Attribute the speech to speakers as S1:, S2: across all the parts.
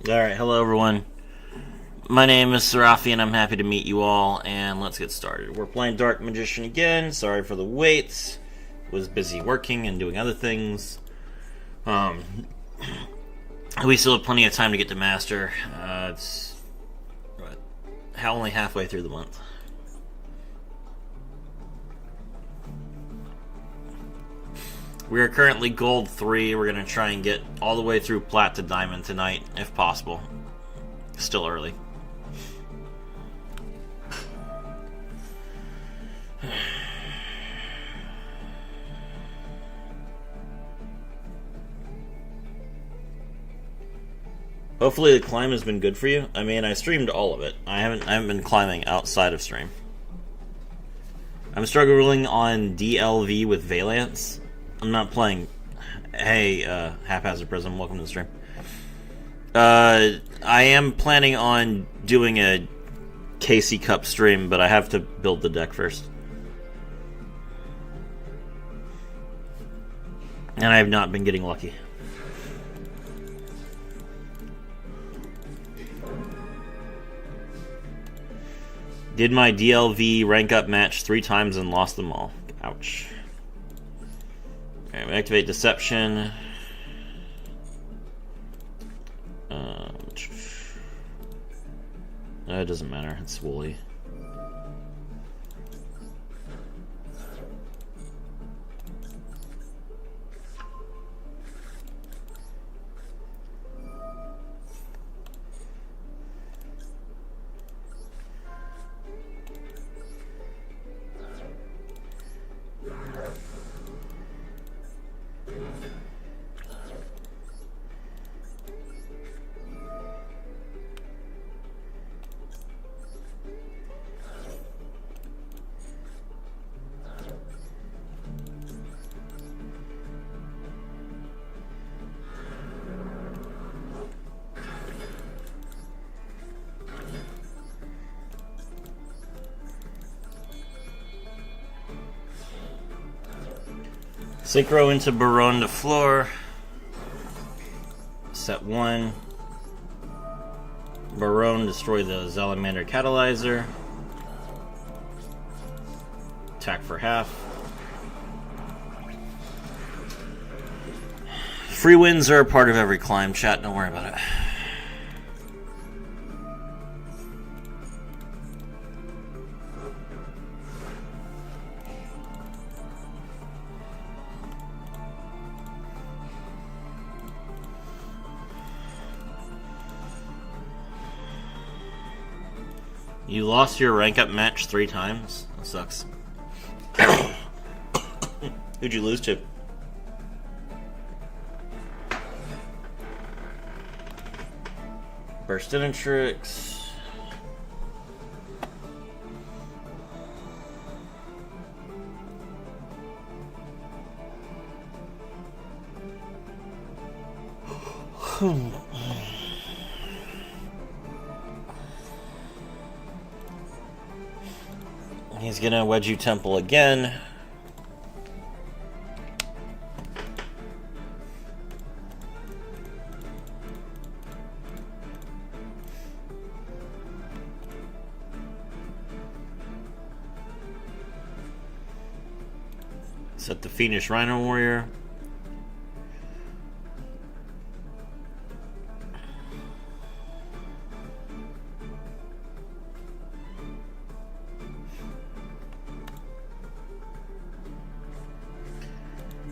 S1: Alright, hello everyone. My name is Serafi and I'm happy to meet you all, and let's get started. We're playing Dark Magician again. Sorry for the wait. Was busy working and doing other things. We still have plenty of time to get to Master. It's only halfway through the month. We are currently Gold 3. We're going to try and get all the way through Plat to Diamond tonight, if possible. Still early. Hopefully the climb has been good for you. I mean, I streamed all of it. I haven't been climbing outside of stream. I'm struggling on DLV with Valance. I'm not playing. Hey, Haphazard Prism, welcome to the stream. I am planning on doing a KC Cup stream, but I have to build the deck first. And I have not been getting lucky. Did my DLV rank up match 3 times and lost them all. Ouch. Alright, we activate Deception. It doesn't matter, it's woolly. Synchro into Baronne de Fleur. Set 1. Baronne, destroy the Salamander Catalyzer. Attack for half. Free wins are a part of every climb, chat. Don't worry about it. You lost your rank up match 3 times? That sucks. Who'd you lose to? Burstinatrix. He's gonna wedge you Temple again. Set the Fiendish Rhino Warrior.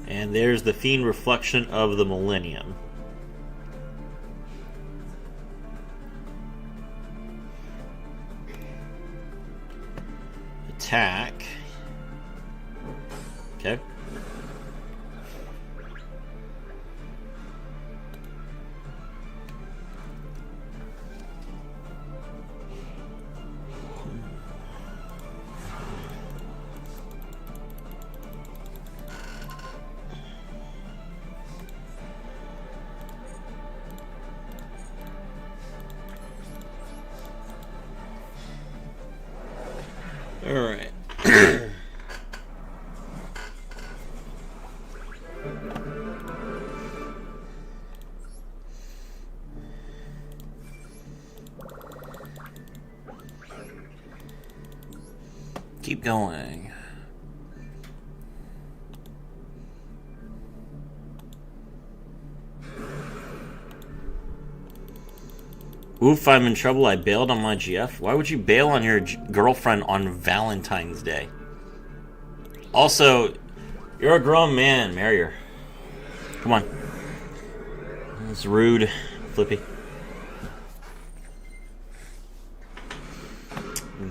S1: And there's the Fiend Reflection of the Millennium. Attack. Okay. All right. Keep going. Oof, I'm in trouble. I bailed on my GF. Why would you bail on your girlfriend on Valentine's Day? Also, you're a grown man. Marry her. Come on. That's rude, Flippy.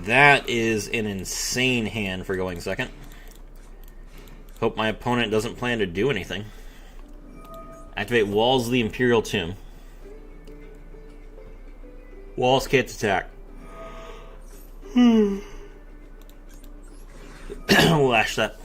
S1: That is an insane hand for going second. Hope my opponent doesn't plan to do anything. Activate Walls the Imperial Tomb. Walls can't attack. Lash that.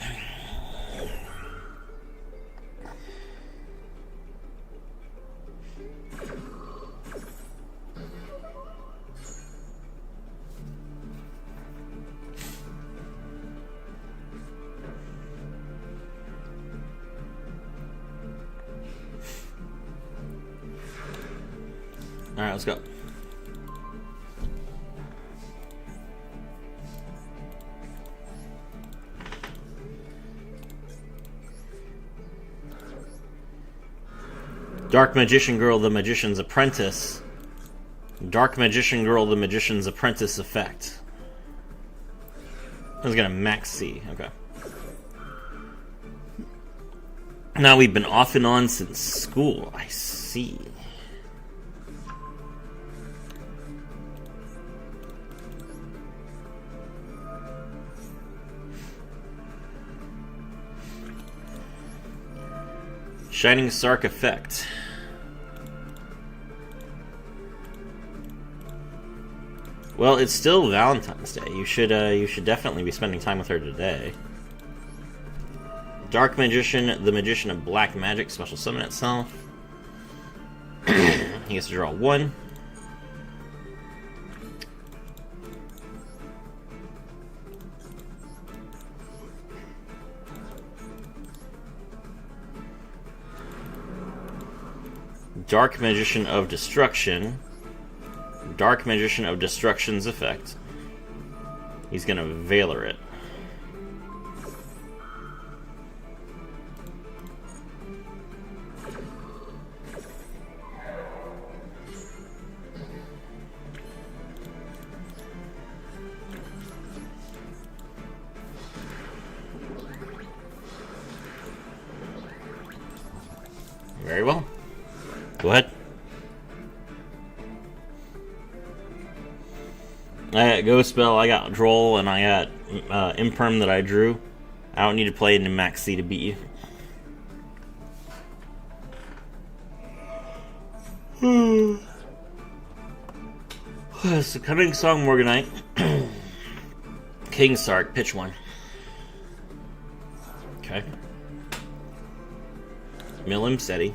S1: Alright, let's go. Dark Magician Girl, the Magician's Apprentice. Dark Magician Girl, the Magician's Apprentice effect. I was gonna max C, okay. Now we've been off and on since school, I see. Shining Sark effect. Well, it's still Valentine's Day. You should definitely be spending time with her today. Dark Magician, the Magician of Black Magic, special summon itself. He gets to draw 1. Dark Magician of Destruction. Dark Magician of Destruction's effect. He's gonna Veiler it. Very well. Go ahead. I got Ghost Spell, I got Droll, and I got Imperm that I drew. I don't need to play into Max C to beat you. So coming Song Morganite. King Sark, pitch 1. Okay. Milim Seti.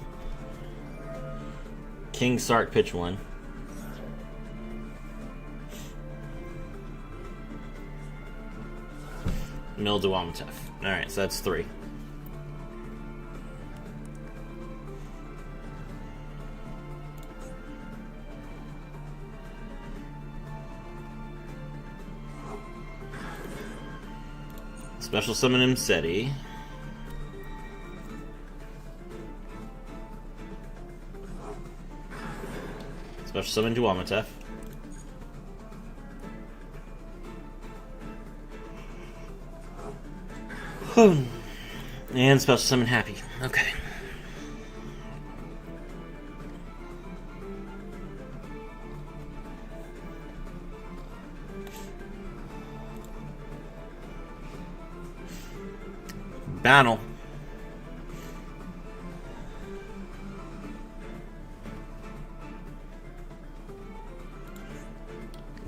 S1: King Sark, pitch 1. Mill Duamatef. Alright, so that's 3. Special summon him Seti. Special summon Duamatef. And special summon Happy. Okay. Battle.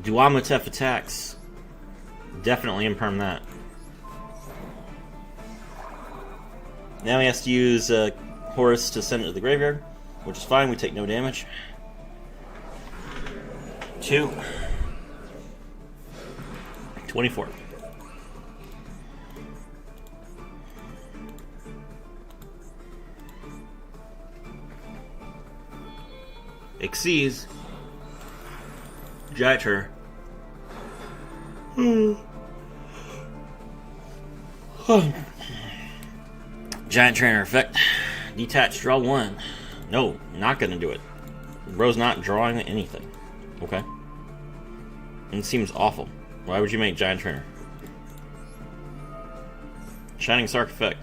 S1: Duamatef attacks. Definitely imperm that. Now he has to use Horus to send it to the graveyard, which is fine, we take no damage. 2. 24. Exceeds. Jitter. Giant Trainer effect. Detach, draw 1. No, not gonna do it. Bro's not drawing anything. Okay. It seems awful. Why would you make Giant Trainer? Shining Sark effect.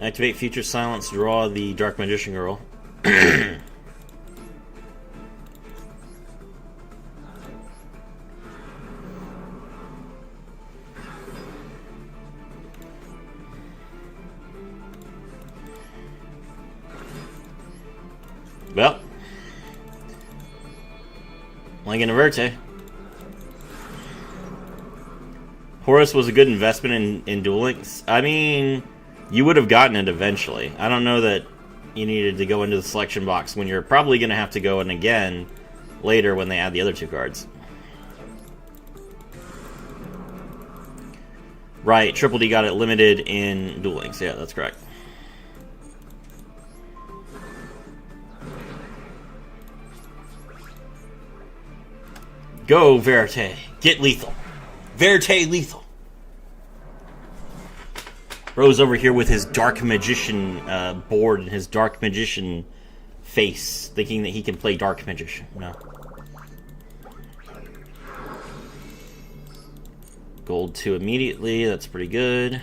S1: Activate Future Silence, draw the Dark Magician Girl. Well, like in Verte, Horus was a good investment in Duel Links. I mean, you would have gotten it eventually. I don't know that you needed to go into the selection box when you're probably going to have to go in again later when they add the other 2 cards. Right, Triple D got it limited in Duel Links. Yeah, that's correct. Go, Verte. Get lethal. Verte lethal. Bro's over here with his Dark Magician board and his Dark Magician face, thinking that he can play Dark Magician. No. Gold 2 immediately. That's pretty good.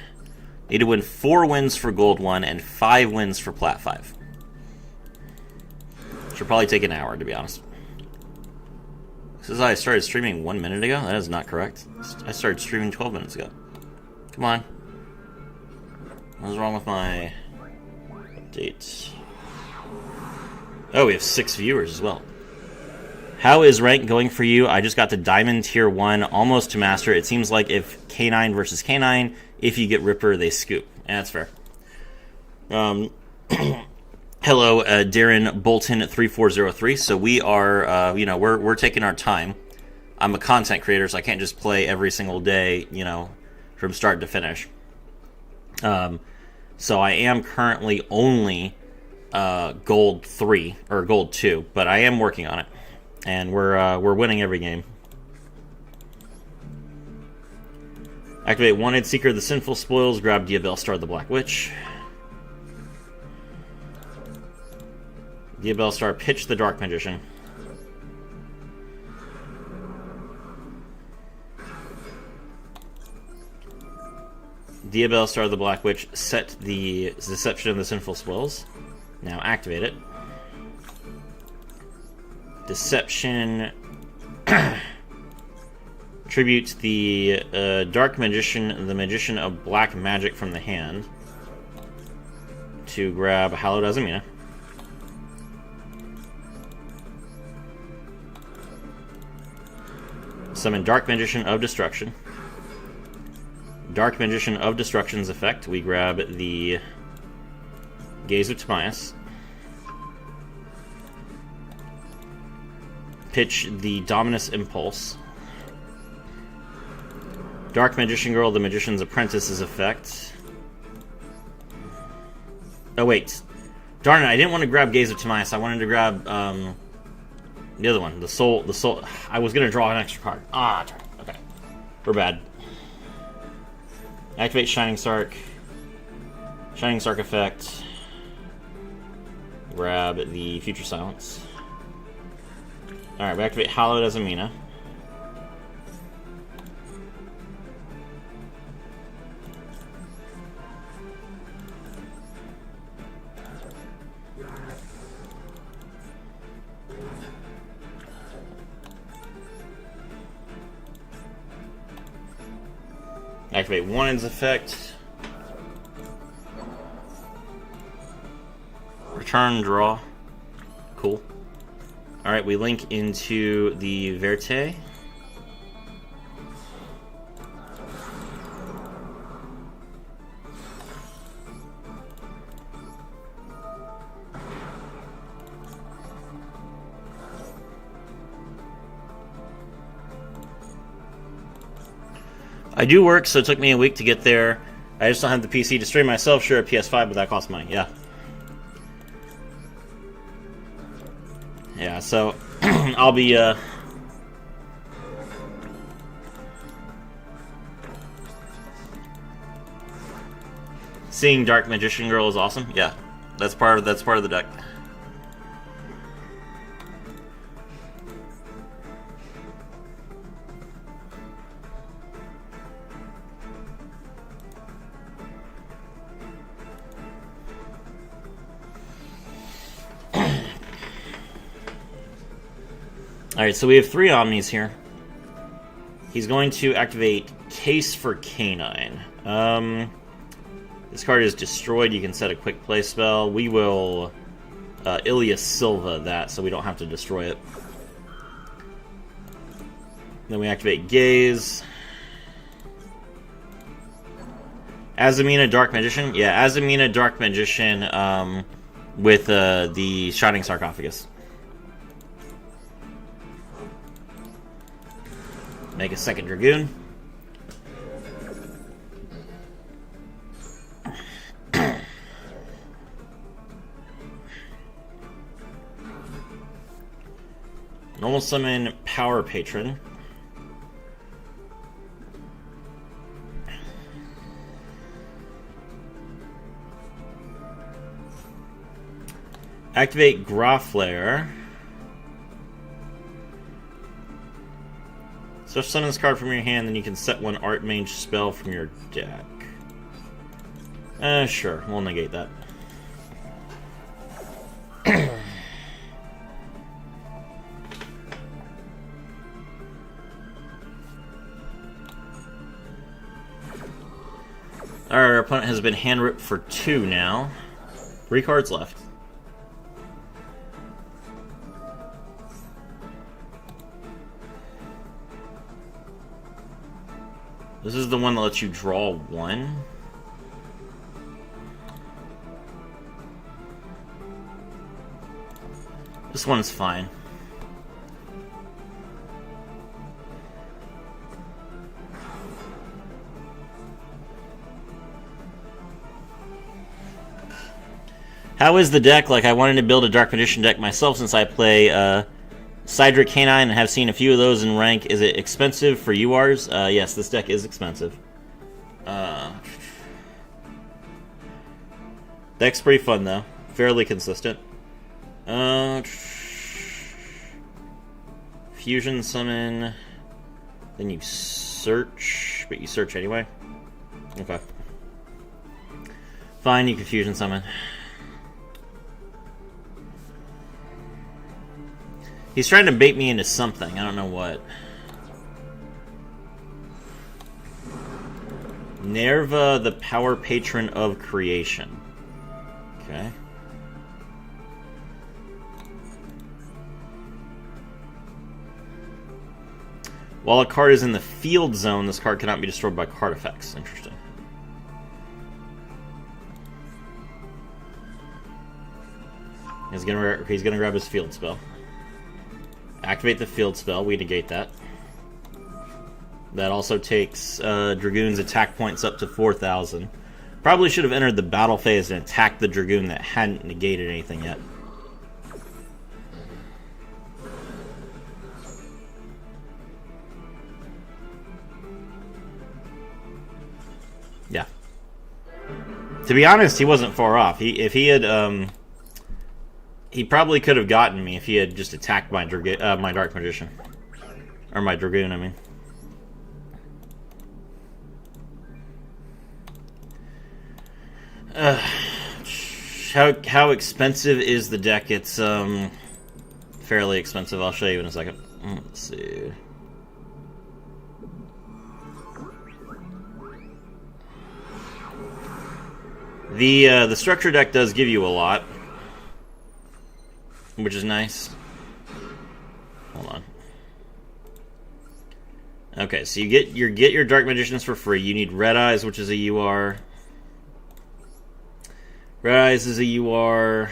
S1: Need to win 4 wins for Gold 1 and 5 wins for Plat 5. Should probably take an hour, to be honest. This is how I started streaming 1 minute ago? That is not correct. I started streaming 12 minutes ago. Come on. What was wrong with my dates? Oh, we have 6 viewers as well. How is rank going for you? I just got to Diamond Tier 1, almost to Master. It seems like if K9 versus K9, if you get Ripper, they scoop. Yeah, that's fair. Hello, Darren Bolton 3403. So we are, we're taking our time. I'm a content creator, so I can't just play every single day, from start to finish. So I am currently only Gold 3 or Gold 2, but I am working on it, and we're winning every game. Activate Wanted Seeker, the Sinful Spoils. Grab Diabell Star, the Black Witch. Diabell Star, pitch the Dark Magician. Diabell Star, the Black Witch, set the Deception of the Sinful Spoils. Now activate it. Deception. Tribute the Dark Magician, the Magician of Black Magic from the hand. To grab Hallowed Azamina. Summon Dark Magician of Destruction. Dark Magician of Destruction's effect. We grab the Gaze of Timaeus. Pitch the Dominus Impulse. Dark Magician Girl, the Magician's Apprentice's effect. Oh, wait. Darn it, I didn't want to grab Gaze of Timaeus. I wanted to grab, the other one. The Soul. I was going to draw an extra card. Ah, darn it. Okay. We're bad. Activate Shining Sark. Shining Sark effect. Grab the Future Silence. Alright, we activate Hallowed Azamina. Activate Wanted's effect. Return, draw. Cool. Alright, we link into the Verte. I do work, so it took me a week to get there. I just don't have the PC to stream myself. Sure, a PS5, but that costs money. Yeah. Yeah, so I'll be seeing Dark Magician Girl is awesome. Yeah, that's part of the deck. Alright, so we have 3 Omnis here. He's going to activate Case for Canine. This card is destroyed. You can set a quick play spell. We will Ilya Silva that, so we don't have to destroy it. Then we activate Gaze. Azamina Dark Magician. Yeah, Azamina Dark Magician with the Shining Sarcophagus. Make a second Dragoon. Normal summon Power Patron. Activate Graflair. So summon this card from your hand, then you can set 1 Archmage spell from your deck. Sure, we'll negate that. Alright, our opponent has been hand-ripped for 2 now. 3 cards left. This is the one that lets you draw 1. This one's fine. How is the deck? Like, I wanted to build a Dark Magician deck myself since I play Cydric Canine and have seen a few of those in rank. Is it expensive for URs? Yes, this deck is expensive. Deck's pretty fun, though. Fairly consistent. Fusion summon. Then you search, but you search anyway. Okay. Fine, you can fusion summon. He's trying to bait me into something. I don't know what. Nerva, the Power Patron of Creation. Okay. While a card is in the field zone, this card cannot be destroyed by card effects. Interesting. He's gonna grab his field spell. Activate the field spell. We negate that. That also takes Dragoon's attack points up to 4,000. Probably should have entered the battle phase and attacked the Dragoon that hadn't negated anything yet. Yeah. To be honest, he wasn't far off. If he had he probably could have gotten me if he had just attacked my my Dark Magician. Or my Dragoon, I mean. How expensive is the deck? It's fairly expensive. I'll show you in a second. Let's see. The structure deck does give you a lot, which is nice. Hold on. Okay, so you get your Dark Magicians for free. You need Red Eyes, which is a UR. Red Eyes is a UR.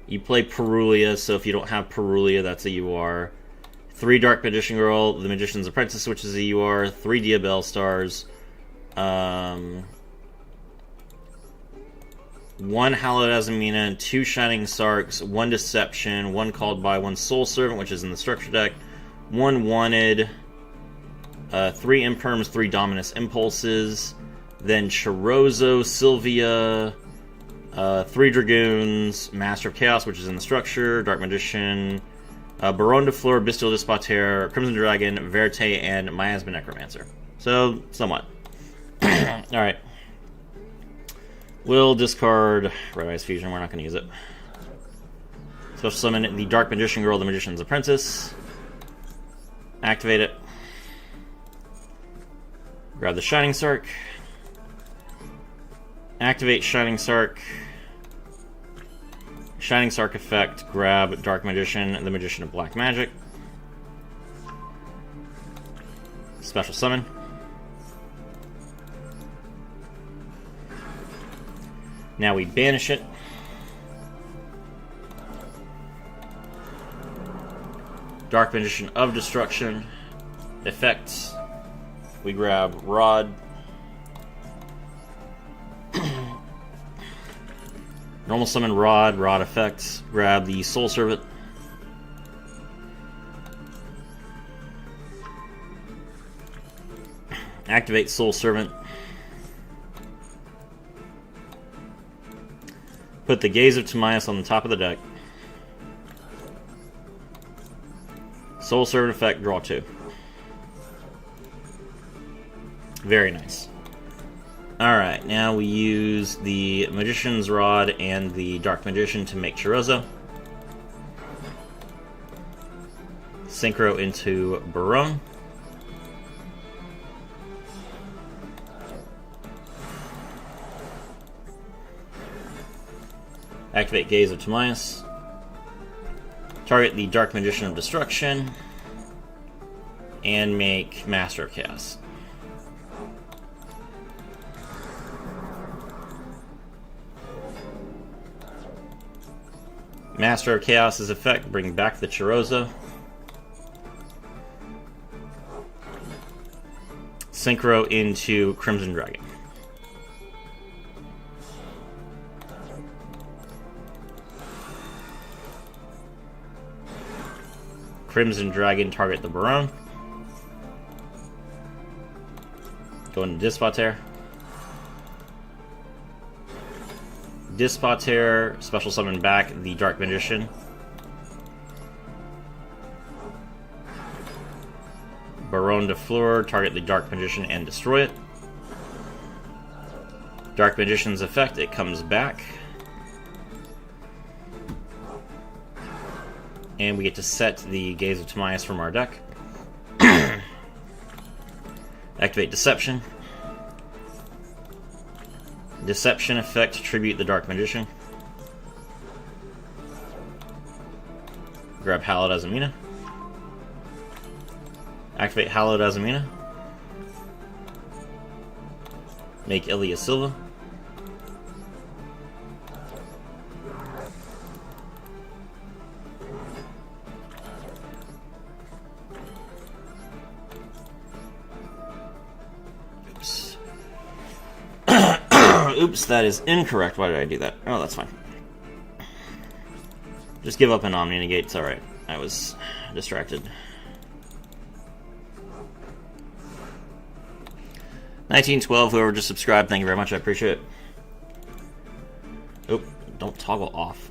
S1: You play Perulia, so if you don't have Perulia, that's a UR. 3 Dark Magician Girl, the Magician's Apprentice, which is a UR. 3 Diabell Stars. 1 Hallowed Azamina, 2 Shining Sarks, 1 Deception, 1 Called By, 1 Soul Servant, which is in the structure deck, 1 Wanted, 3 Imperms, 3 Dominus Impulses, then Chorozo, Sylvia, 3 Dragoons, Master of Chaos, which is in the structure, Dark Magician, Baron de Fleur, Bestial Despoter, Crimson Dragon, Verte, and Miasma Necromancer. So, somewhat. Alright. We'll discard Red Eyes Fusion, we're not going to use it. Special summon the Dark Magician Girl, the Magician's Apprentice. Activate it. Grab the Shining Sark. Activate Shining Sark. Shining Sark effect, grab Dark Magician, the Magician of Black Magic. Special summon. Now we banish it. Dark Magician of Destruction. Effects. We grab Rod. Normal summon Rod. Rod effects. Grab the Soul Servant. Activate Soul Servant. Put the Gaze of Timaeus on the top of the deck. Soul Servant effect, draw 2. Very nice. Alright, now we use the Magician's Rod and the Dark Magician to make Chorozo. Synchro into Baron. Activate Gaze of Timaeus. Target the Dark Magician of Destruction. And make Master of Chaos. Master of Chaos's effect, bring back the Chorozo. Synchro into Crimson Dragon. Crimson Dragon, target the Baron. Go into Despoter. Despoter, special summon back the Dark Magician. Baron de Fleur, target the Dark Magician and destroy it. Dark Magician's effect, it comes back. And we get to set the Gaze of Timaeus from our deck. Activate Deception. Deception effect, tribute the Dark Magician. Grab Hallowed Azamina. Activate Hallowed Azamina. Make Ilia Silva. Oops, that is incorrect. Why did I do that? Oh, that's fine. Just give up an Omni Negate. It's alright. I was distracted. 1912, whoever just subscribed, thank you very much. I appreciate it. Oh, don't toggle off.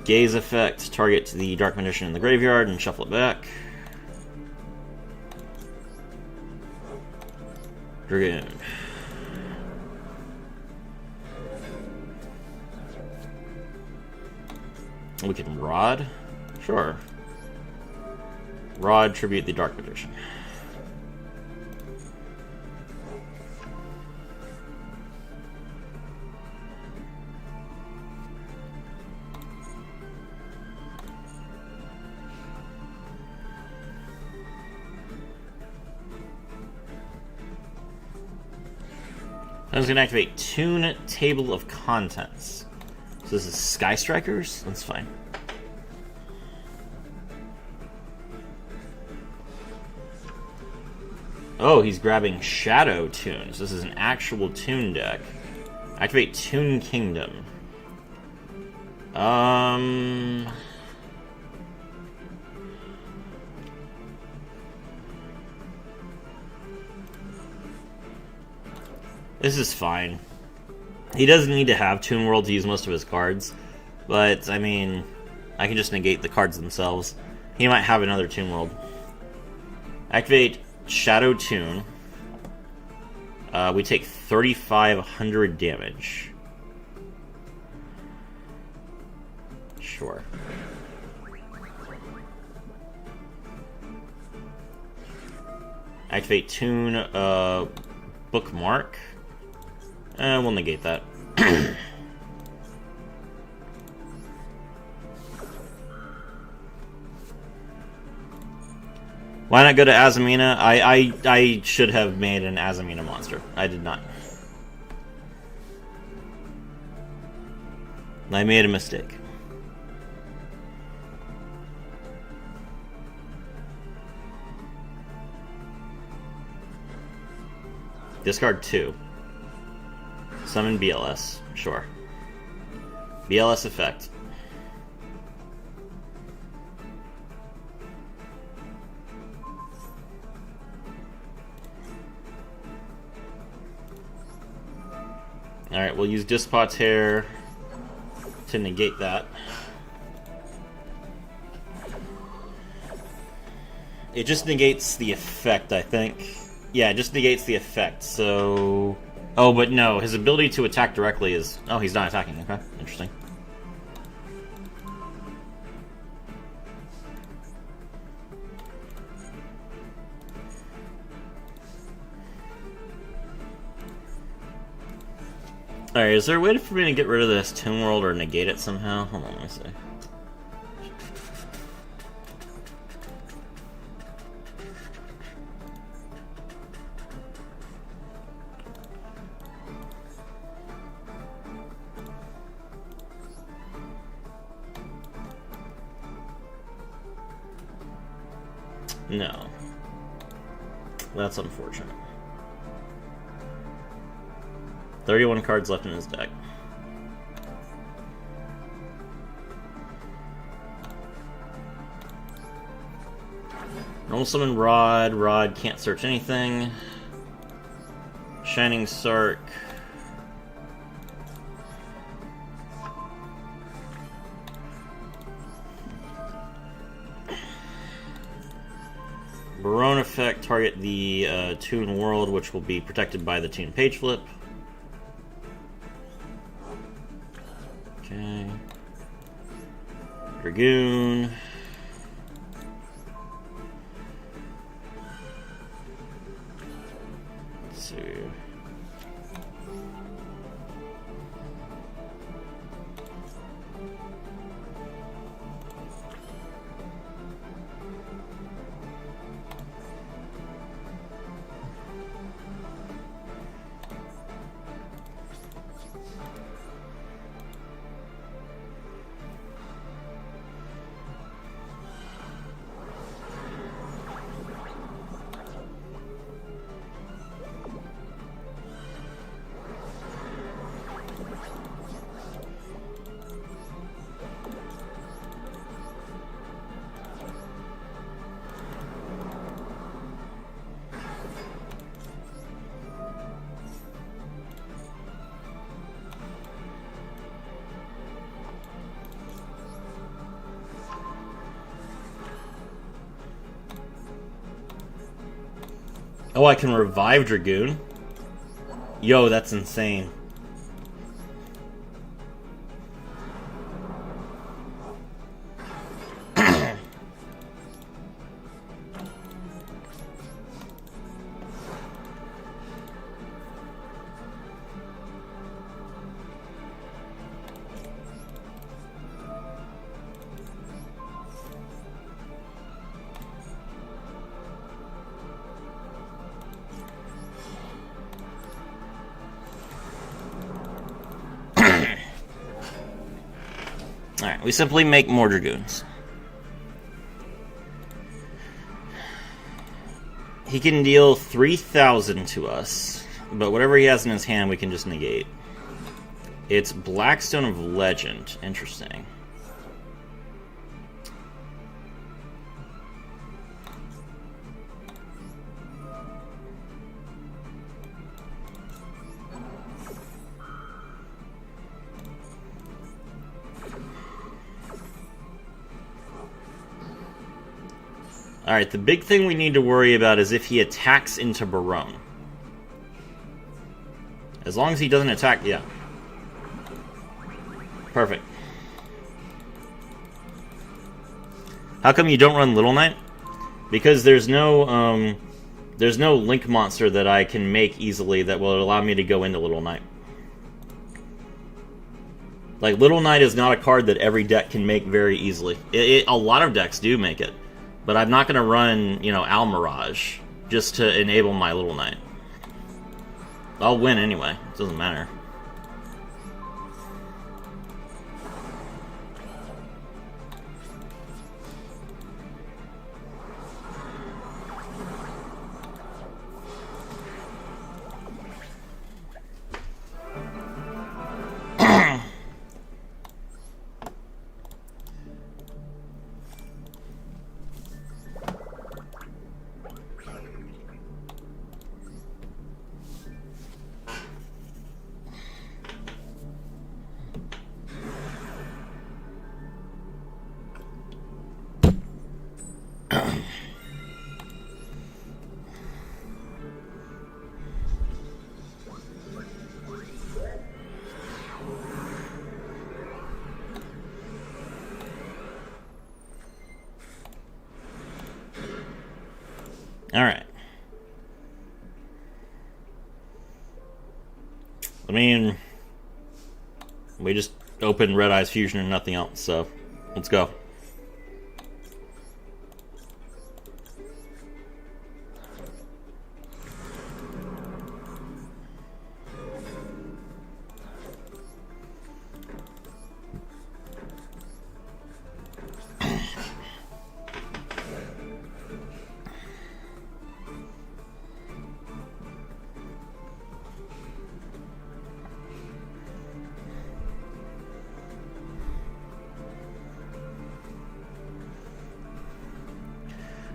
S1: Gaze effect. Target the Dark Magician in the graveyard and shuffle it back. Dragoon. We can Rod? Sure. Rod, tribute the Dark Magician. I was going to activate Tune Table of Contents. So this is Sky Strikers? That's fine. Oh, he's grabbing Shadow Tunes. This is an actual Tune deck. Activate Tune Kingdom. This is fine. He doesn't need to have Toon World to use most of his cards, but, I mean, I can just negate the cards themselves. He might have another Toon World. Activate Shadow Tune. We take 3,500 damage. Sure. Activate Tune, Bookmark. We'll negate that. Why not go to Azamina? I should have made an Azamina monster. I did not. I made a mistake. Discard 2. Summon BLS. Sure. BLS effect. Alright, we'll use Dispotaire to negate that. It just negates the effect, I think. Yeah, it just negates the effect, so... Oh, but no, his ability to attack directly is... Oh, he's not attacking, okay. Interesting. Alright, is there a way for me to get rid of this Toon World or negate it somehow? Hold on, let me see. No. That's unfortunate. 31 cards left in his deck. Normal summon Rod. Rod can't search anything. Shining Sark. Baronne effect, target the Toon World, which will be protected by the Toon Page Flip. Okay. Dragoon. Let's see. Oh, I can revive Dragoon? Yo, that's insane. Alright, we simply make more Dragoons. He can deal 3,000 to us, but whatever he has in his hand, we can just negate. It's Blackstone of Legend. Interesting. Alright, the big thing we need to worry about is if he attacks into Barone. As long as he doesn't attack, yeah. Perfect. How come you don't run Little Knight? Because there's no Link monster that I can make easily that will allow me to go into Little Knight. Like, Little Knight is not a card that every deck can make very easily. A lot of decks do make it. But I'm not going to run, you know, Almirage just to enable my Little Knight. I'll win anyway. It doesn't matter. Alright. I mean, we just opened Red Eyes Fusion and nothing else, so let's go.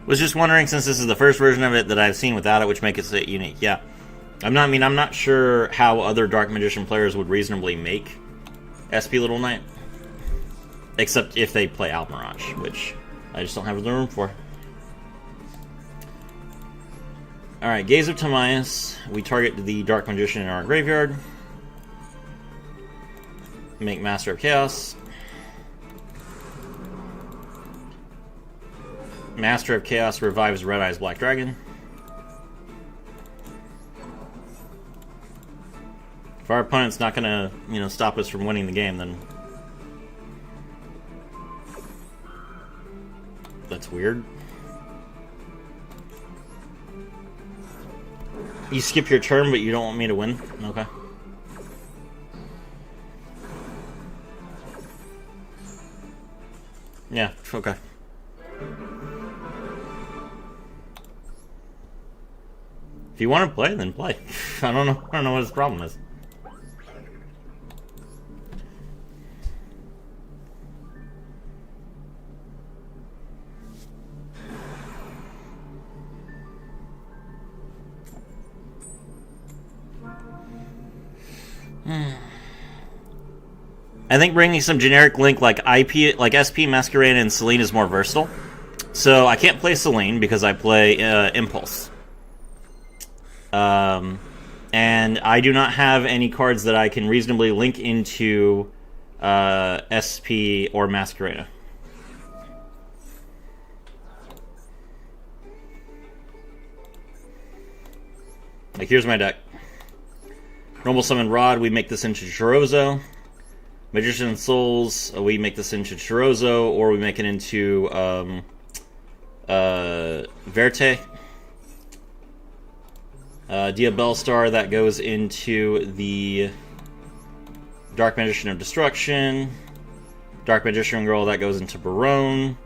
S1: Was just wondering, since this is the first version of it that I've seen without it, which makes it unique. Yeah, I'm not sure how other Dark Magician players would reasonably make SP Little Knight, except if they play Almirage, which I just don't have the room for. All right, Gaze of Timaeus. We target the Dark Magician in our graveyard. Make Master of Chaos. Master of Chaos revives Red Eyes Black Dragon. If our opponent's not gonna, you know, stop us from winning the game, then that's weird. You skip your turn, but you don't want me to win? Okay. Yeah, okay. If you want to play, then play. I don't know what his problem is. I think bringing some generic Link like SP, Masquerade, and Selene is more versatile. So I can't play Selene because I play Impulse. And I do not have any cards that I can reasonably link into SP or Masquerade. Like, here's my deck. Normal Summon Rod, we make this into Chorozo. Magician Souls, we make this into Chorozo, or we make it into Verte. Diabellstar, that goes into the Dark Magician of Destruction. Dark Magician Girl, that goes into Barone.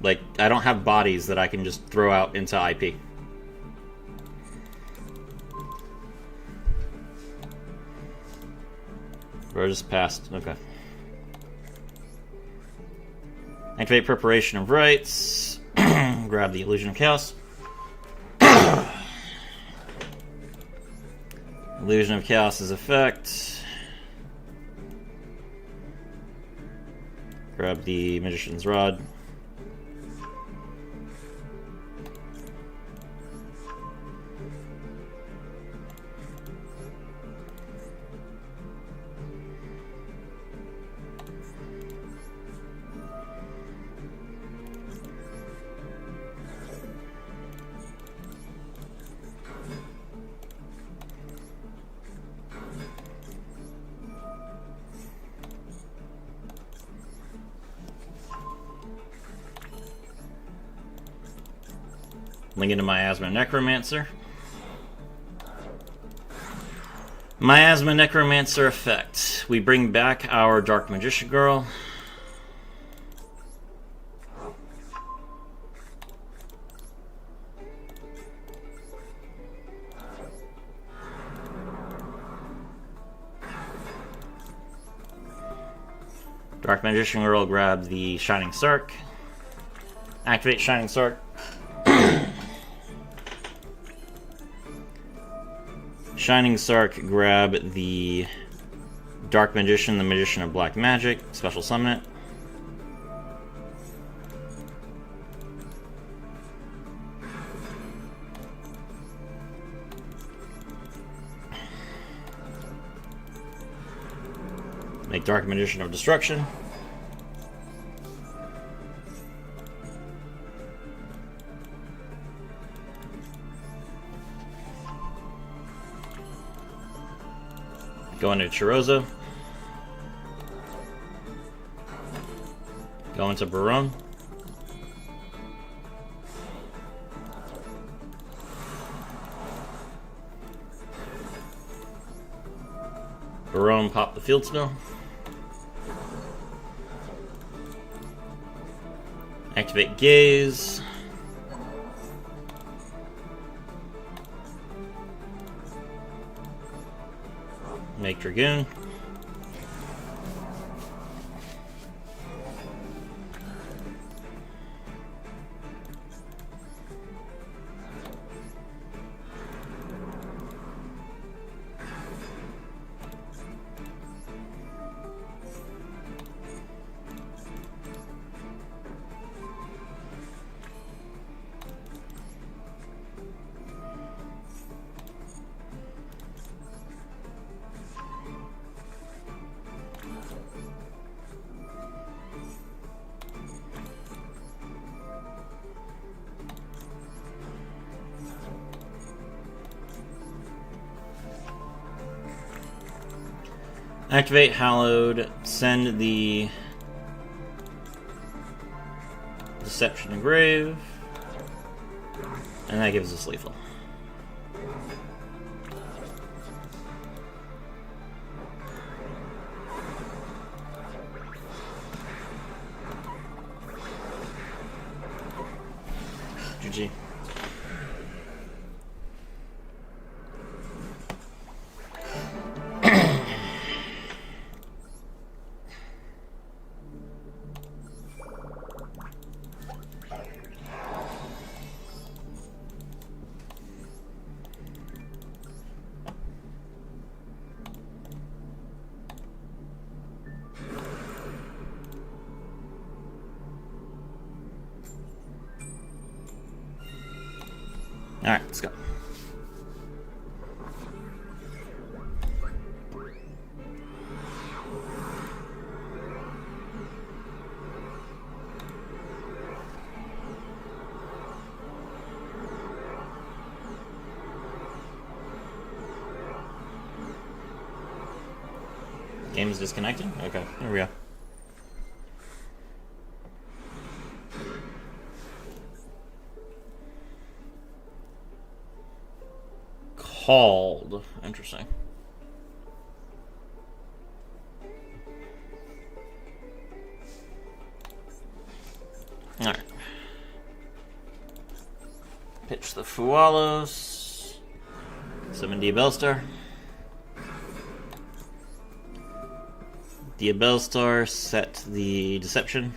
S1: Like, I don't have bodies that I can just throw out into IP. Or just passed. Okay. Activate Preparation of Rites. Grab the Illusion of Chaos. Illusion of Chaos's effect. Grab the Magician's Rod. Link into Miasma Necromancer. Miasma Necromancer effect. We bring back our Dark Magician Girl. Dark Magician Girl, grab the Shining Sark. Activate Shining Sark. Shining Sark, grab the Dark Magician, the Magician of Black Magic, special summon it. Make Dark Magician of Destruction. Go into Chirozo. Go into Barone. Barone, pop the field spell. Activate Gaze. Make Dragoon. Activate Hallowed, send the Deception Engrave, and that gives us lethal. GG. Alright, let's go. Game is disconnecting? Okay, here we go. Called. Interesting. Alright. Pitch the Fualos. Summon Diabellstar. Diabellstar, set the Deception.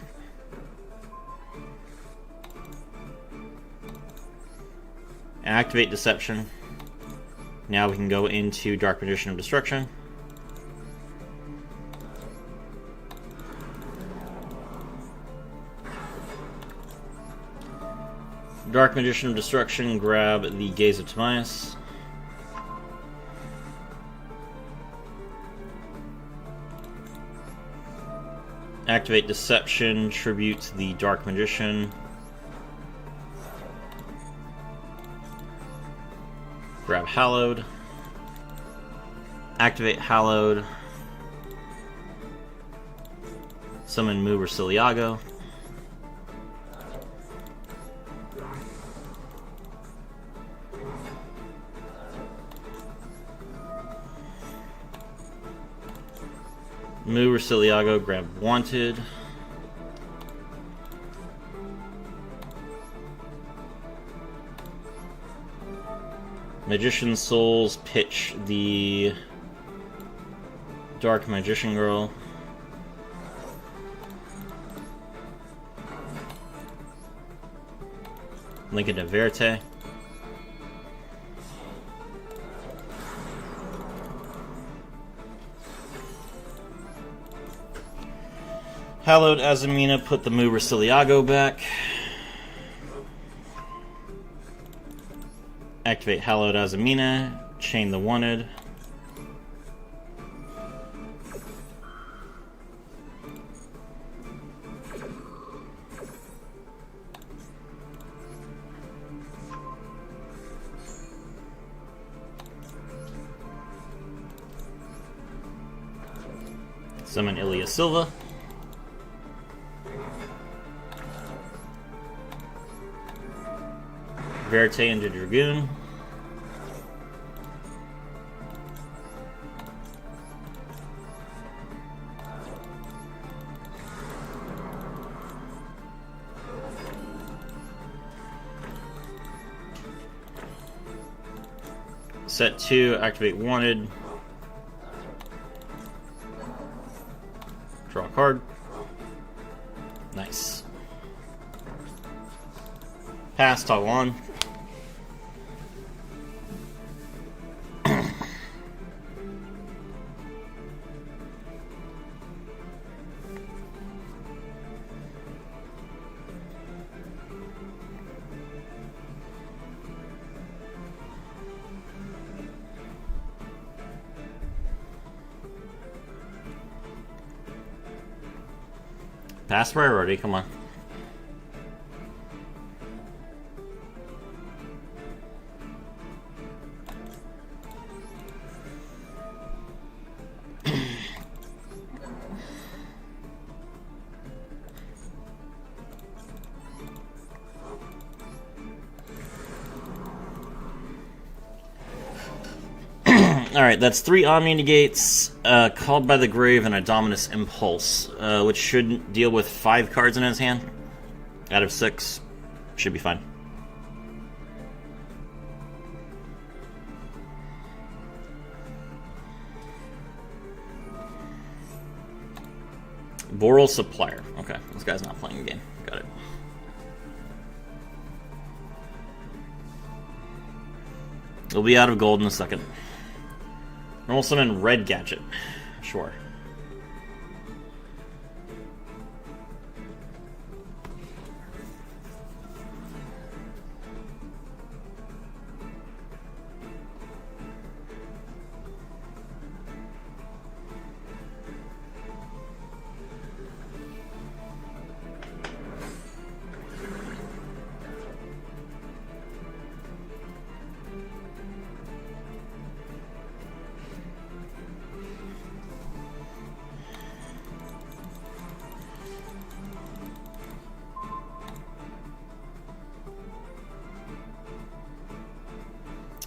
S1: Activate Deception. Now we can go into Dark Magician of Destruction. Dark Magician of Destruction, grab the Gaze of Timaeus. Activate Deception, tribute the Dark Magician. Grab Hallowed. Activate Hallowed. Summon Mu Rosiliago. Mu Rosiliago, grab Wanted. Magician Souls, pitch the Dark Magician Girl. Lincoln de Verte. Hallowed Azamina, put the Mu Rosiliago back. Activate Hallowed Azamina, chain the Wanted. Summon Ilya Silva. Verte into Dragoon. Set 2, activate Wanted. Draw a card. Nice. Pass, toggle on. Pass priority, come on. Alright, that's 3 Omni Negates, Called by the Grave, and a Dominus Impulse, which should deal with 5 cards in his hand. Out of 6. Should be fine. Boral Supplier. Okay, this guy's not playing the game. Got it. We'll be out of gold in a second. Normal summon Red Gadget. Sure.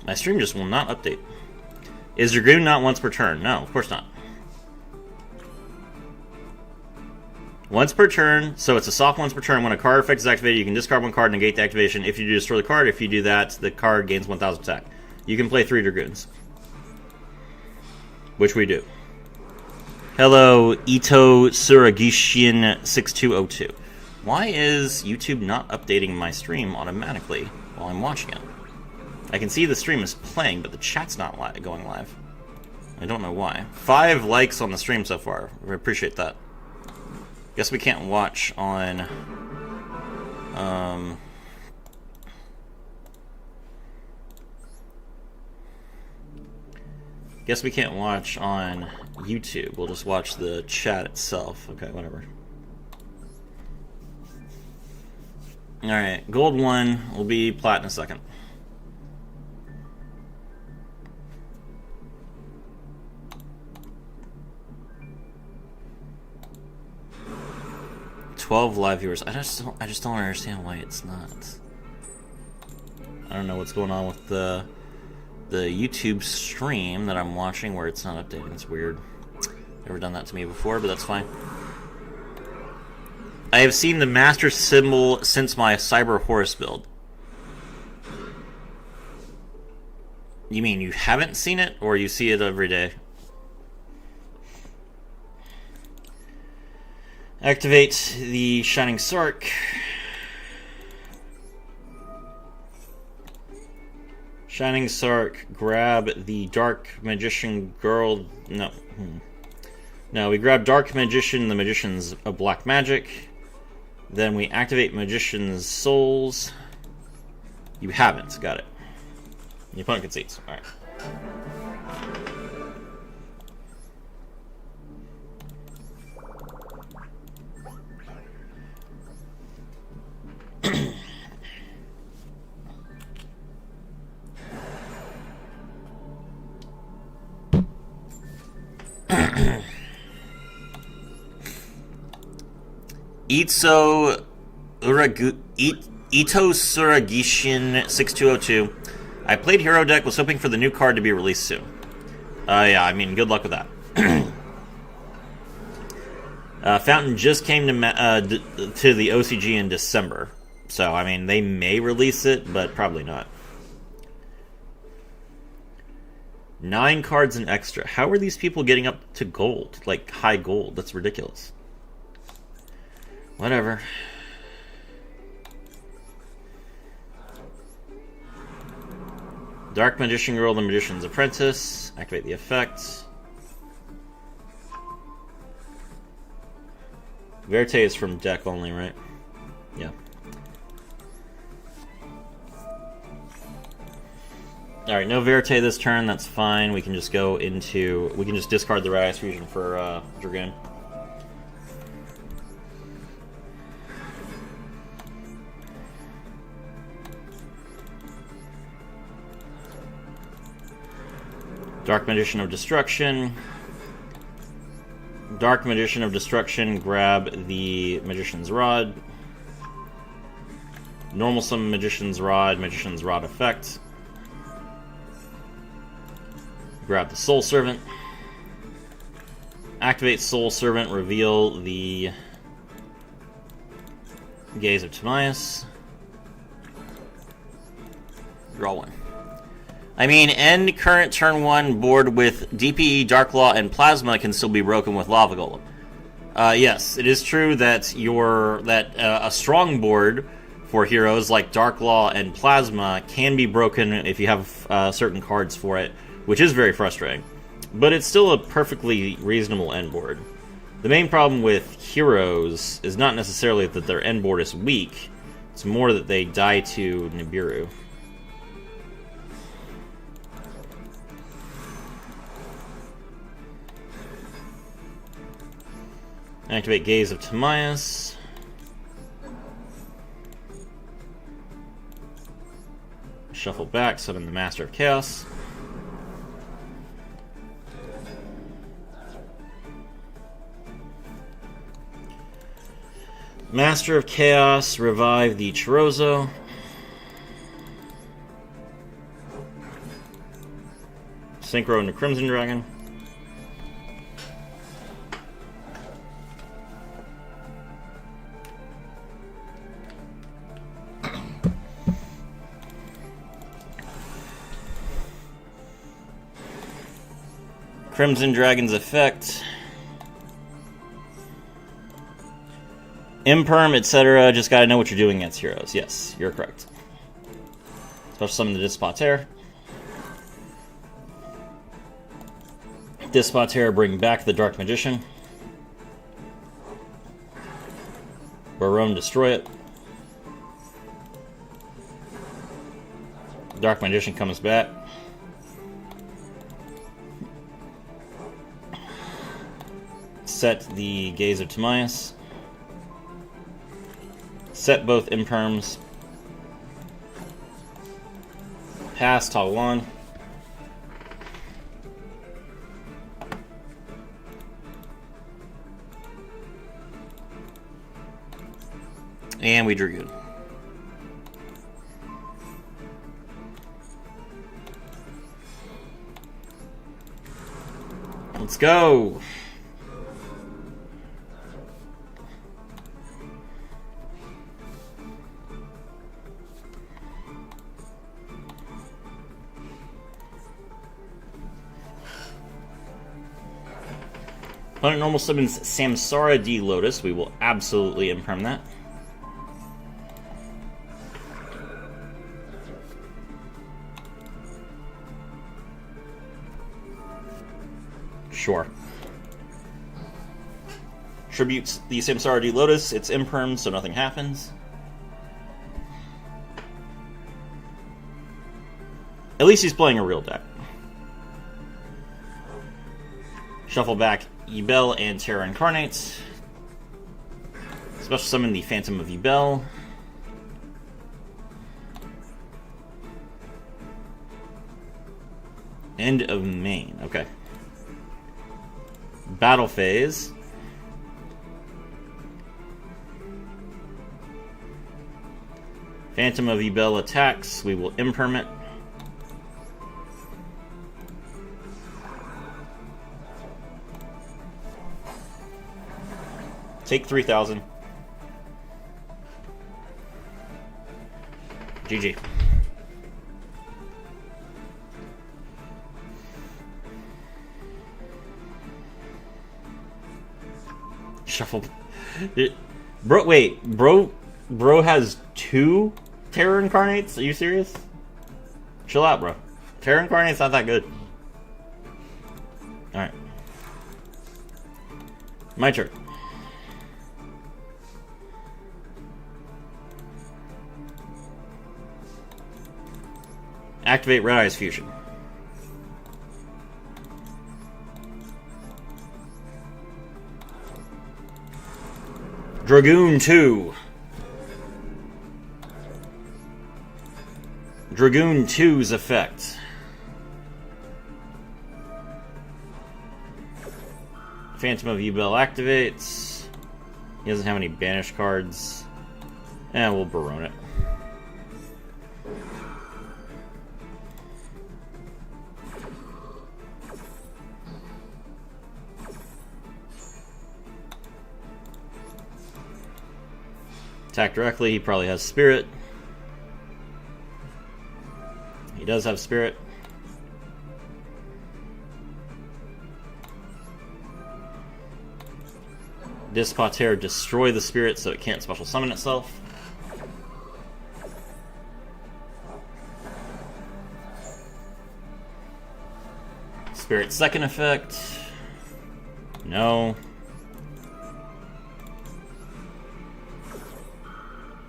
S1: My stream just will not update. Is Dragoon not once per turn? No, of course not. Once per turn, so it's a soft once per turn. When a card effect is activated, you can discard 1 card, negate the activation. If you do destroy the card, if you do that, the card gains 1000 attack. You can play 3 Dragoons. Which we do. Hello, Ito Suragishin 6202. Why is YouTube not updating my stream automatically while I'm watching it? I can see the stream is playing, but the chat's not going live. I don't know why. 5 likes on the stream so far. We appreciate that. Guess we can't watch on... Guess we can't watch on YouTube. We'll just watch the chat itself. Okay, whatever. Alright, gold 1 will be plat in a second. $12 live viewers. I just don't understand why it's not. I don't know what's going on with the YouTube stream that I'm watching where it's not updating. It's weird. Never done that to me before, but that's fine. I have seen the master symbol since my Cyber Horus build. You mean you haven't seen it, or you see it every day? Activate the Shining Sark. Shining Sark, grab the Dark Magician Girl. No. No, we grab Dark Magician, the Magician's of Black Magic. Then we activate Magician's Souls. You haven't. Got it. The opponent concedes. Alright. Ito Suragishin 6202. I played Hero Deck, was hoping for the new card to be released soon. Yeah, I mean, good luck with that. Fountain just came to the OCG in December. So, I mean, they may release it, but probably not. 9 cards and extra. How are these people getting up to gold? Like, high gold. That's ridiculous. Whatever. Dark Magician Girl, the Magician's Apprentice. Activate the effect. Verte is from deck only, right? Yeah. Alright, no Verte this turn, that's fine. We can just go into... We can just discard the Rise Fusion for Dragoon. Dark Magician of Destruction. Dark Magician of Destruction, grab the Magician's Rod. Normal Summon Magician's Rod effect. Grab the Soul Servant. Activate Soul Servant, reveal the Gaze of Timaeus. Draw 1. I mean, end current turn 1 board with DPE, Dark Law, and Plasma can still be broken with Lava Golem. Yes, it is true that a strong board for heroes like Dark Law and Plasma can be broken if you have certain cards for it, which is very frustrating. But it's still a perfectly reasonable end board. The main problem with heroes is not necessarily that their end board is weak, it's more that they die to Nibiru. Activate Gaze of Timaeus. Shuffle back, summon the Master of Chaos. Master of Chaos, revive the Chorozo. Synchro into Crimson Dragon. Crimson Dragon's effect. Imperm, etc. Just gotta know what you're doing against heroes. Yes, you're correct. Special summon the Dispater. Dispater, bring back the Dark Magician. Barone, destroy it. Dark Magician comes back. Set the Gaze of Timaeus. Set both Imperms. Pass, toggle on. And we Dragoon. Let's go. Opponent normal summons Samsara D Lotus. We will absolutely imperm that. Sure. Tributes the Samsara D Lotus. It's imperm, so nothing happens. At least he's playing a real deck. Shuffle back Yubel and Terra Incarnate. Special summon the Phantom of Yubel. End of main. Okay. Battle phase. Phantom of Yubel attacks. We will imperm it. Take 3,000. GG. Shuffle. Bro, wait. Bro has 2 Terror Incarnates? Are you serious? Chill out, bro. Terror Incarnate's not that good. Alright. My turn. Activate Red Eyes Fusion. Dragoon 2. Dragoon 2's effect. Phantom of Yubel activates. He doesn't have any banished cards. And we'll Barone it. Attack directly, he probably has Spirit. He does have Spirit. Dispater, destroy the Spirit so it can't special summon itself. Spirit second effect. No.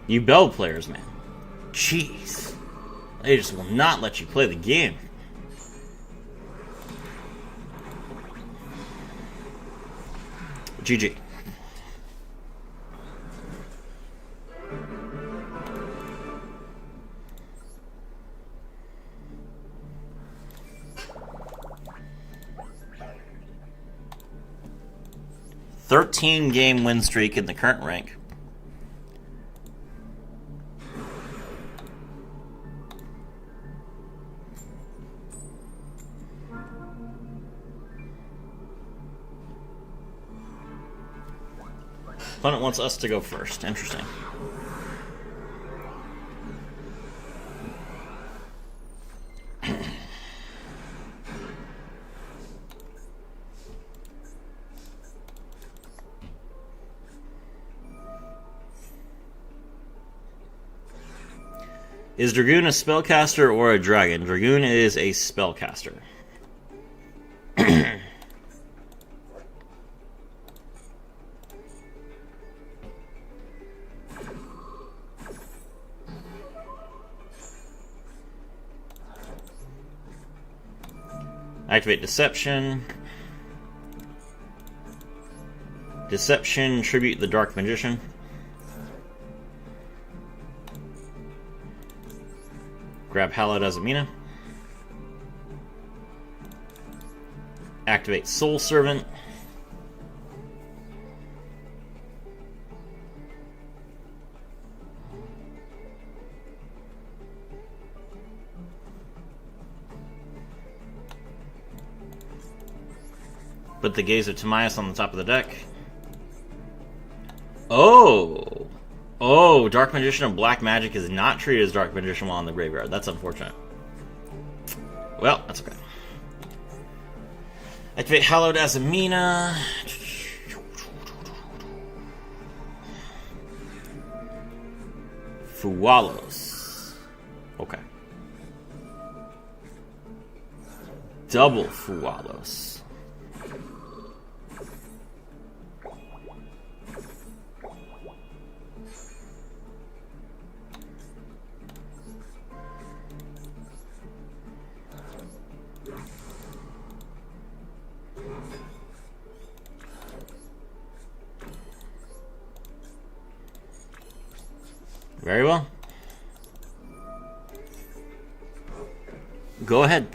S1: You Bell players, man. Jeez. They just will not let you play the game. GG. Game win streak in the current rank. Opponent wants us to go first. Interesting. Is Dragoon a spellcaster or a dragon? Dragoon is a spellcaster. Activate Deception. Deception, tribute the Dark Magician. Grab Hallowed Azamina. Activate Soul Servant. Put the Gaze of Timaeus on the top of the deck. Oh! Oh, Dark Magician of Black Magic is not treated as Dark Magician while in the graveyard. That's unfortunate. Well, that's okay. Activate Hallowed Azamina. Fuwalos. Okay. Double Fuwalos. Very well. Go ahead.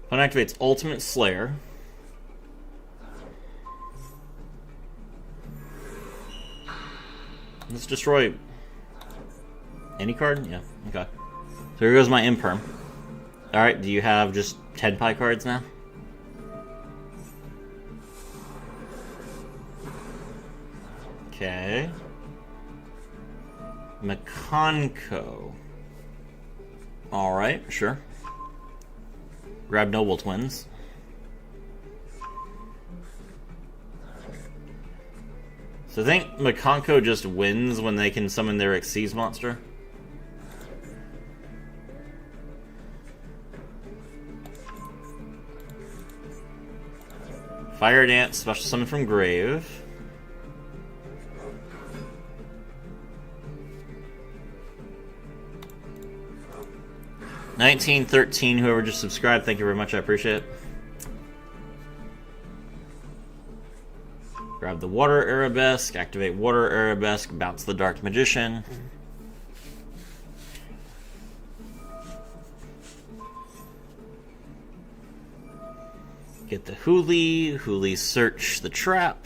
S1: Opponent activates Ultimate Slayer. Let's destroy any card? Yeah, okay. So here goes my Imperm. Alright, do you have just 10 pie cards now? Okay. Makonko. Alright, sure. Grab Noble Twins. So I think Makonko just wins when they can summon their Xyz monster. Fire Dance, special summon from grave. $19.13, whoever just subscribed, thank you very much, I appreciate it. Grab the Water Arabesque, activate Water Arabesque, bounce the Dark Magician. Get the Huli. Huli search the trap.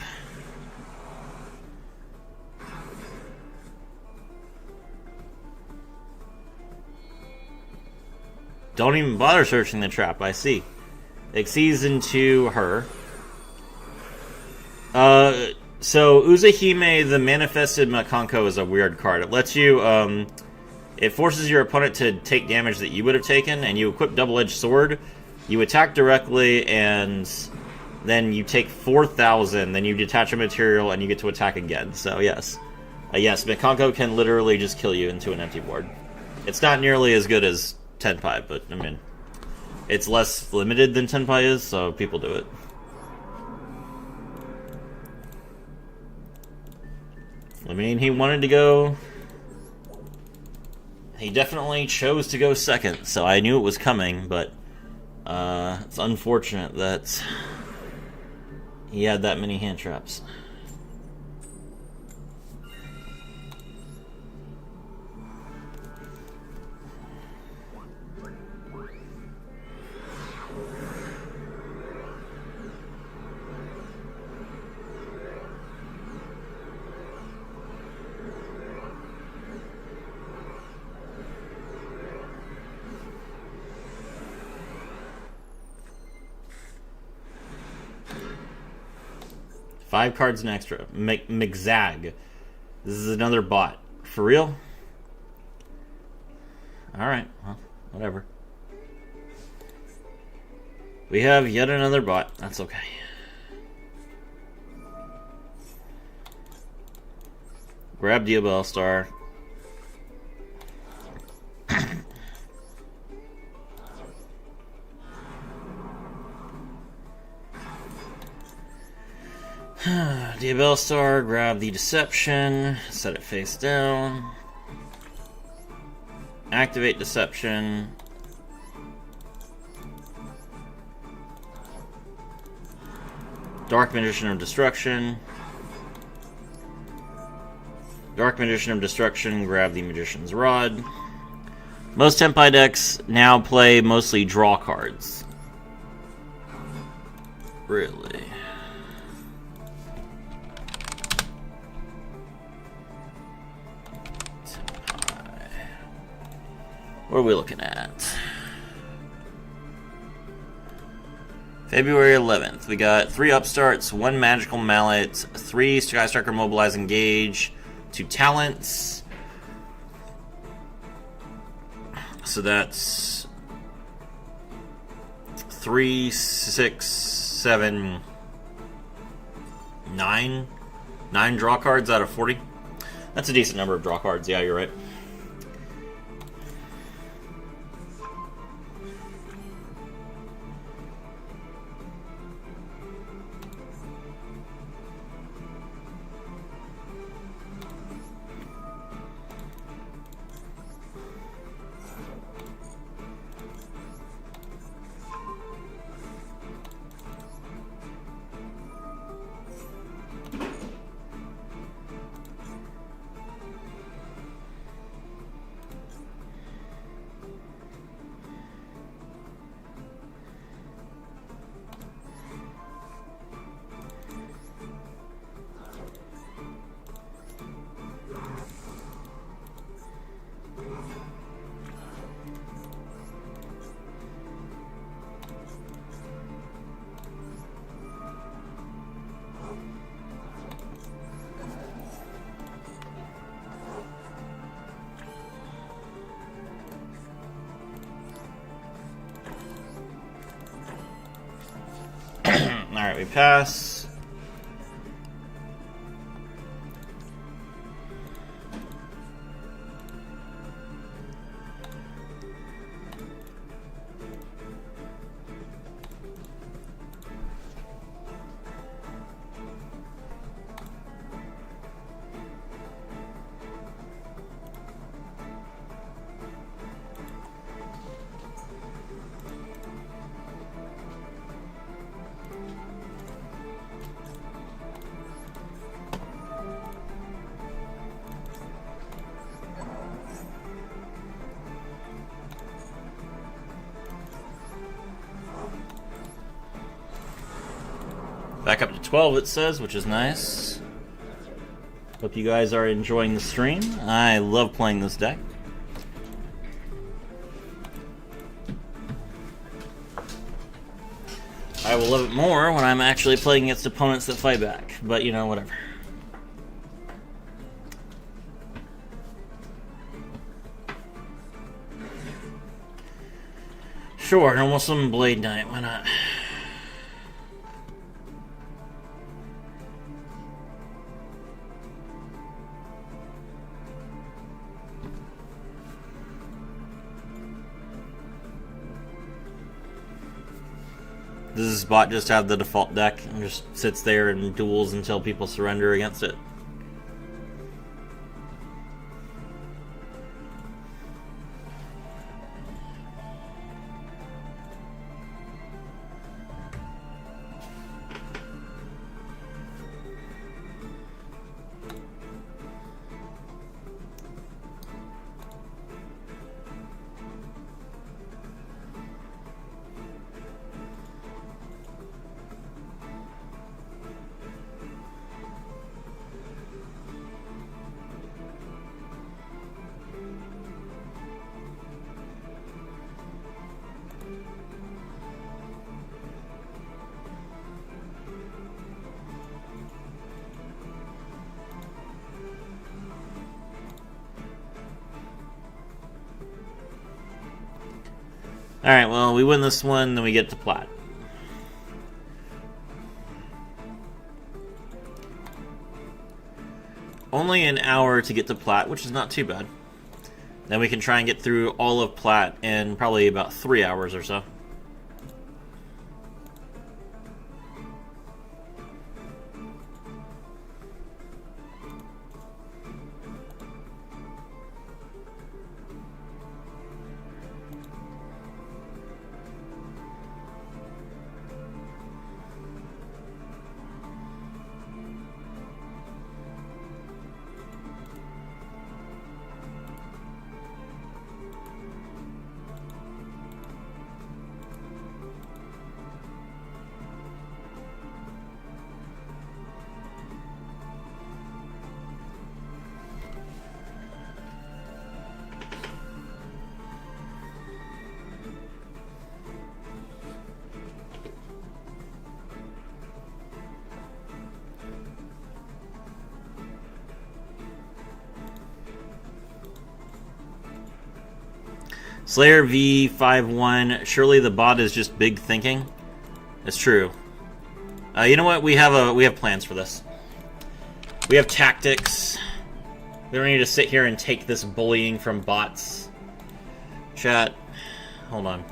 S1: Don't even bother searching the trap, I see. Xyz into her. So Uzahime, the Manifested Makonko, is a weird card. It lets you, it forces your opponent to take damage that you would have taken, and you equip Double-Edged Sword. You attack directly, and then you take 4,000, then you detach a material, and you get to attack again. So, yes. Yes, Makonko can literally just kill you into an empty board. It's not nearly as good as Tenpai, but, I mean, it's less limited than Tenpai is, so people do it. I mean, he wanted to go... He definitely chose to go second, so I knew it was coming, but... it's unfortunate that he had that many hand traps. Five cards and extra. McZag. This is another bot. For real? Alright, well, whatever. We have yet another bot. That's okay. Grab Diabell Star. Diabell Star, grab the Deception, set it face down. Activate Deception. Dark Magician of Destruction. Dark Magician of Destruction, grab the Magician's Rod. Most Tenpai decks now play mostly draw cards. Really? Tenpai. What are we looking at? February 11th. We got 3 Upstarts, 1 Magical Mallet, 3 Sky Striker Mobilize Engage, 2 Talents. So that's 3, 6, 7, 9. 9 draw cards out of 40. That's a decent number of draw cards. Yeah, you're right. Alright, we pass. Back up to 12 it says, which is nice. Hope you guys are enjoying the stream. I love playing this deck. I will love it more when I'm actually playing against opponents that fight back. But, you know, whatever. Sure, almost some Blade Knight, why not? Does this bot just have the default deck and just sits there and duels until people surrender against it? Alright, well, we win this one, then we get to plat. Only an hour to get to Plat, which is not too bad. Then we can try and get through all of Plat in probably about 3 hours or so. Slayer V51. Surely the bot is just big thinking. It's true. You know what? We have plans for this. We have tactics. We don't need to sit here and take this bullying from bots. Chat. Hold on.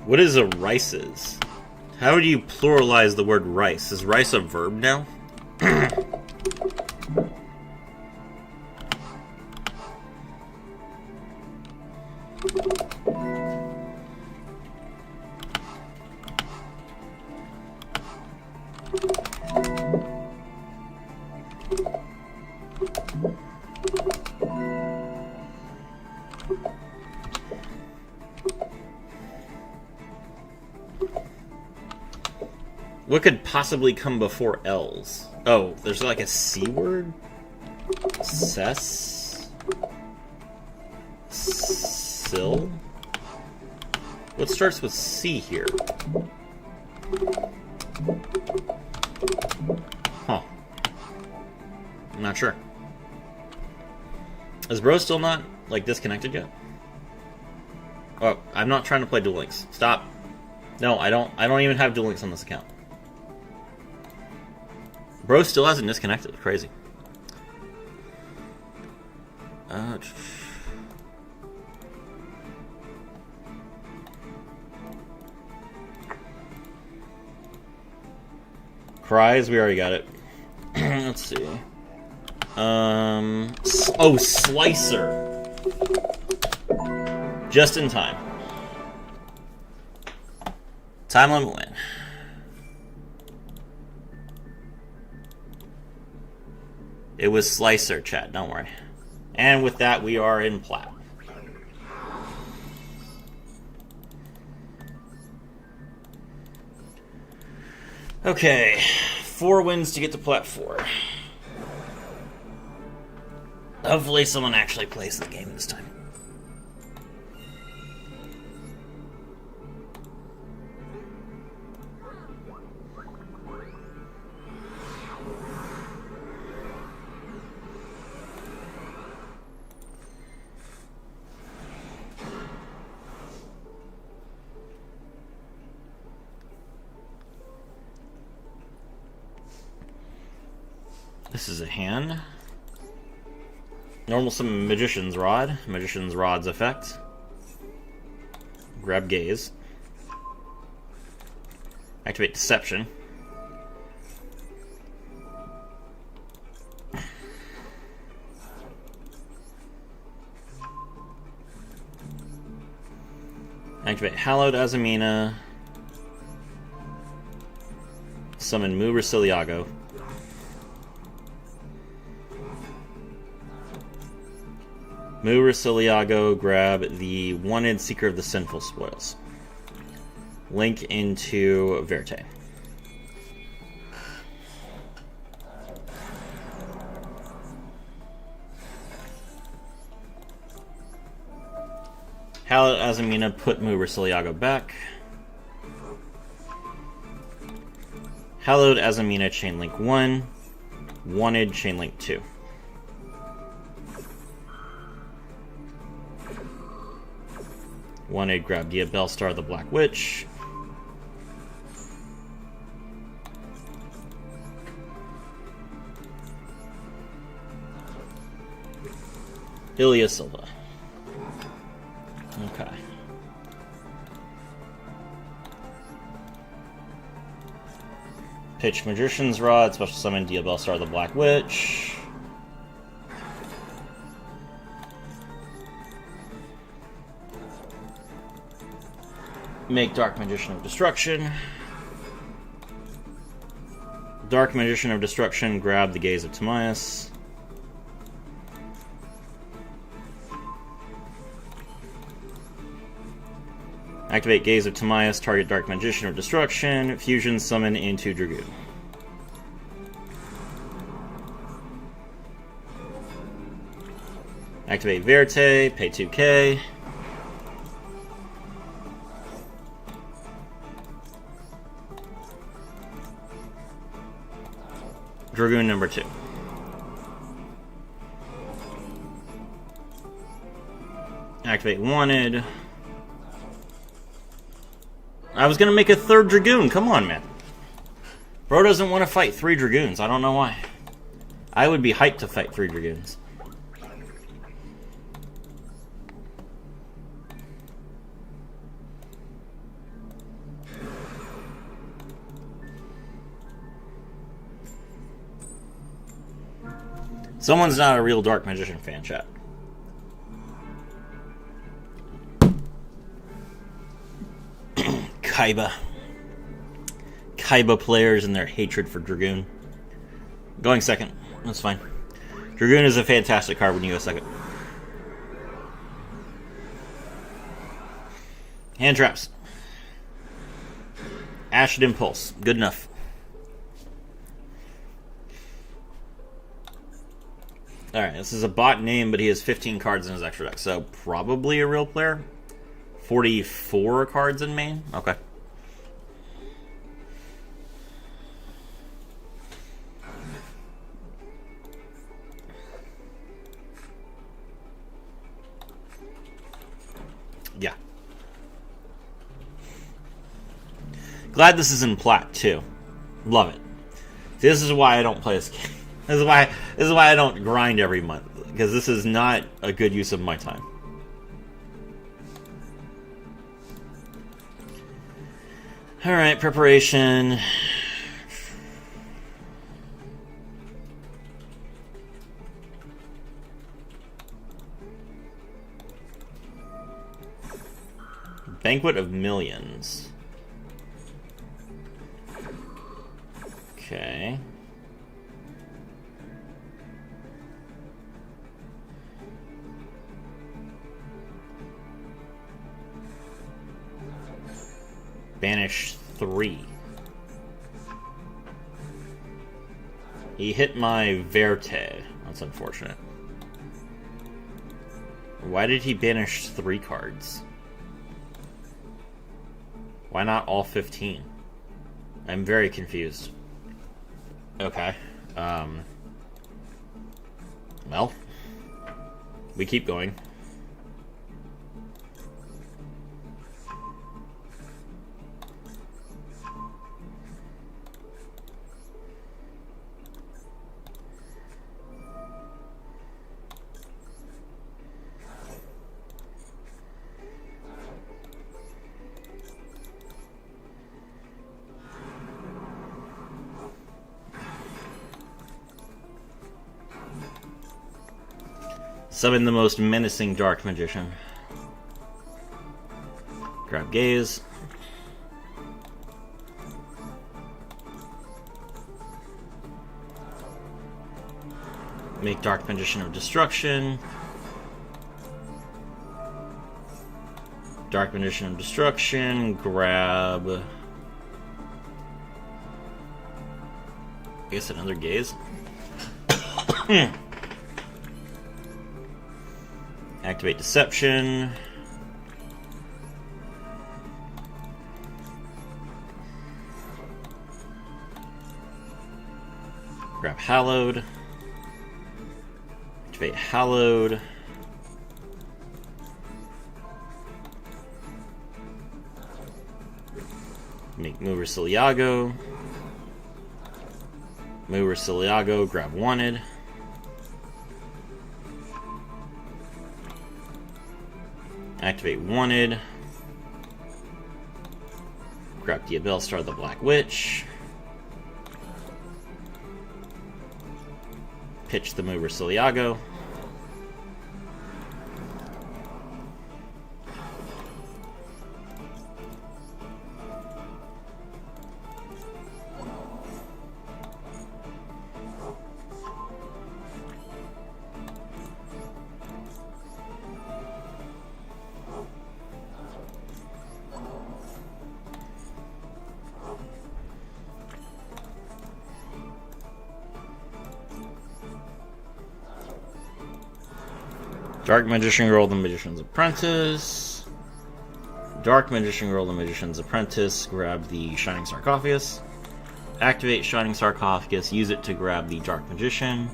S1: What is a rices? How do you pluralize the word rice? Is rice a verb now? What could possibly come before L's? Oh, there's like a C word? Cess? Sill? What starts with C here? Huh. I'm not sure. Is bro still not, like, disconnected yet? Oh, I'm not trying to play Duel Links. Stop. No, I don't even have Duel Links on this account. Bro still hasn't disconnected. Crazy. Cries, we already got it. Let's see. Oh, Slicer. Just in time. Time limit win. It was Slicer, chat, don't worry. And with that, we are in Plat. Okay, 4 wins to get to Plat 4. Hopefully someone actually plays the game this time. This is a hand. Normal summon Magician's Rod. Magician's Rod's effect. Grab Gaze. Activate Deception. Activate Hallowed Azamina. Summon Mu Brasiliago. Mu Rasiliago, grab the wanted Seeker of the Sinful Spoils. Link into Verte. Hallowed Azamina, put Mu Rasiliago back. Hallowed Azamina, Chainlink 1. Wanted, Chainlink 2. Wanted, grab Dia Bellstar, the Black Witch. Ilya Silva. Okay. Pitch Magician's Rod, special summon Dia Bellstar, the Black Witch. Make Dark Magician of Destruction. Dark Magician of Destruction, grab the Gaze of Timaeus. Activate Gaze of Timaeus, target Dark Magician of Destruction, fusion summon into Dragoon. Activate Verte, pay 2k. Dragoon number 2. Activate Wanted. I was gonna make a 3rd Dragoon. Come on, man. Bro doesn't want to fight 3 Dragoons. I don't know why. I would be hyped to fight 3 Dragoons. Someone's not a real Dark Magician fan, chat. Kaiba. Kaiba players and their hatred for Dragoon. Going second. That's fine. Dragoon is a fantastic card when you go second. Hand traps. Ashen Impulse. Good enough. Alright, this is a bot name, but he has 15 cards in his extra deck, so probably a real player. 44 cards in main? Okay. Yeah. Glad this is in plat, too. Love it. This is why I don't play this game. This is why I don't grind every month, because this is not a good use of my time. All right, preparation. Banquet of Millions. Okay. Banish 3. He hit my Verte. That's unfortunate. Why did he banish 3 cards? Why not all 15? I'm very confused. Okay. Well, we keep going. Summon the most menacing Dark Magician. Grab Gaze. Make Dark Magician of Destruction. Dark Magician of Destruction, grab... I guess another Gaze. Activate Deception. Grab Hallowed. Activate Hallowed. Make Mover Siliago. Mover Siliago, grab Wanted. Activate Wanted. Grab Diabellstar the Black Witch. Pitch the Mover Siliago. Dark Magician, roll the Magician's Apprentice. Dark Magician, roll the Magician's Apprentice. Grab the Shining Sarcophagus. Activate Shining Sarcophagus. Use it to grab the Dark Magician.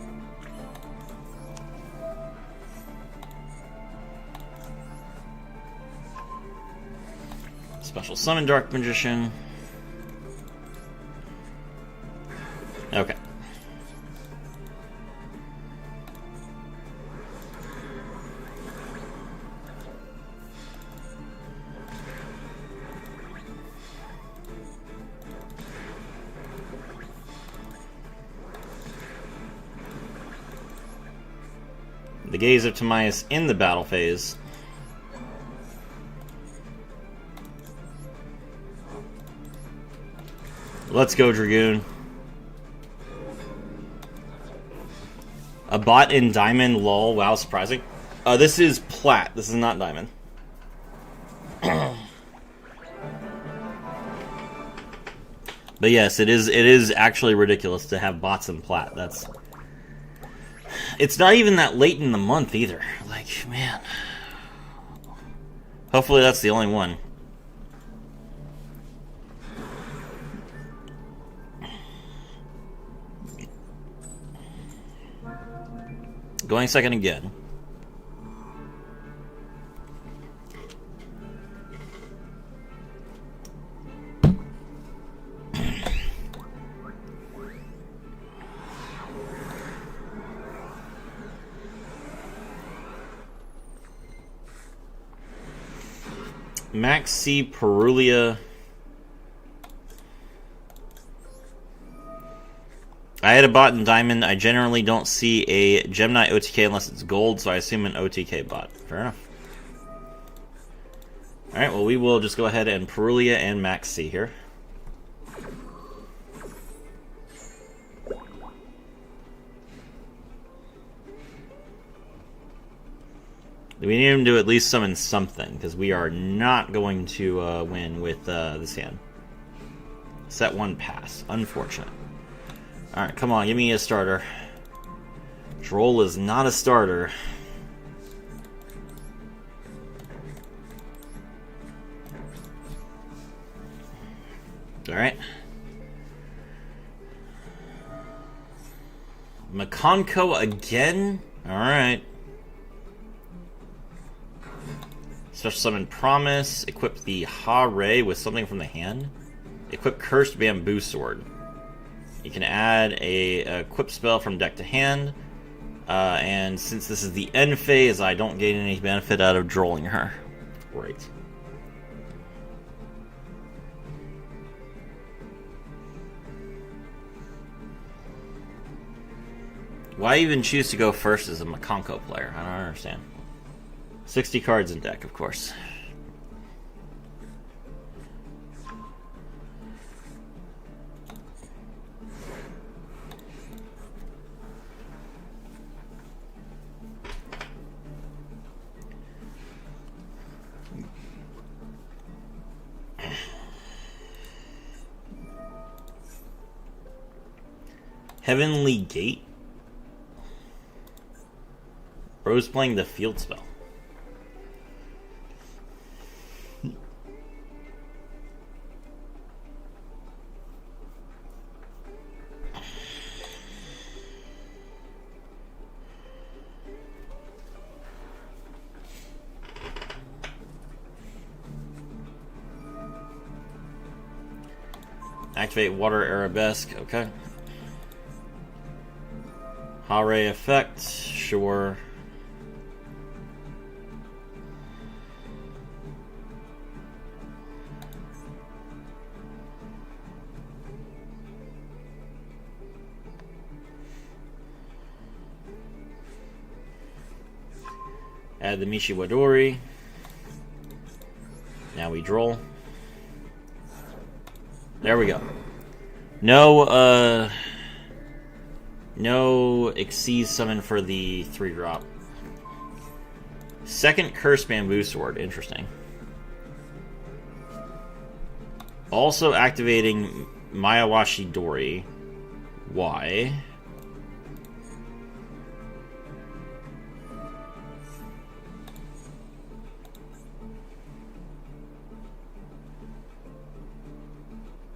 S1: Special Summon Dark Magician. Okay. The Gaze of Timaeus in the battle phase. Let's go, Dragoon. A bot in Diamond, lol. Wow, surprising. This is Plat. This is not Diamond. But yes, it is actually ridiculous to have bots in Plat. That's... It's not even that late in the month either. Like, man. Hopefully that's the only one. Going second again. Max C. Perulia. I had a bot in Diamond. I generally don't see a Gemini OTK unless it's gold, so I assume an OTK bot. Fair enough. Alright, well, we will just go ahead and Perulia and Max C here. We need him to at least summon something, because we are not going to win with this hand. Set 1 pass. Unfortunate. Alright, come on, give me a starter. Droll is not a starter. Alright. Makonko again? Alright. Special Summon Promise. Equip the Ha-Ray with something from the hand. Equip Cursed Bamboo Sword. You can add a equip spell from deck to hand. And since this is the end phase, I don't gain any benefit out of drolling her. Great. Why even choose to go first as a Makonko player? I don't understand. 60 cards in deck, of course. Heavenly Gate? Bro's playing the field spell. Activate Water Arabesque, okay. Hare effect, sure. Add the Mishi Wadori. Now we droll. There we go. No Xyz summon for the 3-drop. Second Curse Bamboo Sword, interesting. Also activating Mayawashi Dori. Why?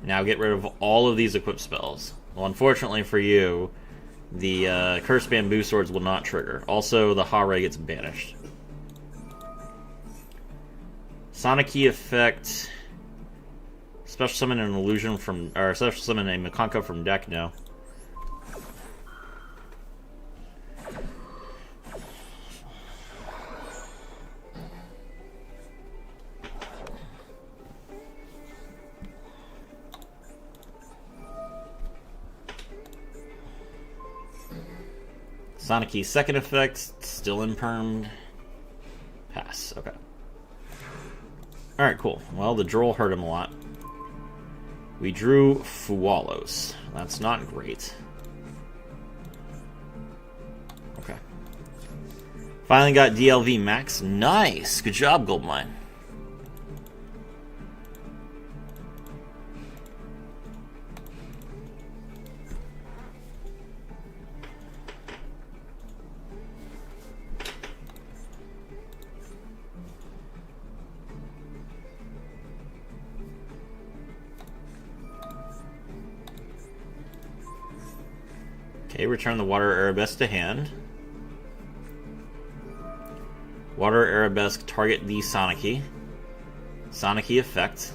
S1: Now get rid of all of these equipped spells. Well, unfortunately for you, the Cursed Bamboo Swords will not trigger. Also, the Hare gets banished. Sonic Key effect. Special summon an illusion from, or special summon a Makanka from deck. No. Sonic Key's second effect, still impermed. Pass, okay. Alright, cool. Well, the droll hurt him a lot. We drew Fuwalos. That's not great. Okay. Finally got DLV Max. Nice! Good job, Goldmine. Okay, return the Water Arabesque to hand. Water Arabesque, target the Sonic Key. Sonic Key effect.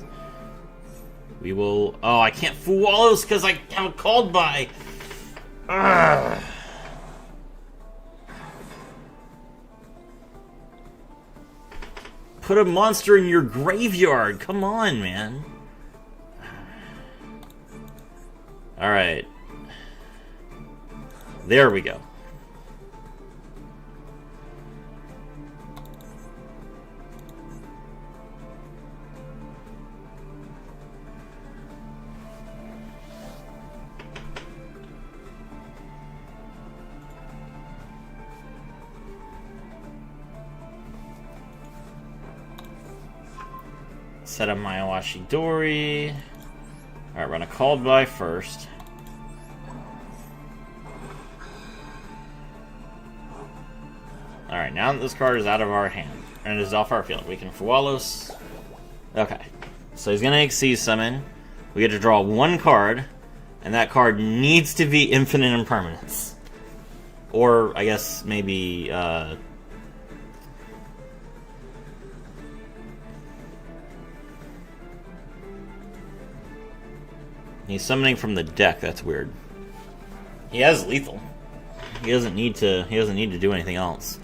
S1: We will... Oh, I can't Fuwalos because I have a called by. Ugh. Put a monster in your graveyard. Come on, man. Alright. There we go. Set up Mayawashi Dori. Alright, run a called by first. Alright, now that this card is out of our hand, and it is off our field, we can Fuwalos. Okay. So he's going to Xyz summon. We get to draw one card, and that card needs to be infinite impermanence. Or, I guess, maybe, he's summoning from the deck, that's weird. He has lethal. He doesn't need to do anything else.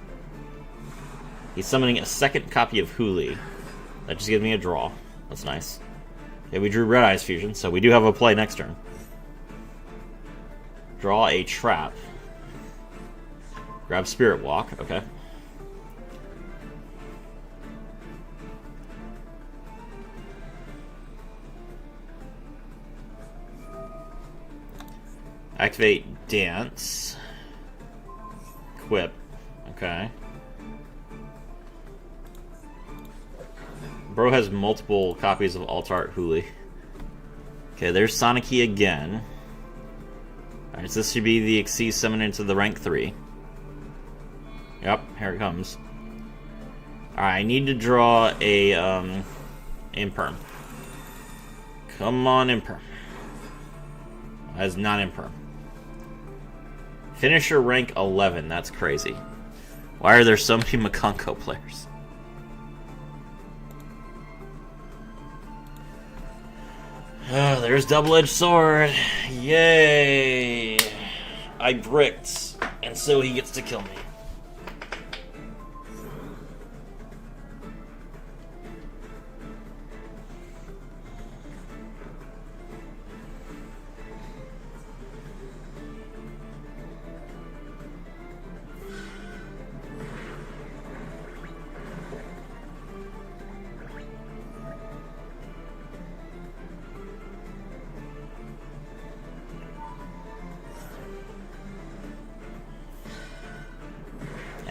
S1: He's summoning a second copy of Huli. That just gives me a draw. That's nice. Okay, we drew Red Eyes Fusion, so we do have a play next turn. Draw a trap. Grab Spirit Walk, okay. Activate Dance. Equip. Okay. Bro has multiple copies of Alt Art Huli. Okay, there's Sonic Key again. Alright, so this should be the Exceed summon into the rank 3. Yep, here it comes. Alright, I need to draw a Imperm. Come on, Imperm. That's not Imperm. Finisher rank 11, that's crazy. Why are there so many Makonko players? Oh, there's Double-Edged Sword. Yay! I bricked, and so he gets to kill me.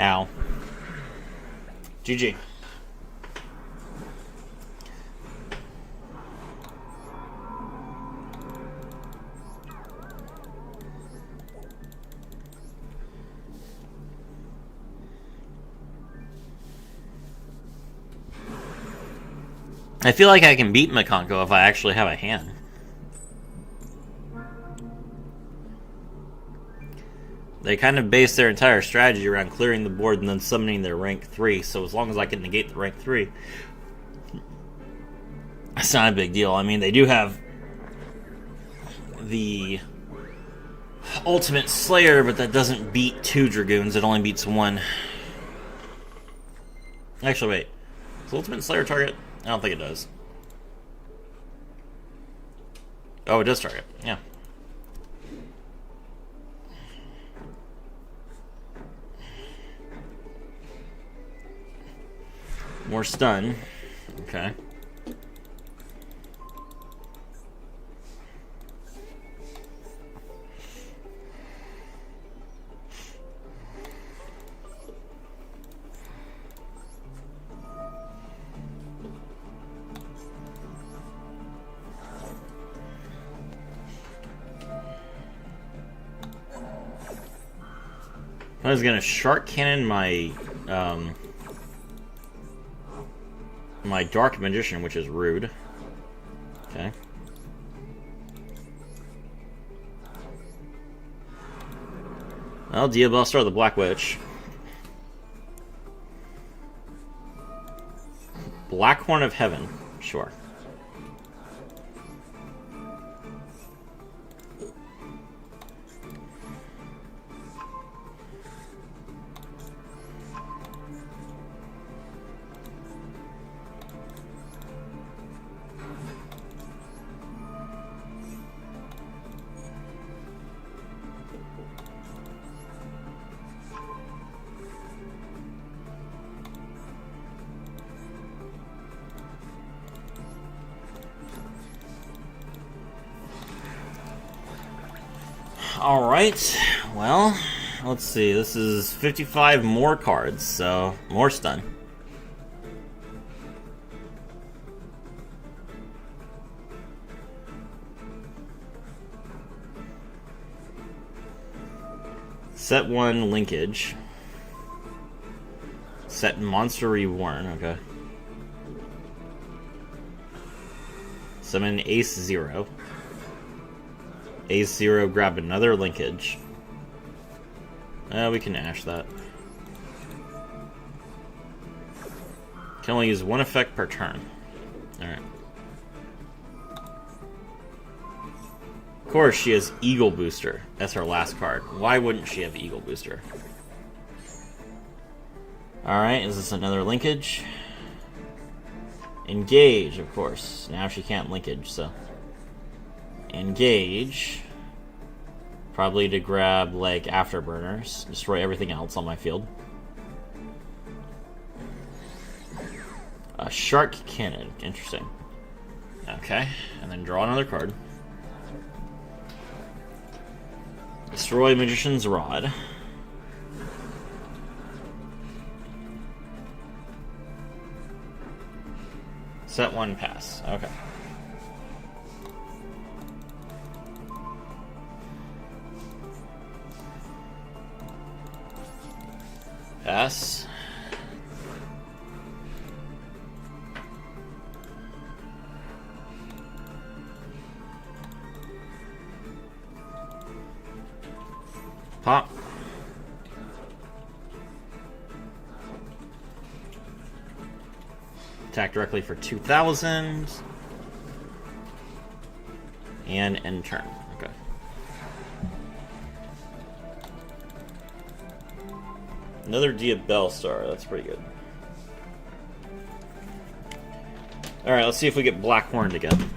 S1: Ow. GG. I feel like I can beat Makonko if I actually have a hand. They kind of base their entire strategy around clearing the board and then summoning their rank 3, so as long as I can negate the rank 3, that's not a big deal. I mean, they do have the Ultimate Slayer, but that doesn't beat 2 Dragoons, it only beats 1. Actually, wait. Does Ultimate Slayer target? I don't think it does. Oh, it does target, yeah. More stun. Okay. I was gonna Shark Cannon my my Dark Magician, which is rude. Okay. Well, Diabellstar the Black Witch. Blackhorn of Heaven. Sure. Alright, well, let's see, this is 55 more cards, so more stun. Set 1 Linkage. Set Monster Reborn, okay. Summon Ace 0. Ace 0, grab another linkage. We can Ash that. Can only use 1 effect per turn. Alright. Of course, she has Eagle Booster. That's her last card. Why wouldn't she have Eagle Booster? Alright, is this another linkage? Engage, of course. Now she can't linkage, so... Engage. Probably to grab, like, Afterburners. Destroy everything else on my field. A Shark Cannon. Interesting. Okay. And then draw another card. Destroy Magician's Rod. Set 1 pass. Okay. Pass. Pop. Attack directly for 2,000. And end turn. Okay. Another Diabell Star. That's pretty good. Alright, let's see if we get Black Horned again.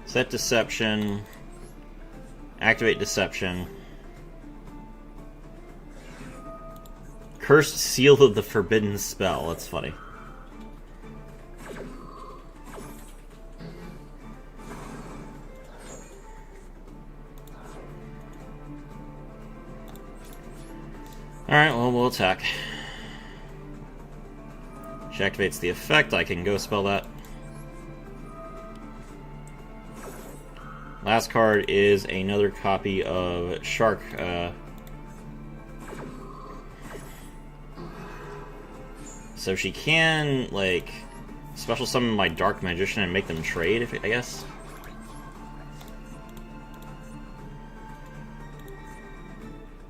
S1: Set Deception. Activate Deception. Cursed Seal of the Forbidden Spell. That's funny. Alright, well, we'll attack. She activates the effect. I can go spell that. Last card is another copy of Shark. So she can, like, special summon my Dark Magician and make them trade, I guess.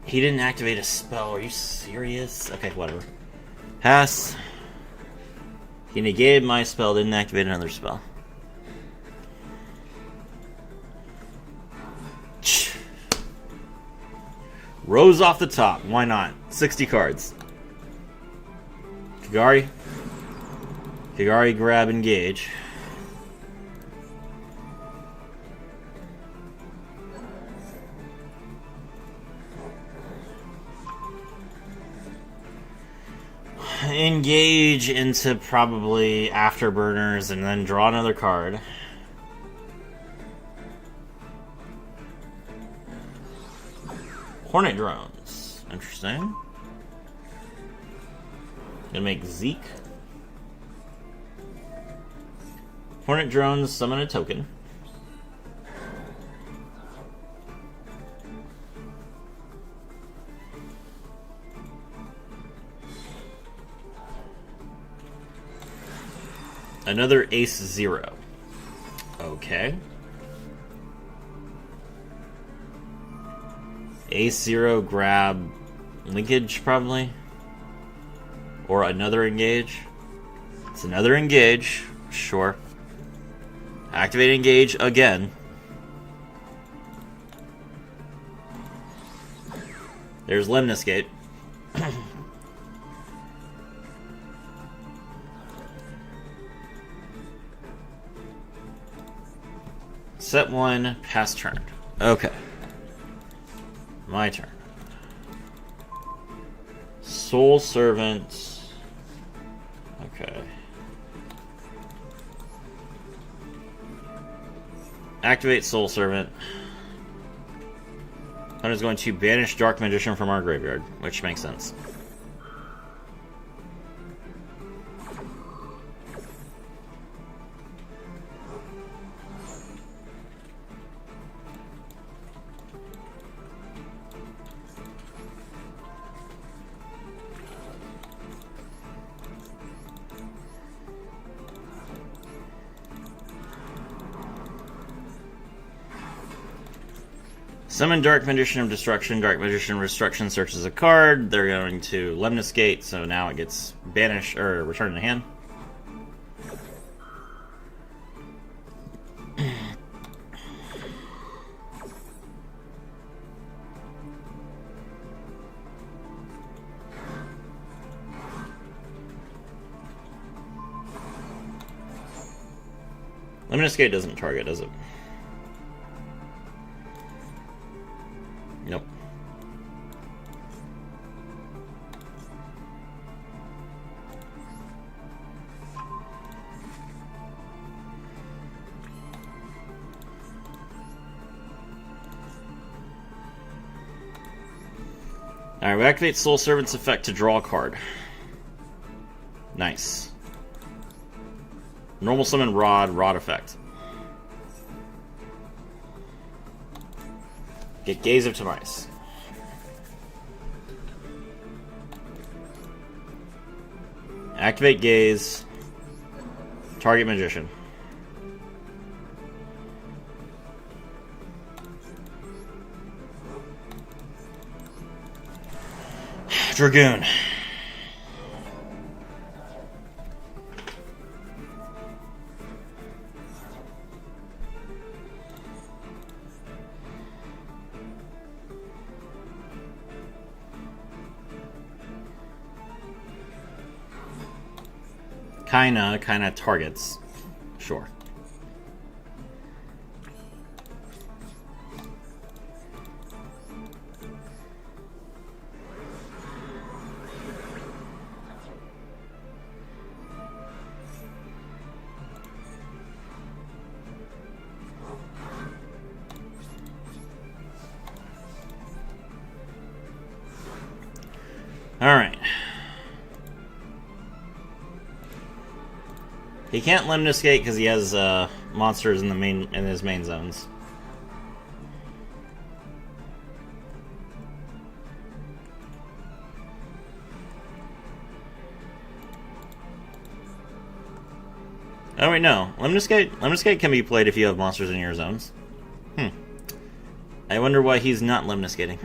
S1: He didn't activate a spell. Are you serious? Okay, whatever. Pass. He negated my spell, didn't activate another spell. Rose off the top. Why not? 60 cards. Kagari. Kagari, grab, engage. Engage into probably Afterburners and then draw another card. Hornet Drones. Interesting. Gonna make Zeke. Hornet Drones, summon a token. Another Ace Zero. Okay. Ace Zero, grab linkage, probably. Or another engage. It's another engage. Sure. Activate engage again. There's Lemnis Gate. Set one, pass turn. Okay. My turn. Soul Servant. Okay. Activate Soul Servant. Hunter's going to banish Dark Magician from our graveyard, which makes sense. Summon Dark Magician of Destruction. Dark Magician of Destruction searches a card. They're going to Lemnis Gate, so now it gets banished or returned to hand. Lemnis Gate doesn't target, does it? Nope. Alright, we activate Soul Servant's effect to draw a card. Nice. Normal summon Rod effect. Get Gaze of Timaeus. Activate Gaze. Target Magician. Dragoon. Kinda targets. Sure. Alright. He can't Lemniscate because he has monsters in his main zones. Oh wait, no. Lemniscate can be played if you have monsters in your zones. I wonder why he's not Lemniscating.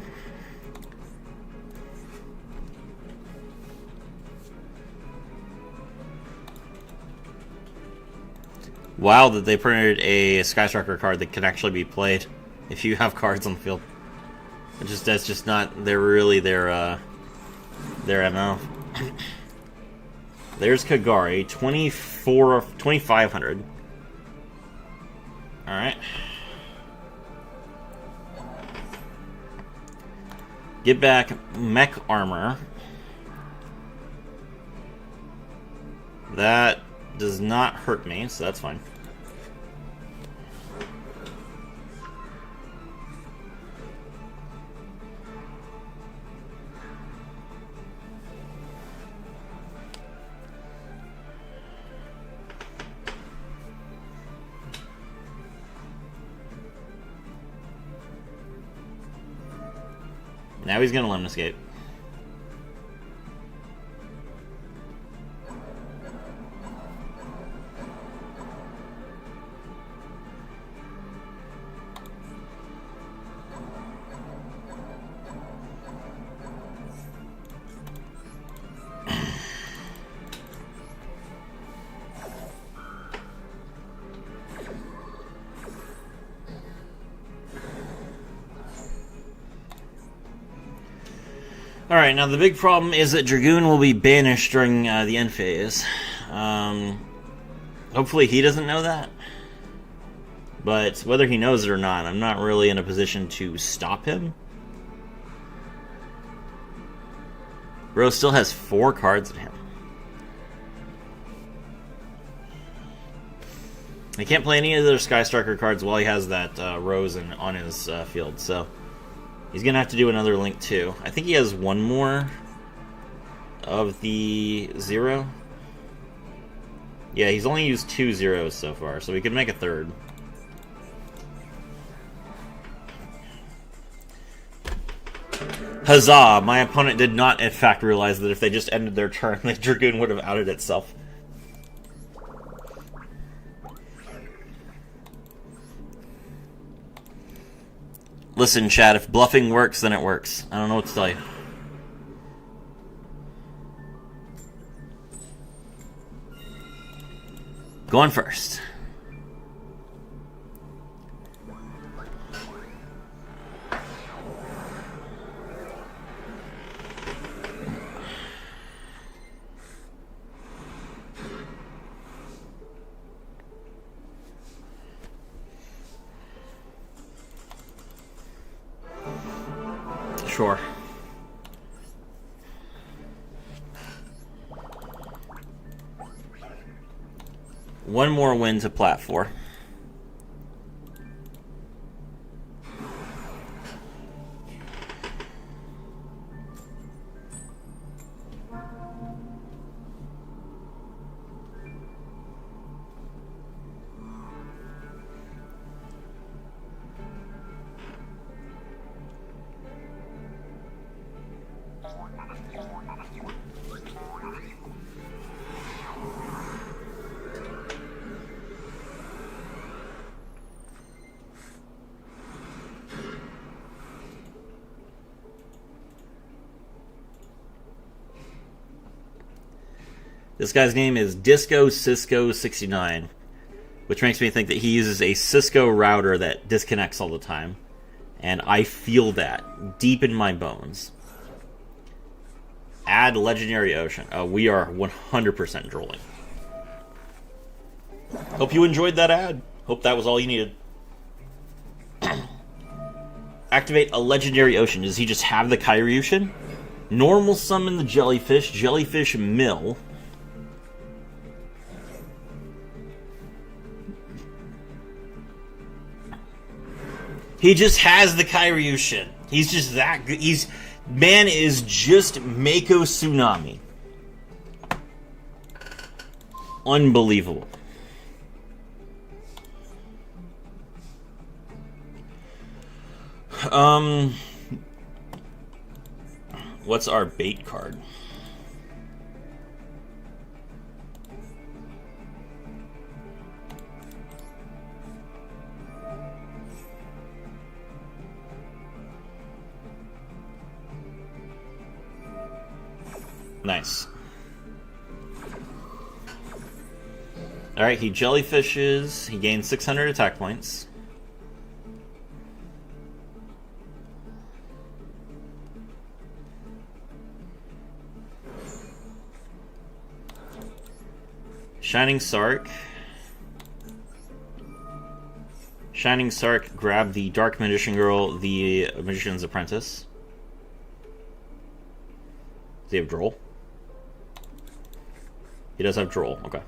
S1: Wow, that they printed a Skystriker card that can actually be played if you have cards on the field. That's just not really their MO. There's Kagari, 2,500. Alright. Get back Mech Armor. That does not hurt me, so that's fine. Now he's gonna Lemniscate. Alright, now the big problem is that Dragoon will be banished during the end phase. Hopefully he doesn't know that. But whether he knows it or not, I'm not really in a position to stop him. Bro still has 4 cards in him. He can't play any of the other Skystriker cards while he has that Rose on his field, so he's gonna have to do another Link too. I think he has one more of the 0. Yeah, he's only used 2 zeros so far, so we could make a third. Huzzah! My opponent did not, in fact, realize that if they just ended their turn, the Dragoon would have outed itself. Listen, chat, if bluffing works, then it works. I don't know what to tell you. Going first. Sure. One more win to plat 4. This guy's name is Disco Cisco 69, which makes me think that he uses a Cisco router that disconnects all the time. And I feel that deep in my bones. Add Legendary Ocean. We are 100% drooling. Hope you enjoyed that ad. Hope that was all you needed. Activate a Legendary Ocean. Does he just have the Kyryushin? Normal summon the Jellyfish. Jellyfish Mill. He just has the Kyryushin. He's just that good. Man is just Mako Tsunami. Unbelievable. What's our bait card? Nice. Alright, he jellyfishes. He gains 600 attack points. Shining Sark. Shining Sark grabbed the Dark Magician Girl, the Magician's Apprentice. Does he have Droll? He does have Droll, okay.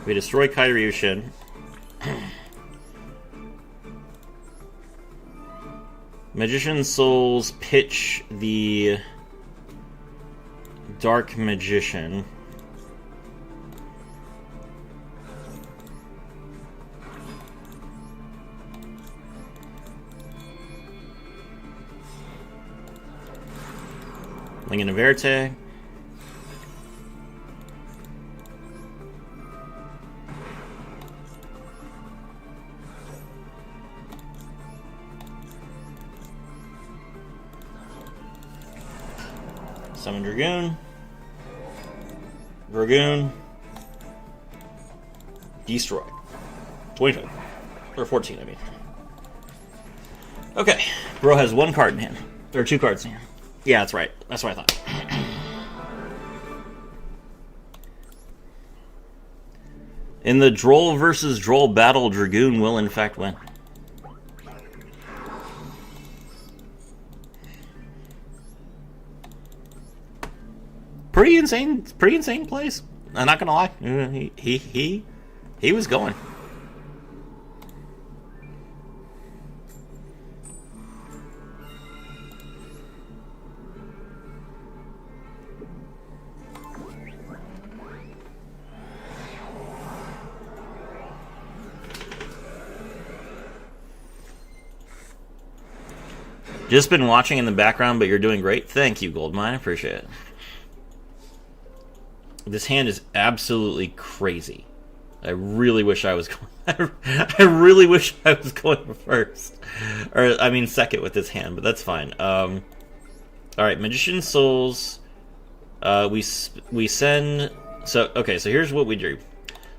S1: We destroy Kyryushin. Magician Souls pitch the Dark Magician. Lingua Verte. Summon Dragoon. Dragoon. Destroy. 25. Or 14, I mean. Okay. Bro has one card in hand. Or two cards in hand. Yeah, that's right. That's what I thought. In the Droll versus Droll battle, Dragoon will in fact win. Pretty insane plays. I'm not gonna lie. He was going. Just been watching in the background, but you're doing great. Thank you, Goldmine. I appreciate it. This hand is absolutely crazy. I really wish I was going. I really wish I was going first, or I mean second with this hand, but that's fine. All right, Magician Souls. We send. So okay, so here's what we do.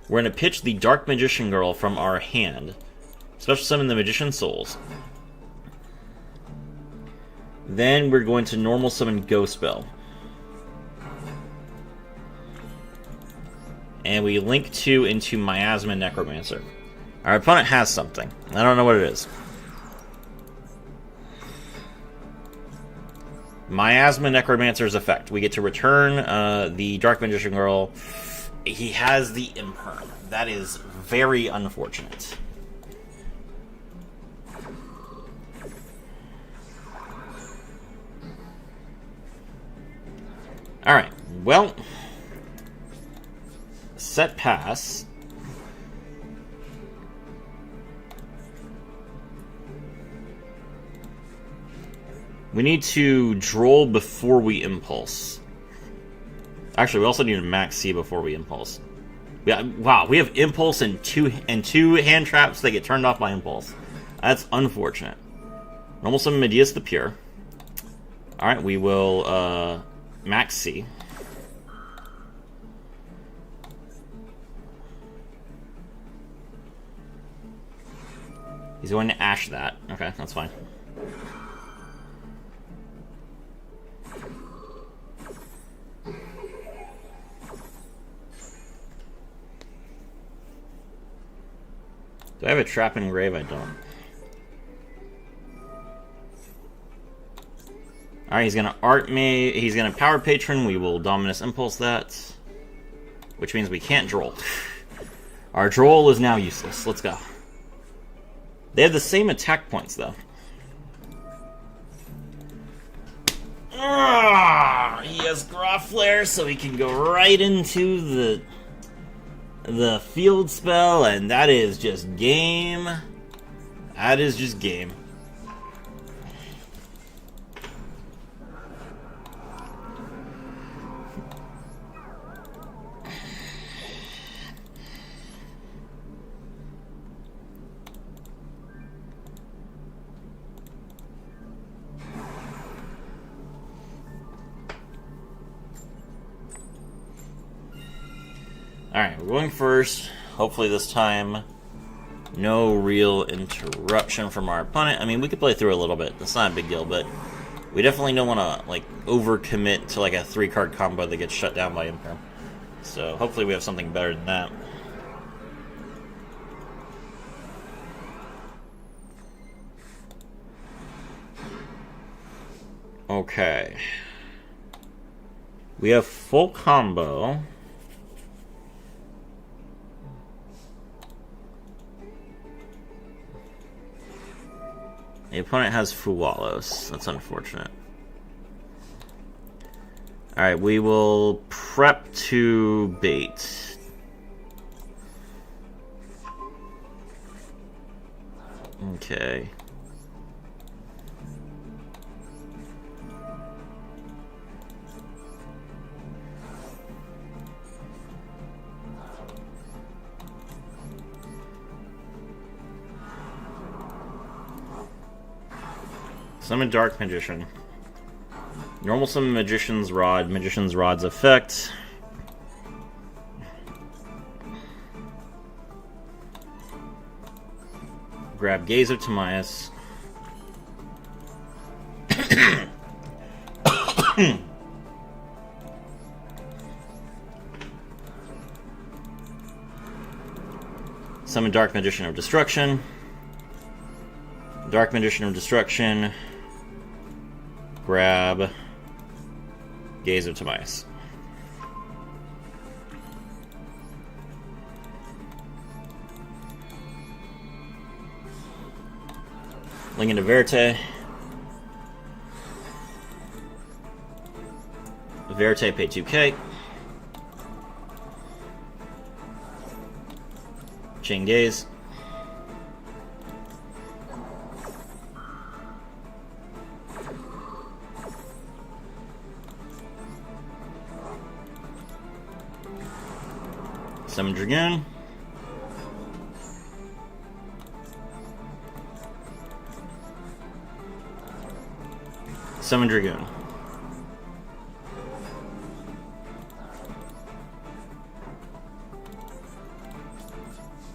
S1: We're gonna pitch the Dark Magician Girl from our hand. Special summon the Magician Souls. Then we're going to normal summon Ghost Bell. And we link 2 into Miasma Necromancer. Our opponent has something. I don't know what it is. Miasma Necromancer's effect. We get to return the Dark Magician Girl. He has the Imperm. That is very unfortunate. Alright. Well, set pass. We need to droll before we impulse. Actually, we also need to max C before we impulse. Yeah, wow, we have impulse and two hand traps that get turned off by impulse. That's unfortunate. Normal summon Medeus the Pure. Alright, we will max C. He's going to Ash that. Okay, that's fine. Do I have a trap in grave? I don't. Alright, he's gonna art me. He's gonna power patron. We will Dominus Impulse that. Which means we can't droll. Our droll is now useless. Let's go. They have the same attack points, though. He has Graph Flare, so he can go right into the field spell, and that is just game. That is just game. Alright, we're going first. Hopefully this time, no real interruption from our opponent. I mean, we could play through a little bit. That's not a big deal, but we definitely don't want to, like, overcommit to, like, a 3-card combo that gets shut down by Imperm. So hopefully we have something better than that. Okay. We have full combo. The opponent has Fuwalos. That's unfortunate. Alright, we will prep to bait. Okay. Summon Dark Magician. Normal summon Magician's Rod. Magician's Rod's effect. Grab Gaze of Timaeus. Summon Dark Magician of Destruction. Dark Magician of Destruction. Grab Gaze of Timaeus. Link into Verite. Verite pay 2k. Chain Gaze. Summon Dragoon. Summon Dragoon.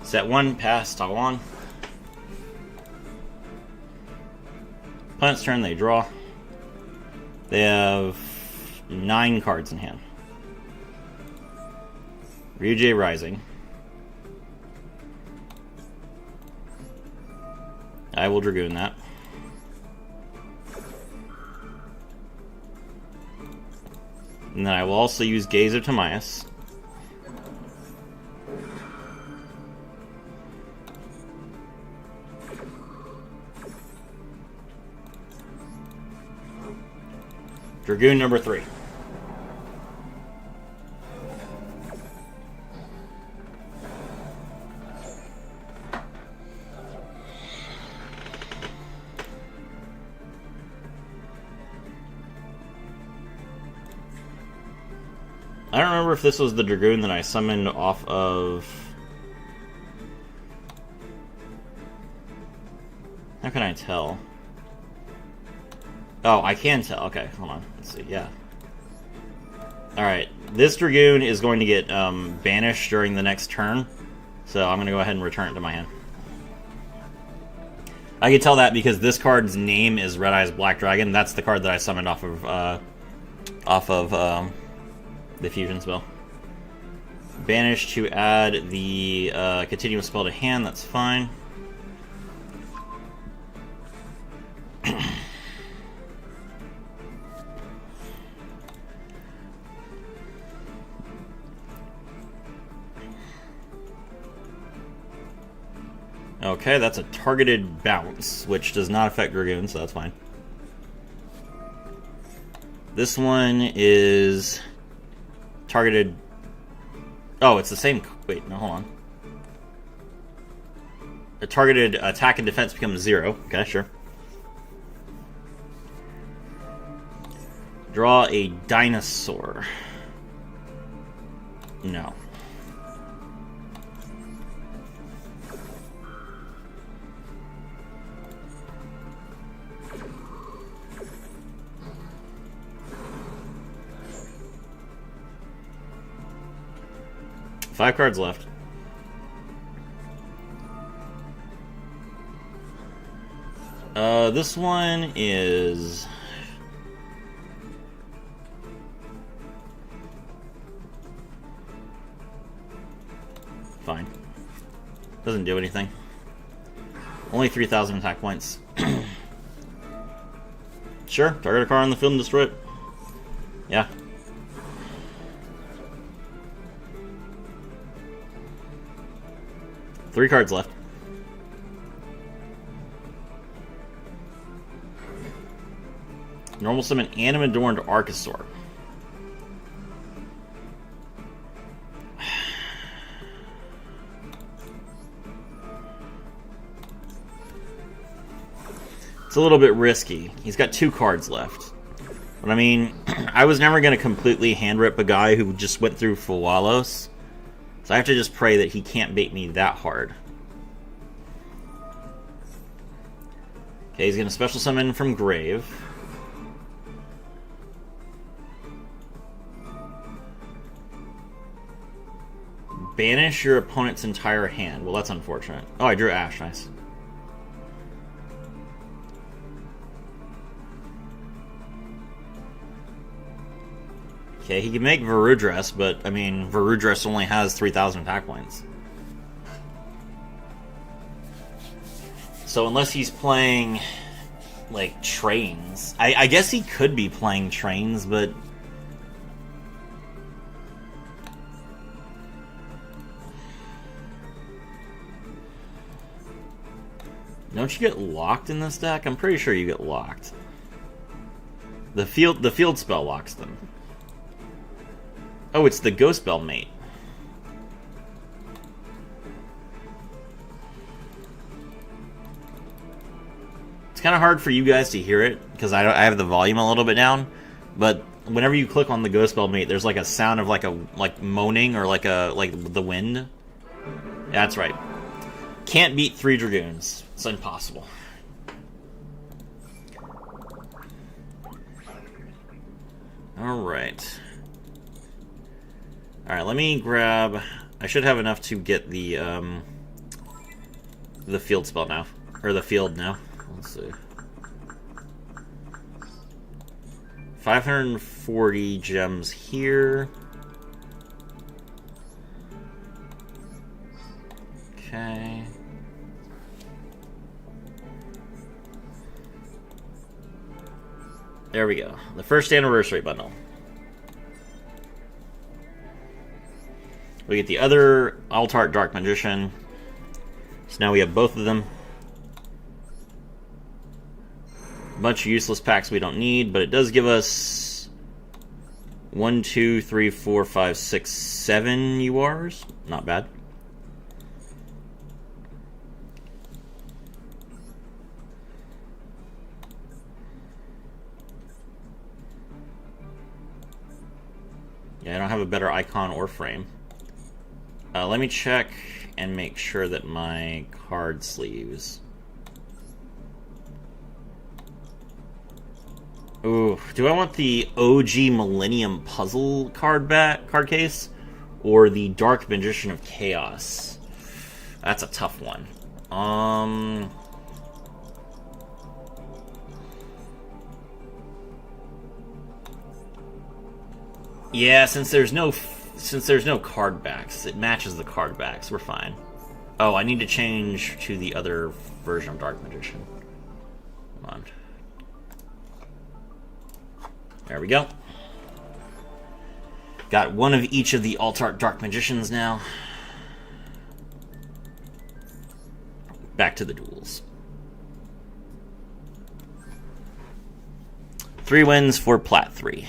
S1: Set 1, pass, toggle on. Opponent's turn, they draw. They have 9 cards in hand. Ryujei Rising. I will Dragoon that. And then I will also use Gaze of Timaeus. Dragoon number 3. I don't remember if this was the Dragoon that I summoned off of... How can I tell? Oh, I can tell. Okay, hold on. Let's see. Yeah. Alright. This Dragoon is going to get banished during the next turn. So I'm going to go ahead and return it to my hand. I can tell that because this card's name is Red Eyes Black Dragon. That's the card that I summoned off of the fusion spell. Banish to add the continuous spell to hand. That's fine. Okay, that's a targeted bounce, which does not affect Dragoon, so that's fine. This one is targeted... Oh, it's the same... Wait, no, hold on. A targeted attack and defense becomes 0. Okay, sure. Draw a dinosaur. No. Five cards left. This one is... Fine. Doesn't do anything. Only 3,000 attack points. Sure, target a card on the field and destroy it. Yeah. Three cards left. Normal summon Animadorned Archosaur. It's a little bit risky. He's got 2 cards left. But I mean, I was never going to completely hand rip a guy who just went through Fuwalos. So I have to just pray that he can't bait me that hard. Okay, he's going to special summon from Grave. Banish your opponent's entire hand. Well, that's unfortunate. Oh, I drew Ash. Nice. Okay, he can make Varudress, but, I mean, Varudress only has 3,000 attack points. So unless he's playing, like, Trains... I guess he could be playing Trains, but... Don't you get locked in this deck? I'm pretty sure you get locked. The field spell locks them. Oh, it's the Ghost Bell Mate. It's kind of hard for you guys to hear it because I have the volume a little bit down. But whenever you click on the Ghost Bell Mate, there's like a sound of like moaning or like the wind. Yeah, that's right. Can't beat 3 Dragoons. It's impossible. Alright. Alright, let me grab... I should have enough to get the field spell now. Or the field now. Let's see. 540 gems here. Okay. There we go. The first anniversary bundle. We get the other Altart Dark Magician. So now we have both of them. A bunch of useless packs we don't need, but it does give us 1, 2, 3, 4, 5, 6, 7 URs. Not bad. Yeah, I don't have a better icon or frame. Let me check and make sure that my card sleeves... Ooh, do I want the OG Millennium Puzzle card case? Or the Dark Magician of Chaos? That's a tough one. Yeah, since there's no card backs, it matches the card backs. We're fine. Oh, I need to change to the other version of Dark Magician. Come on. There we go. Got one of each of the alt-art Dark Magicians now. Back to the duels. 3 wins for Plat 3.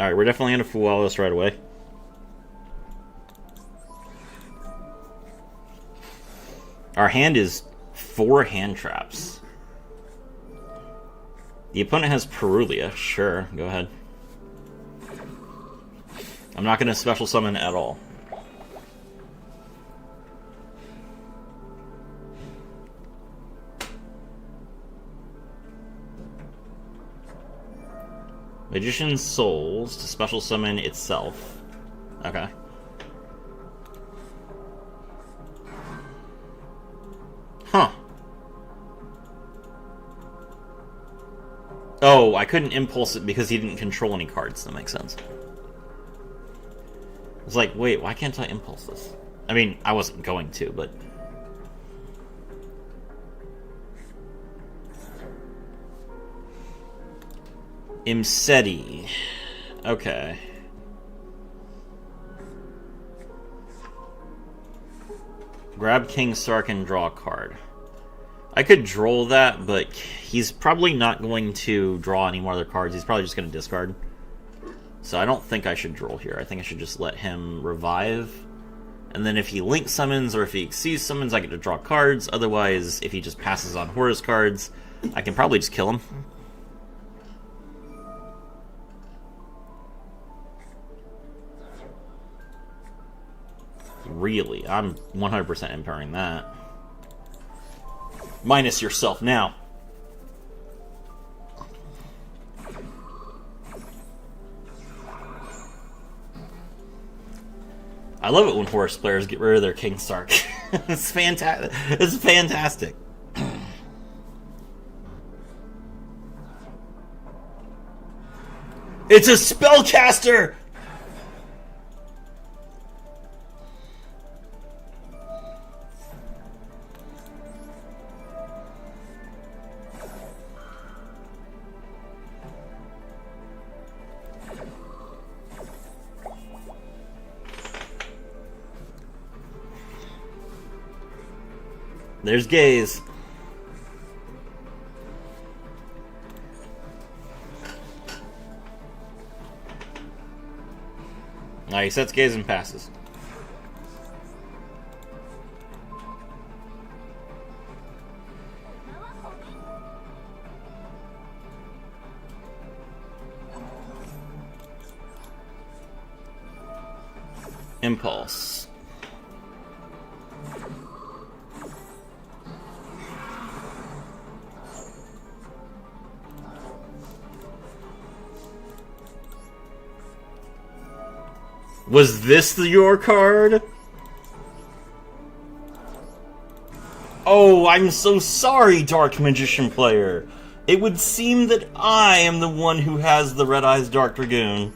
S1: Alright, we're definitely going to fool all this right away. Our hand is 4 hand traps. The opponent has Perulia. Sure, go ahead. I'm not going to special summon at all. Magician's Souls to special summon itself. Okay. Huh. Oh, I couldn't impulse it because he didn't control any cards. That makes sense. I was like, wait, why can't I impulse this? I mean, I wasn't going to, but... Imseti. Okay. Grab King Sark and draw a card. I could draw that, but he's probably not going to draw any more other cards. He's probably just going to discard. So I don't think I should draw here. I think I should just let him revive. And then if he link summons or if he exceeds summons, I get to draw cards. Otherwise, if he just passes on Horus cards, I can probably just kill him. Really? I'm 100% empowering that. Minus yourself now. I love it when Horus players get rid of their King Sark. It's fantastic. It's fantastic. It's a spellcaster! There's Gaze. Now he sets Gaze and passes. Impulse. Was this your card? Oh, I'm so sorry, Dark Magician player. It would seem that I am the one who has the Red Eyes Dark Dragoon.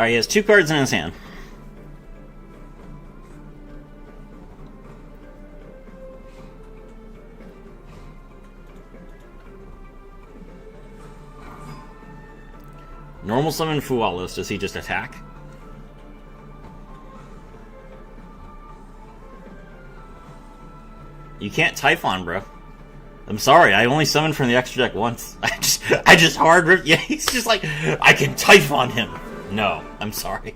S1: Alright, he has 2 cards in his hand. Normal summon Fualos. Does he just attack? You can't Typhon, bro. I'm sorry, I only summoned from the extra deck once. I just hard... Yeah, he's just like, I can Typhon him. No, I'm sorry.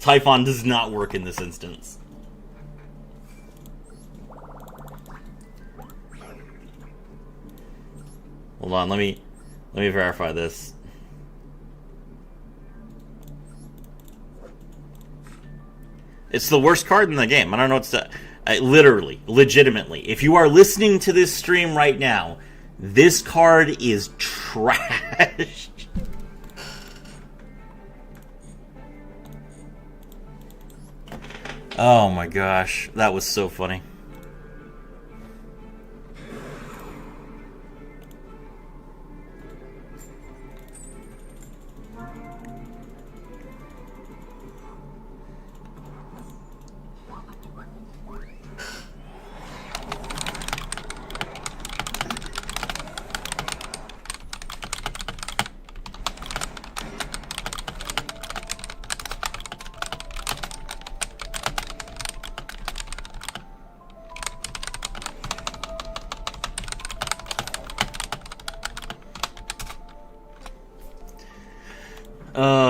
S1: Typhon does not work in this instance. Hold on, let me verify this. It's the worst card in the game. I don't know what's that. Literally, legitimately, if you are listening to this stream right now, this card is trash. Oh my gosh, that was so funny.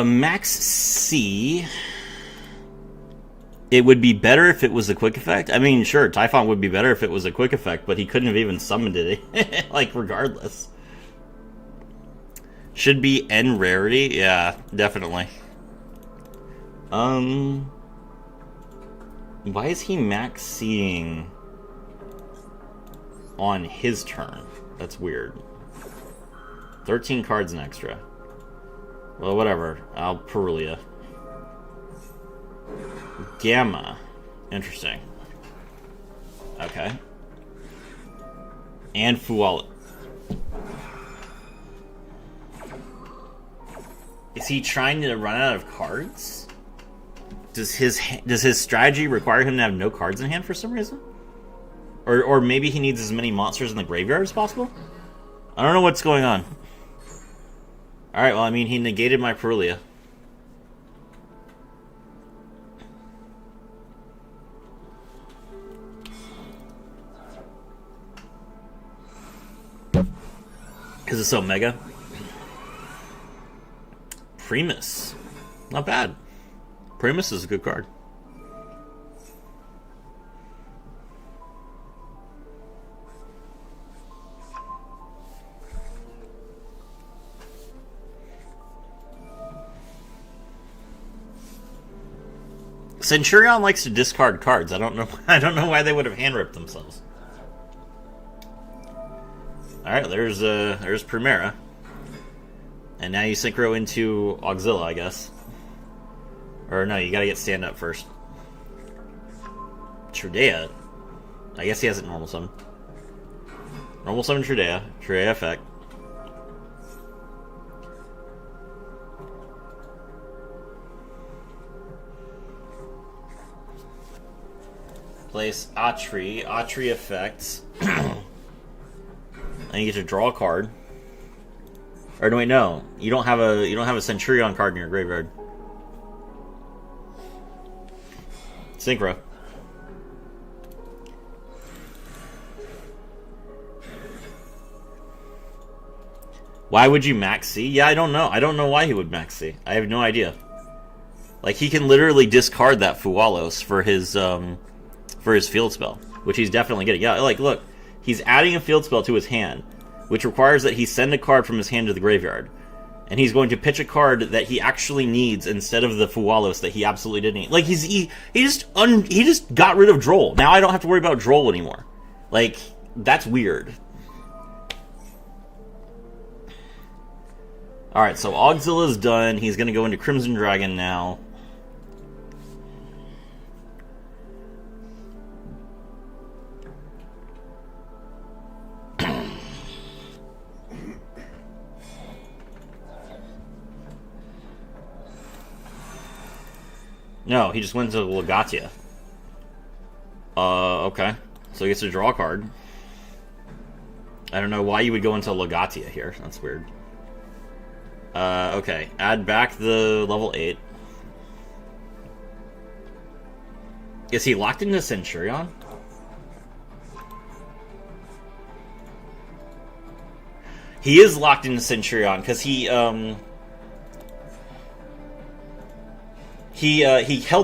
S1: Max C. It would be better if it was a quick effect. I mean, sure, Typhon would be better if it was a quick effect, but he couldn't have even summoned it, like, regardless. Should be N rarity? Yeah, definitely. Why is he max C'ing on his turn? That's weird. 13 cards and extra. Well, whatever. I'll Purulia. Gamma. Interesting. Okay. And Fuala. Is he trying to run out of cards? Does his strategy require him to have no cards in hand for some reason? Or maybe he needs as many monsters in the graveyard as possible? I don't know what's going on. Alright, well, I mean, he negated my Purulia. Because it's so mega. Primus. Not bad. Primus is a good card. Centurion likes to discard cards. I don't know why they would have hand ripped themselves. Alright, there's Primera. And now you synchro into Auxilla, I guess. Or no, you gotta get stand up first. Trudea. I guess he has it normal summon. Normal summon Trudea. Trudea effect. Place Atri. Atri effect. And you get to draw a card. Or no, wait, no. You don't have a Centurion card in your graveyard. Synchro. Why would you max C? Yeah, I don't know. I don't know why he would max C. I have no idea. Like, he can literally discard that Fualos for his field spell, which he's definitely getting. Yeah, like, look. He's adding a field spell to his hand, which requires that he send a card from his hand to the graveyard. And he's going to pitch a card that he actually needs instead of the Fualos that he absolutely didn't need. Like, he just got rid of Droll. Now I don't have to worry about Droll anymore. Like, that's weird. Alright, so Auxilla's done. He's going to go into Crimson Dragon now. No, he just went to Legatia. Okay. So he gets to draw a card. I don't know why you would go into Legatia here. That's weird. Okay. Add back the level 8. Is he locked into Centurion? He is locked into Centurion because he held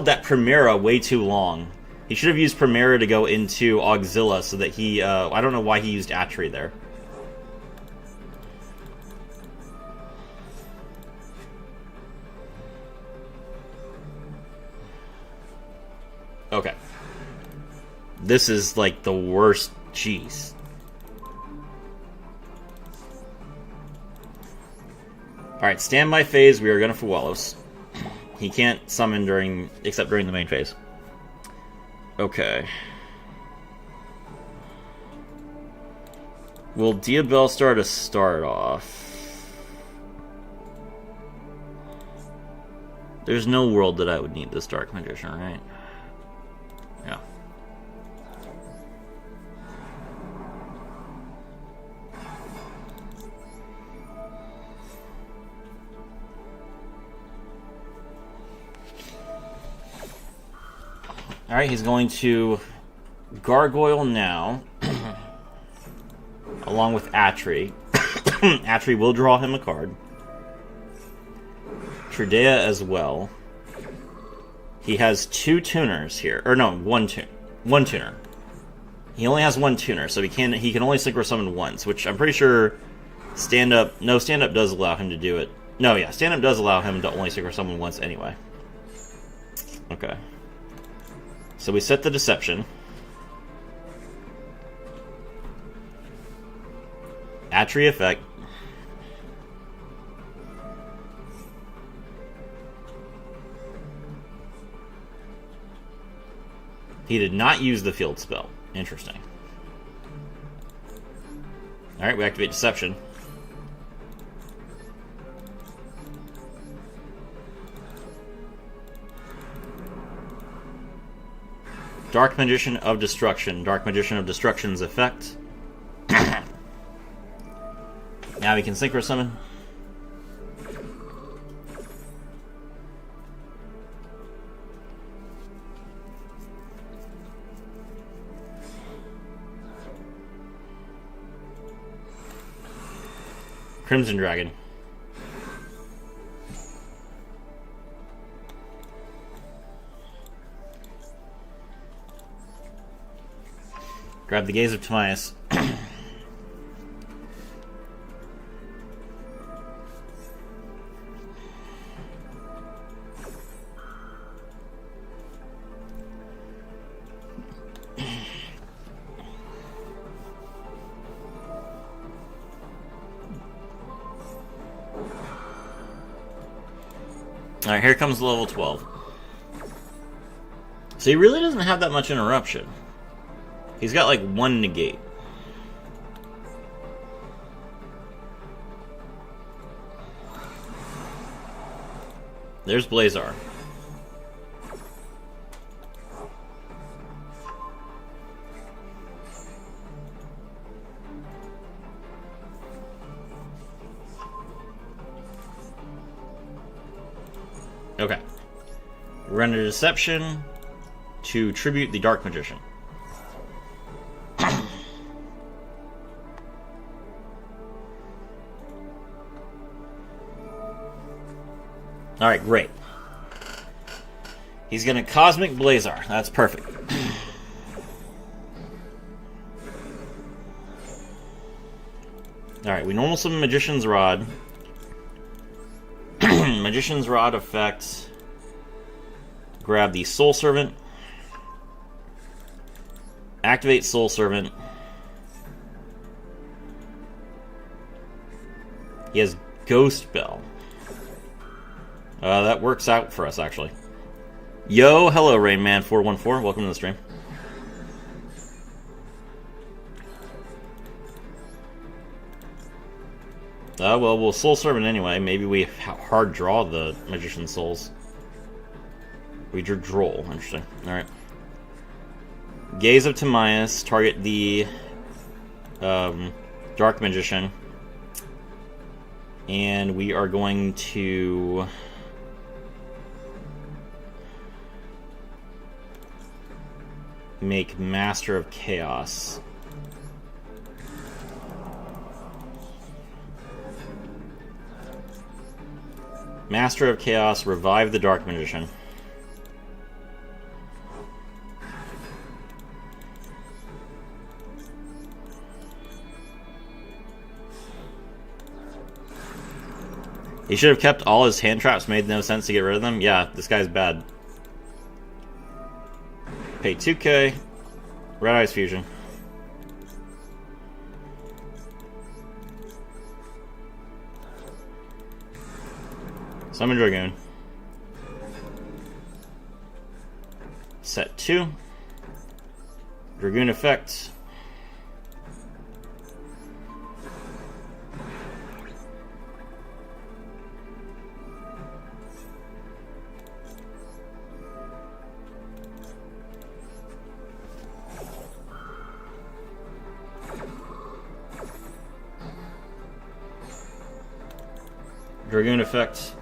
S1: that Primera way too long. He should have used Primera to go into Auxilla so that he I don't know why he used Atri there. Okay. This is like the worst. Jeez. Alright, standby phase, we are gonna Fuwalos. He can't summon except during the main phase. Okay. Will Diabellstar to start off? There's no world that I would need this Dark Magician, right? Yeah. Alright, he's going to Gargoyle now, along with Atri. Atri will draw him a card. Tridea as well. He has 2 tuners here. Or no, one tuner. He only has 1 tuner, so he can only synchro summon once, which I'm pretty sure stand-up does allow him to do it. No, yeah, stand-up does allow him to only synchro summon once anyway. Okay. So we set the Deception. Atri effect. He did not use the field spell. Interesting. Alright, we activate Deception. Dark Magician of Destruction. Dark Magician of Destruction's effect. Now we can Synchro Summon. Crimson Dragon. Grab the Gaze of Timaeus. Alright, here comes level 12. So he really doesn't have that much interruption. He's got like 1 negate. There's Blazar. Okay. Render Deception to tribute the Dark Magician. Alright, great. He's gonna Cosmic Blazar. That's perfect. Alright, we normal summon Magician's Rod. Magician's Rod effect. Grab the Soul Servant. Activate Soul Servant. He has Ghost Bell. That works out for us, actually. Yo, hello, Rainman414. Welcome to the stream. Well, we'll Soul Servant anyway. Maybe we hard draw the Magician's Souls. We drew Droll. Interesting. Alright. Gaze of Timaeus. Target the Dark Magician. And we are going to... make Master of Chaos. Master of Chaos, revive the Dark Magician. He should have kept all his hand traps, made no sense to get rid of them. Yeah, this guy's bad. Pay 2k. Red Eyes Fusion. Summon Dragoon. Set 2. Dragoon effect. Dragoon effect.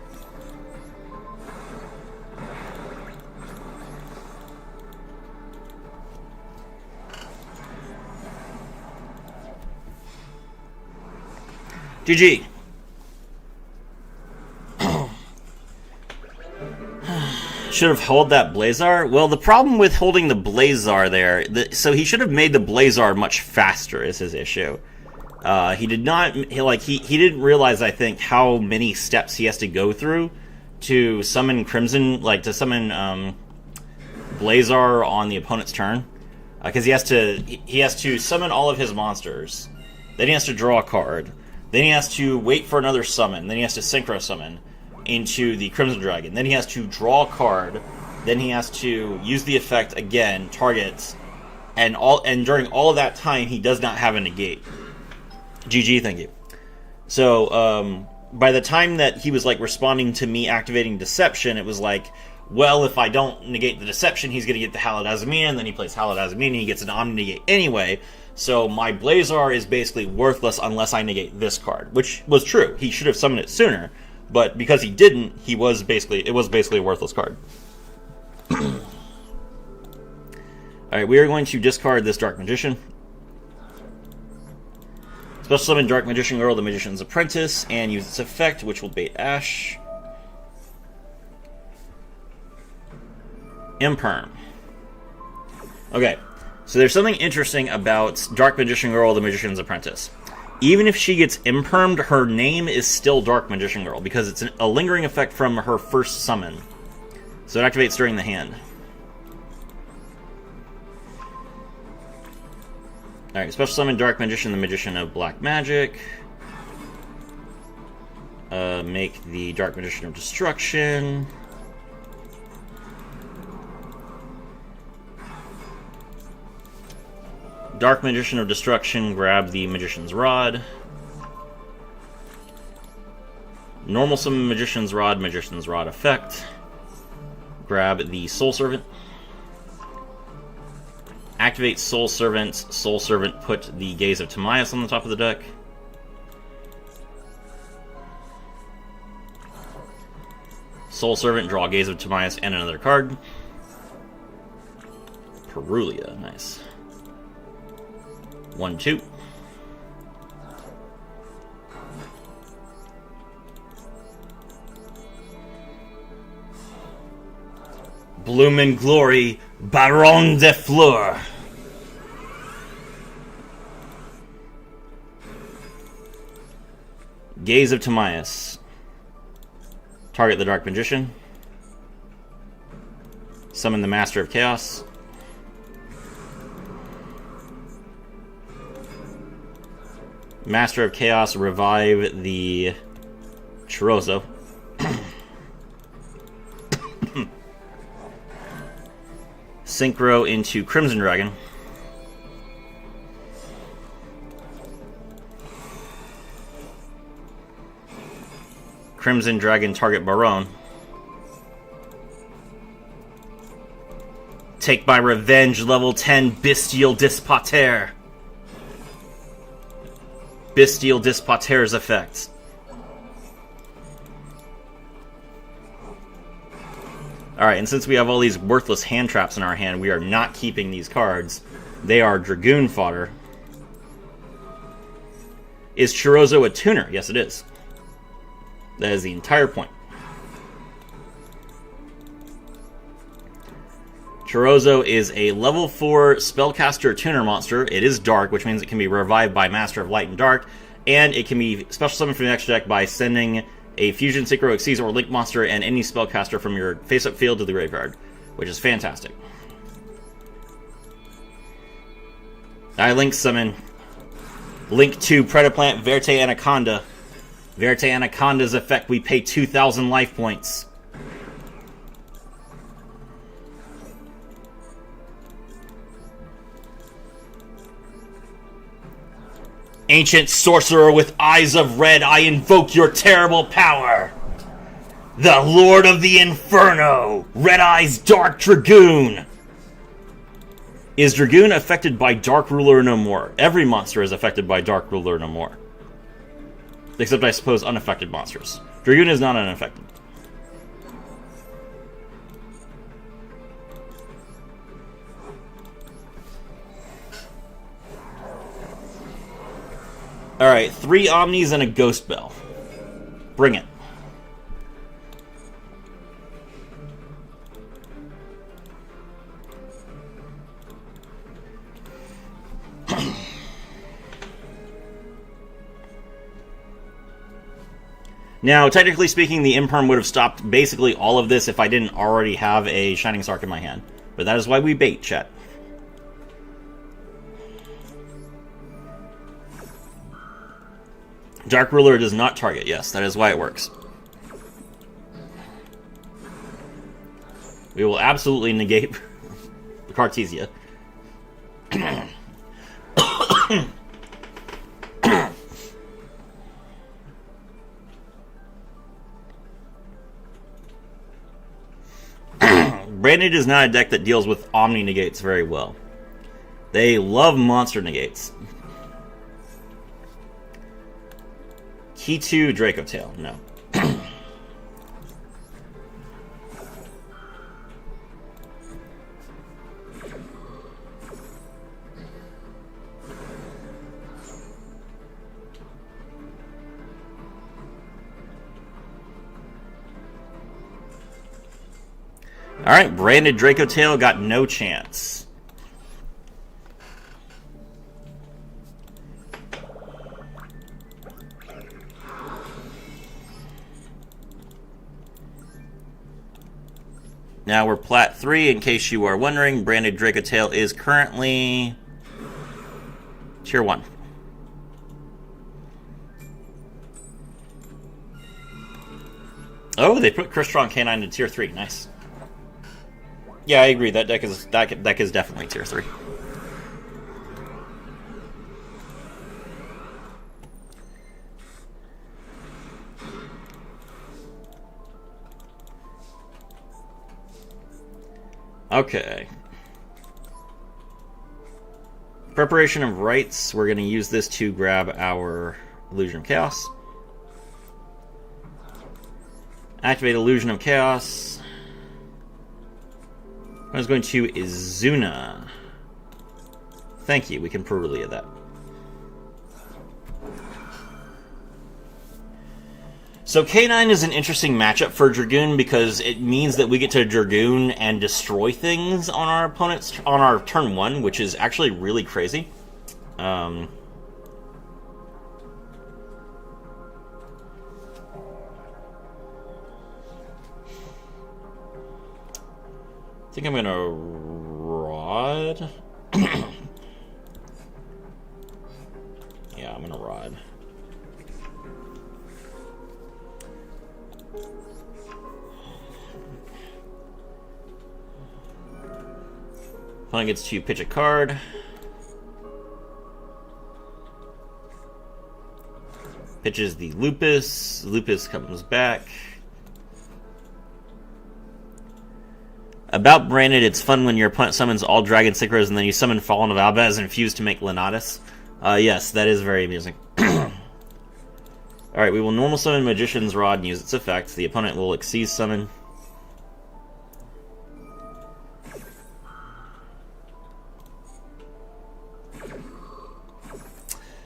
S1: GG. Should have held that Blazar. Well, the problem with holding the Blazar there, so he should have made the Blazar much faster is his issue. He did not, he didn't realize, I think, how many steps he has to go through to summon Crimson, to summon Blazar on the opponent's turn. Because he has to summon all of his monsters. Then he has to draw a card. Then he has to wait for another summon. Then he has to synchro summon into the Crimson Dragon. Then he has to draw a card. Then he has to use the effect again, target, and during all of that time he does not have a negate. GG, thank you. So, by the time that he was, responding to me activating Deception, it was well, if I don't negate the Deception, he's going to get the Hallowed Azamian, and then he plays Hallowed Azamian, and he gets an Omni-Negate anyway, so my Blazar is basically worthless unless I negate this card, which was true. He should have summoned it sooner, but because he didn't, it was basically a worthless card. Alright, we are going to discard this Dark Magician. Special summon Dark Magician Girl, the Magician's Apprentice, and use its effect, which will bait Ash. Imperm. Okay, so there's something interesting about Dark Magician Girl, the Magician's Apprentice. Even if she gets impermed, her name is still Dark Magician Girl, because it's a lingering effect from her first summon. So it activates during the hand. Alright, special summon Dark Magician, the Magician of Black Magic. Make the Dark Magician of Destruction. Dark Magician of Destruction, grab the Magician's Rod. Normal summon Magician's Rod effect. Grab the Soul Servant. Activate Soul Servant. Soul Servant, put the Gaze of Timaeus on the top of the deck. Soul Servant, draw Gaze of Timaeus and another card. Perulia, nice. 1-2. Bloom in Glory, Baron de Fleur. Gaze of Timaeus. Target the Dark Magician. Summon the Master of Chaos. Master of Chaos, revive the Chirozzo. Synchro into Crimson Dragon. Crimson Dragon, target Baron. take my revenge, level 10 Bestial Dispater. Bestial Dispater's effect. Alright, and since we have all these worthless hand traps in our hand, we are not keeping these cards. They are Dragoon fodder. Is Chorozo a tuner? Yes, it is. That is the entire point. Chorozo is a level 4 spellcaster tuner monster. It is dark, which means it can be revived by Master of Light and Dark, and it can be special summoned from the extra deck by sending a Fusion, Synchro, Xyz, or Link monster and any spellcaster from your face-up field to the graveyard, which is fantastic. I Link summon Link 2 Predaplant Verte Anaconda. Verte Anaconda's effect, we pay 2,000 life points. Ancient sorcerer with eyes of red, I invoke your terrible power. The Lord of the Inferno, Red Eyes Dark Dragoon. Is Dragoon affected by Dark Ruler no more? Every monster is affected by Dark Ruler no more. Except, I suppose, unaffected monsters. Dragoon is not unaffected. Alright, 3 Omnis and a Ghost Bell. Bring it. Now, technically speaking, the Imperm would have stopped basically all of this if I didn't already have a Shining Sark in my hand. But that is why we bait, chat. Dark Ruler does not target, yes, that is why it works. We will absolutely negate the Cartesia. Branded is not a deck that deals with Omni negates very well. They love monster negates. Key 2 Draco Tail, no. Alright, Branded Draco Tail got no chance. Now we're Plat 3, in case you are wondering. Branded Draco Tail is currently Tier 1. Oh, they put Crystron Canine to Tier 3. Nice. Yeah, I agree. That deck is definitely Tier 3. Okay. Preparation of Rites. We're going to use this to grab our Illusion of Chaos. Activate Illusion of Chaos. I was going to Izuna. Thank you. We can Purulia that. So K9 is an interesting matchup for Dragoon because it means that we get to Dragoon and destroy things on our opponent's on our turn 1, which is actually really crazy. I think I'm gonna Rod. Yeah, I'm gonna Rod. Opponent gets to pitch a card. Pitches the Lupus. Lupus comes back. About Branded, it's fun when your opponent summons all Dragon Synchros and then you summon Fallen of Albaz and infuse to make Lenatus. Yes, that is very amusing. Alright, we will normal summon Magician's Rod and use its effect. The opponent will Xyz summon.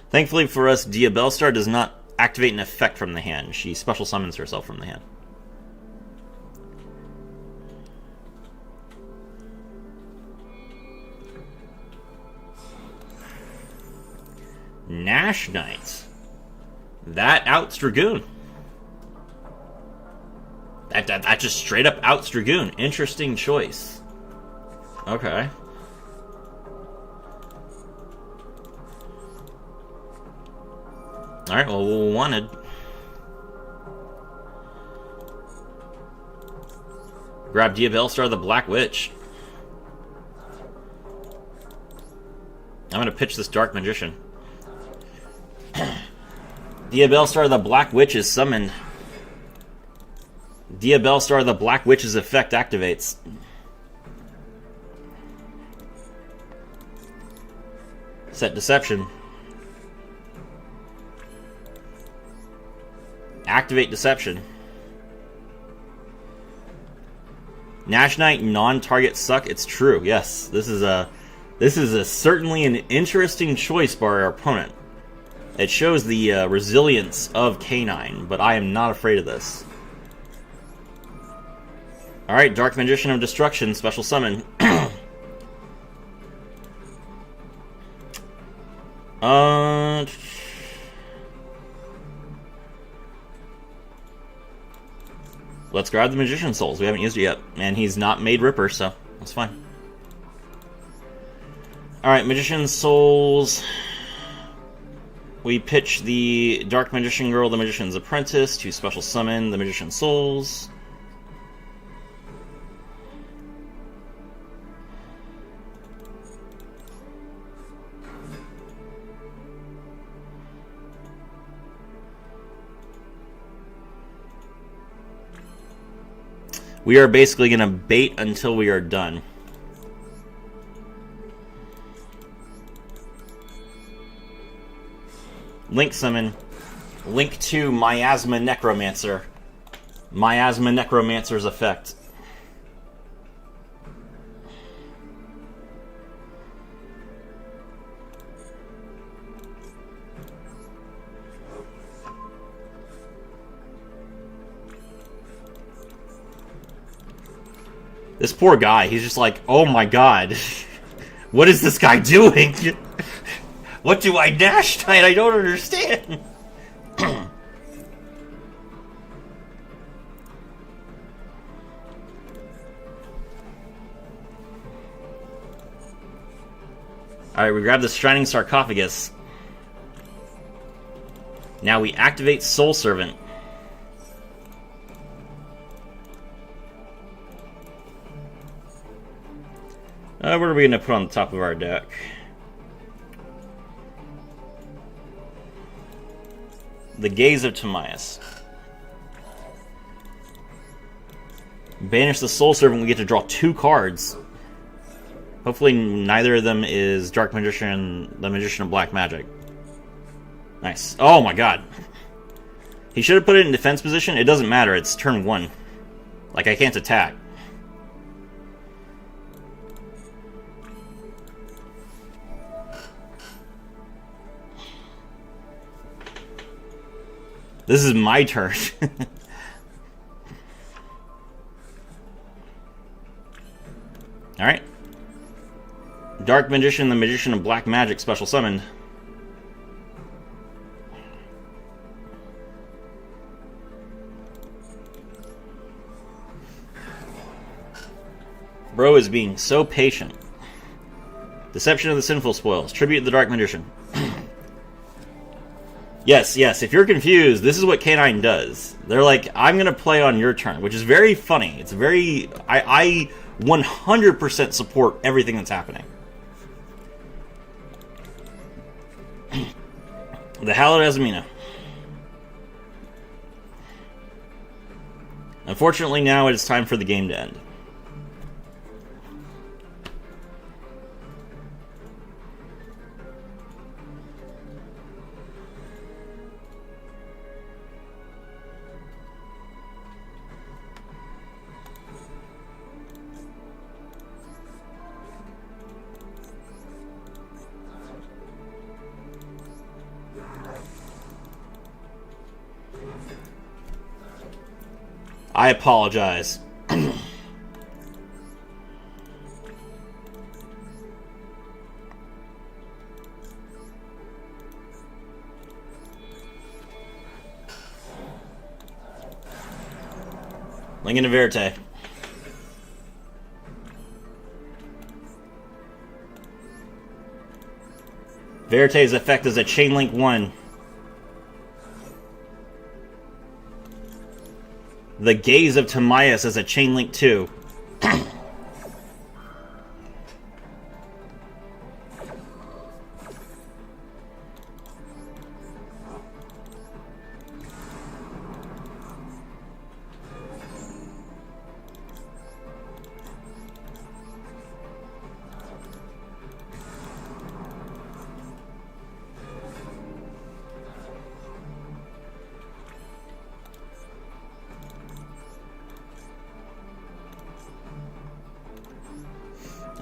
S1: Thankfully for us, Diabellstar does not activate an effect from the hand. She special summons herself from the hand. Nash Knight. That outs Dragoon. That just straight up outs Dragoon. Interesting choice. Okay. Alright, well, we'll wanted. Grab Diabellstar the Black Witch. I'm gonna pitch this Dark Magician. Diabellstar the Black Witch is summoned. Diabellstar the Black Witch's effect activates. Set Deception. Activate Deception. Nash Knight non-target suck. It's true. Yes, this is a certainly an interesting choice by our opponent. It shows the resilience of K9, but I am not afraid of this. All right, Dark Magician of Destruction, special summon. Let's grab the Magician Souls. We haven't used it yet. And he's not made Ripper, so that's fine. Alright, Magician Souls. We pitch the Dark Magician Girl, the Magician's Apprentice, to special summon the Magician Souls. We are basically going to bait until we are done. Link summon. Link to Miasma Necromancer. Miasma Necromancer's effect. This poor guy, he's just like, oh my god. What is this guy doing? What do I dash tonight? I don't understand. Alright, we grab the Shining Sarcophagus. Now we activate Soul Servant. What are we going to put on the top of our deck? The Gaze of Timaeus. Banish the Soul Servant, we get to draw 2 cards. Hopefully neither of them is Dark Magician, the Magician of Black Magic. Nice. Oh my god. He should have put it in defense position. It doesn't matter, it's turn 1. Like, I can't attack. This is my turn. Alright. Dark Magician, the Magician of Black Magic, special summoned. Bro is being so patient. Deception of the Sinful Spoils. Tribute the Dark Magician. Yes, if you're confused, this is what K9 does. They're like, I'm going to play on your turn, which is very funny. It's very... I 100% support everything that's happening. The Hallowed Azamina. Unfortunately, now it is time for the game to end. I apologize. Link into Verite. Verite's effect is a Chain Link 1. The Gaze of Timaeus is a Chain Link 2.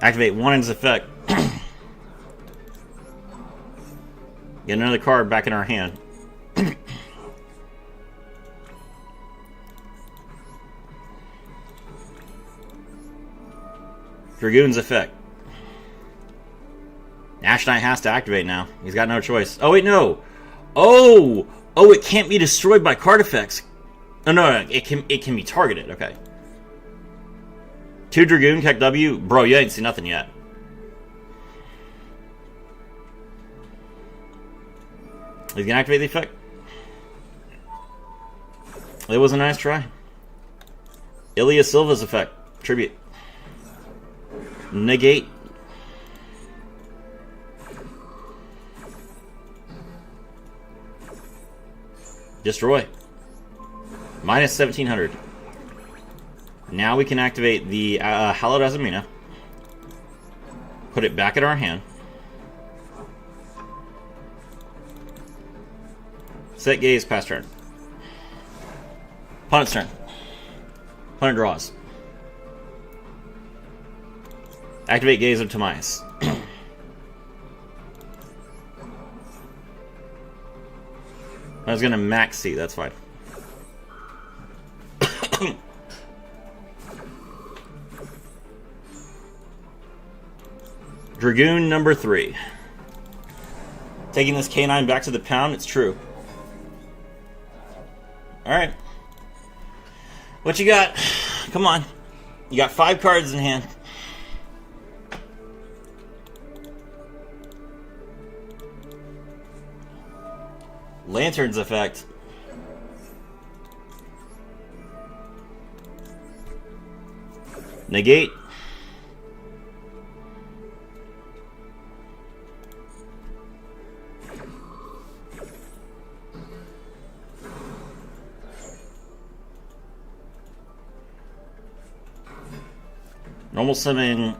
S1: Activate one in its effect. Get another card back in our hand. Dragoon's effect. Ash Knight has to activate now. He's got no choice. Oh, wait, no. Oh, it can't be destroyed by card effects. Oh, no, it can be targeted. Okay. 2 Dragoon, Keck W. Bro, you ain't seen nothing yet. He's gonna activate the effect. It was a nice try. Ilya Silva's effect. Tribute. Negate. Destroy. Minus 1700. Now we can activate the Hallowed Azamina. Put it back in our hand. Set Gaze, pass turn. Opponent's turn. Opponent draws. Activate Gaze of Timaeus. I was gonna max C, that's fine. Dragoon number 3. Taking this K9 back to the pound, it's true. Alright. What you got? Come on. You got 5 cards in hand. Lantern's effect. Negate. Normal summon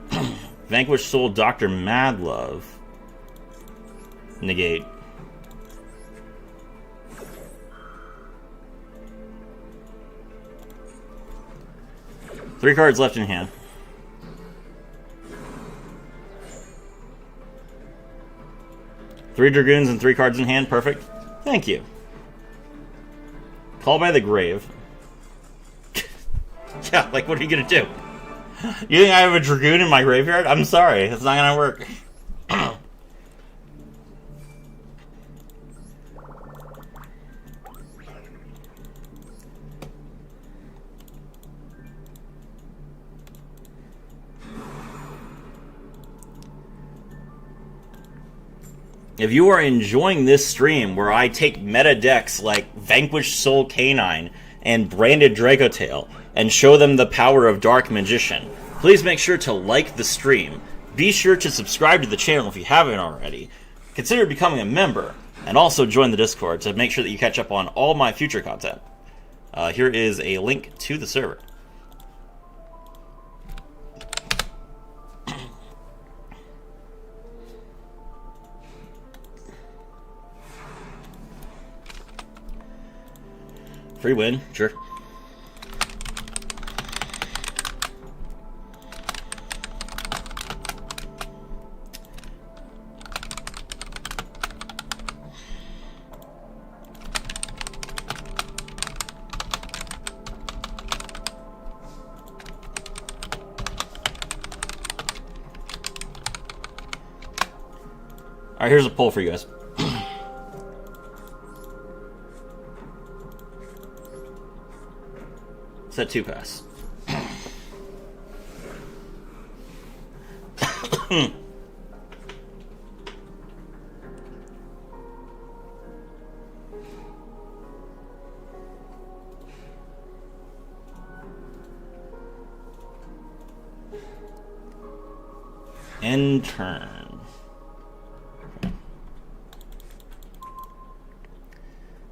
S1: Vanquished Soul Dr. Madlove. Negate. Three cards left in hand. Three Dragoons and 3 cards in hand. Perfect. Thank you. Call by the Grave. Yeah, like, what are you gonna do? You think I have a Dragoon in my graveyard? I'm sorry, it's not gonna work. If you are enjoying this stream where I take meta decks like Vanquished Soul Canine and Branded Dracotail and show them the power of Dark Magician, please make sure to like the stream. Be sure to subscribe to the channel if you haven't already. Consider becoming a member, and also join the Discord to make sure that you catch up on all my future content. Here is a link to the server. Free win, sure. Alright, here's a poll for you guys. Set 2 pass. End turn.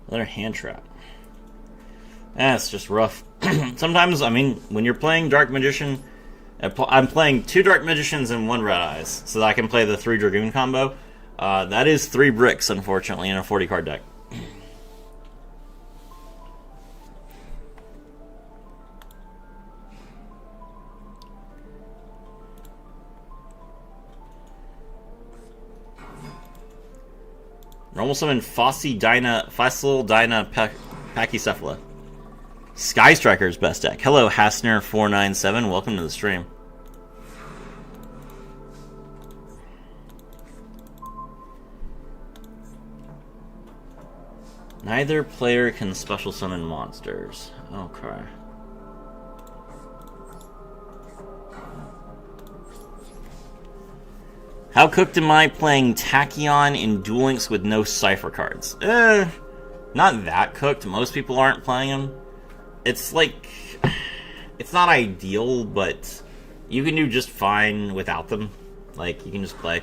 S1: Another hand trap. That's just rough. Sometimes, I mean, when you're playing Dark Magician, I'm playing 2 Dark Magicians and 1 Red Eyes, so that I can play the 3 Dragoon combo. That is 3 bricks, unfortunately, in a 40 card deck. Normal summon Fossil Dyna Pachycephala. Sky Striker's best deck. Hello, Hasner497. Welcome to the stream. Neither player can special summon monsters. Okay. How cooked am I playing Tachyon in Duel Links with no Cypher cards? Not that cooked. Most people aren't playing them. It's like... It's not ideal, but you can do just fine without them. Like, you can just play.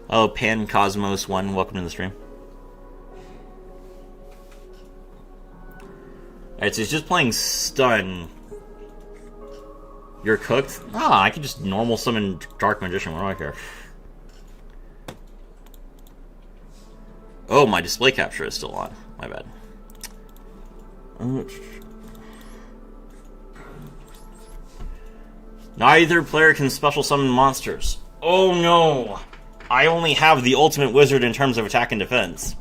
S1: Oh, Pan Cosmos 1, welcome to the stream. Alright, so he's just playing Stun. You're cooked? Ah, I could just normal summon Dark Magician, what do I care? Oh, my display capture is still on. My bad. Neither player can special summon monsters. Oh no! I only have the ultimate wizard in terms of attack and defense.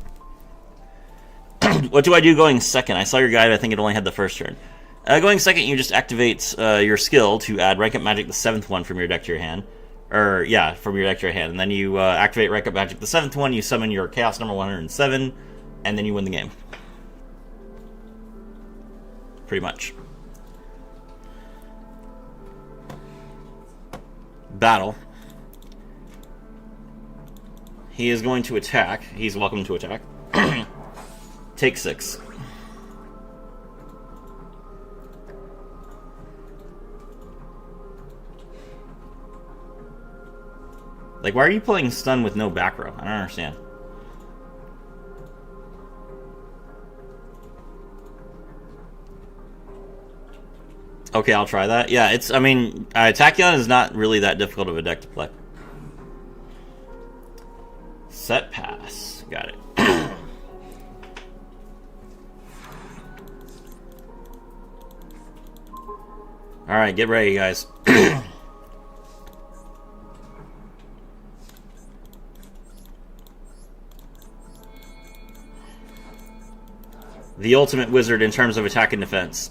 S1: What do I do going second? I saw your guide, I think it only had the first turn. Going second, you just activate your skill to add Rank Up Magic the 7th one from your deck to your hand. Or, yeah, from your deck to your hand. And then you activate Rank Up Magic the 7th one, you summon your Chaos number 107, and then you win the game. Pretty much. Battle. He is going to attack. He's welcome to attack. Take 6. Like, why are you playing Stun with no back row? I don't understand. Okay, I'll try that. Yeah, it's, I mean, Tachyon is not really that difficult of a deck to play. Set pass. Got it. Alright, get ready, guys. The ultimate wizard in terms of attack and defense.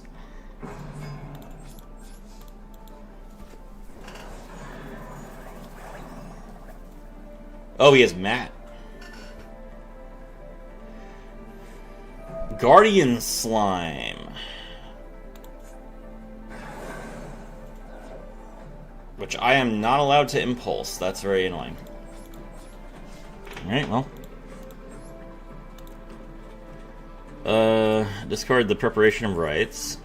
S1: Oh, he has Matt. Guardian Slime. Which I am not allowed to impulse. That's very annoying. Alright, well. Discard the Preparation of Rites.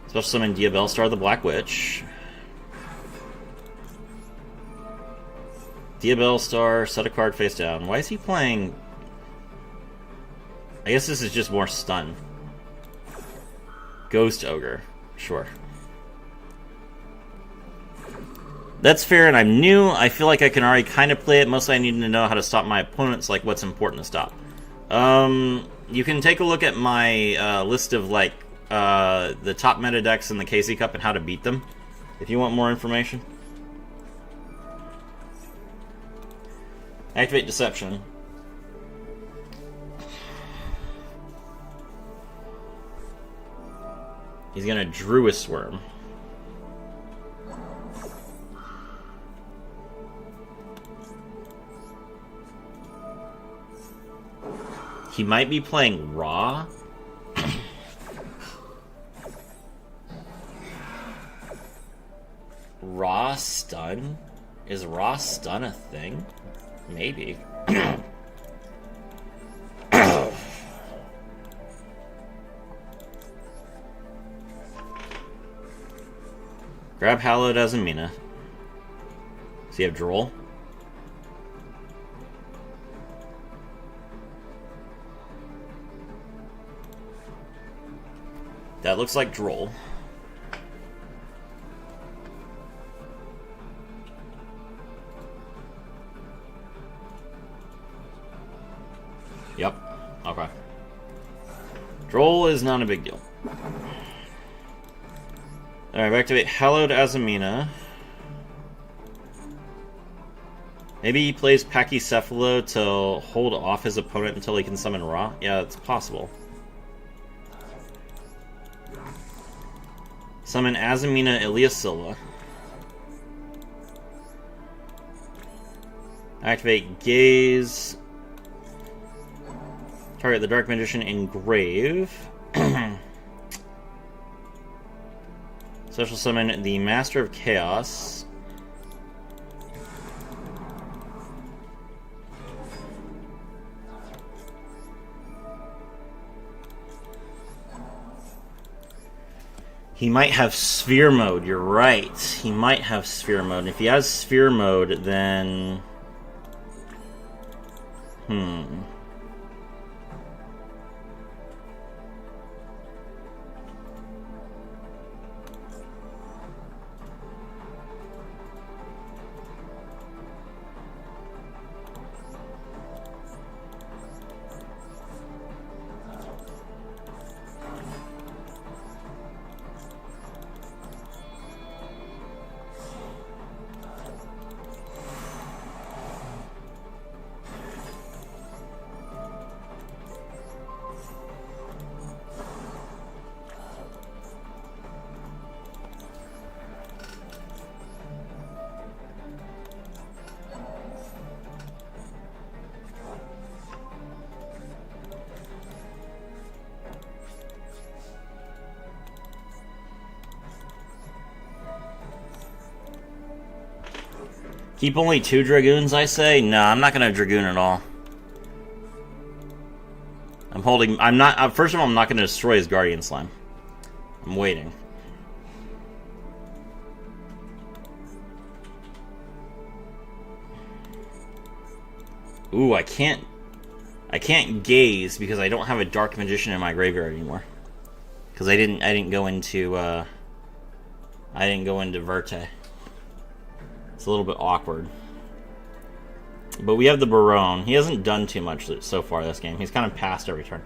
S1: Special summon Diabellstar the Black Witch. Diabellstar, set a card face down. Why is he playing... I guess this is just more stun. Ghost Ogre. Sure. That's fair, and I'm new. I feel like I can already kind of play it. Mostly I need to know how to stop my opponents, like what's important to stop. You can take a look at my list of, like, the top meta decks in the KC Cup and how to beat them, if you want more information. Activate Deception. He's gonna Druid Swarm. He might be playing Ra. Ra stun? Is Ra stun a thing? Maybe. Grab Hallowed Azumina. Does he have Droll? That looks like Droll. Yep. Okay. Droll is not a big deal. Alright, we activate Hallowed Azumina. Maybe he plays Pachycephalo to hold off his opponent until he can summon Ra? Yeah, it's possible. Summon Azumina Iliasilva. Activate Gaze. Target the Dark Magician in Grave. Special summon the Master of Chaos. He might have Sphere Mode, you're right. He might have Sphere Mode. And if he has Sphere Mode, then... Keep only 2 Dragoons, I say? No, I'm not gonna Dragoon at all. First of all, I'm not gonna destroy his Guardian Slime. I'm waiting. Ooh, I can't gaze because I don't have a Dark Magician in my graveyard anymore. Because I didn't go into Verte. It's a little bit awkward. But we have the Barone. He hasn't done too much so far this game. He's kind of passed every turn.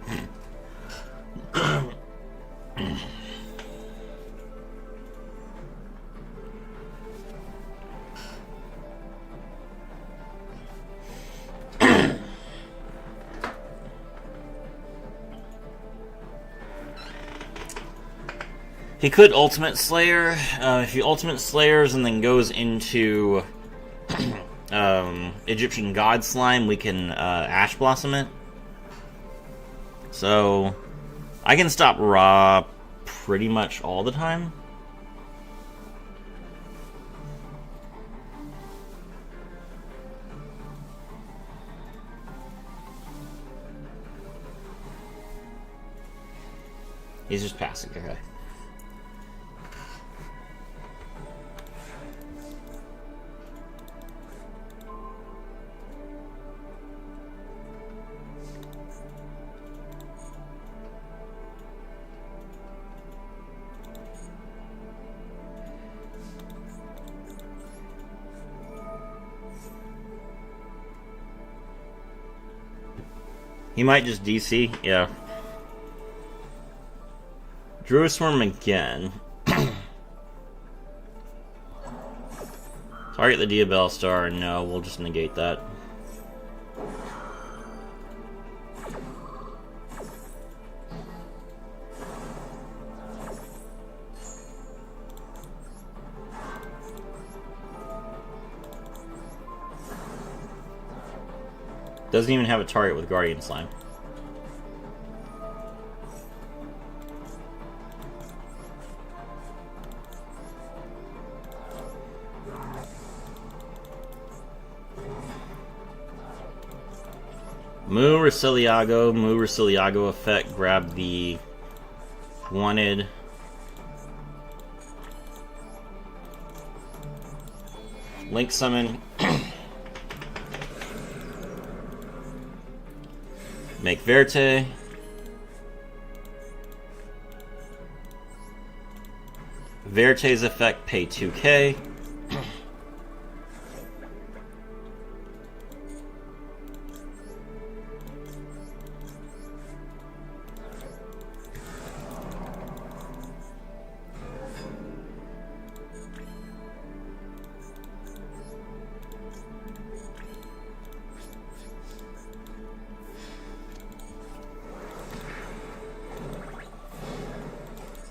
S1: He could Ultimate Slayer. If he Ultimate Slayers and then goes into Egyptian God Slime, we can Ash Blossom it. So I can stop Ra pretty much all the time. He's just passing, okay. He might just DC, yeah. Druisworm again. Target the Diabell Star. No, we'll just negate that. Doesn't even have a target with Guardian Slime. Mu Resiliago effect, grab the wanted. Link summon. Make Verte. Verte's effect, pay 2k.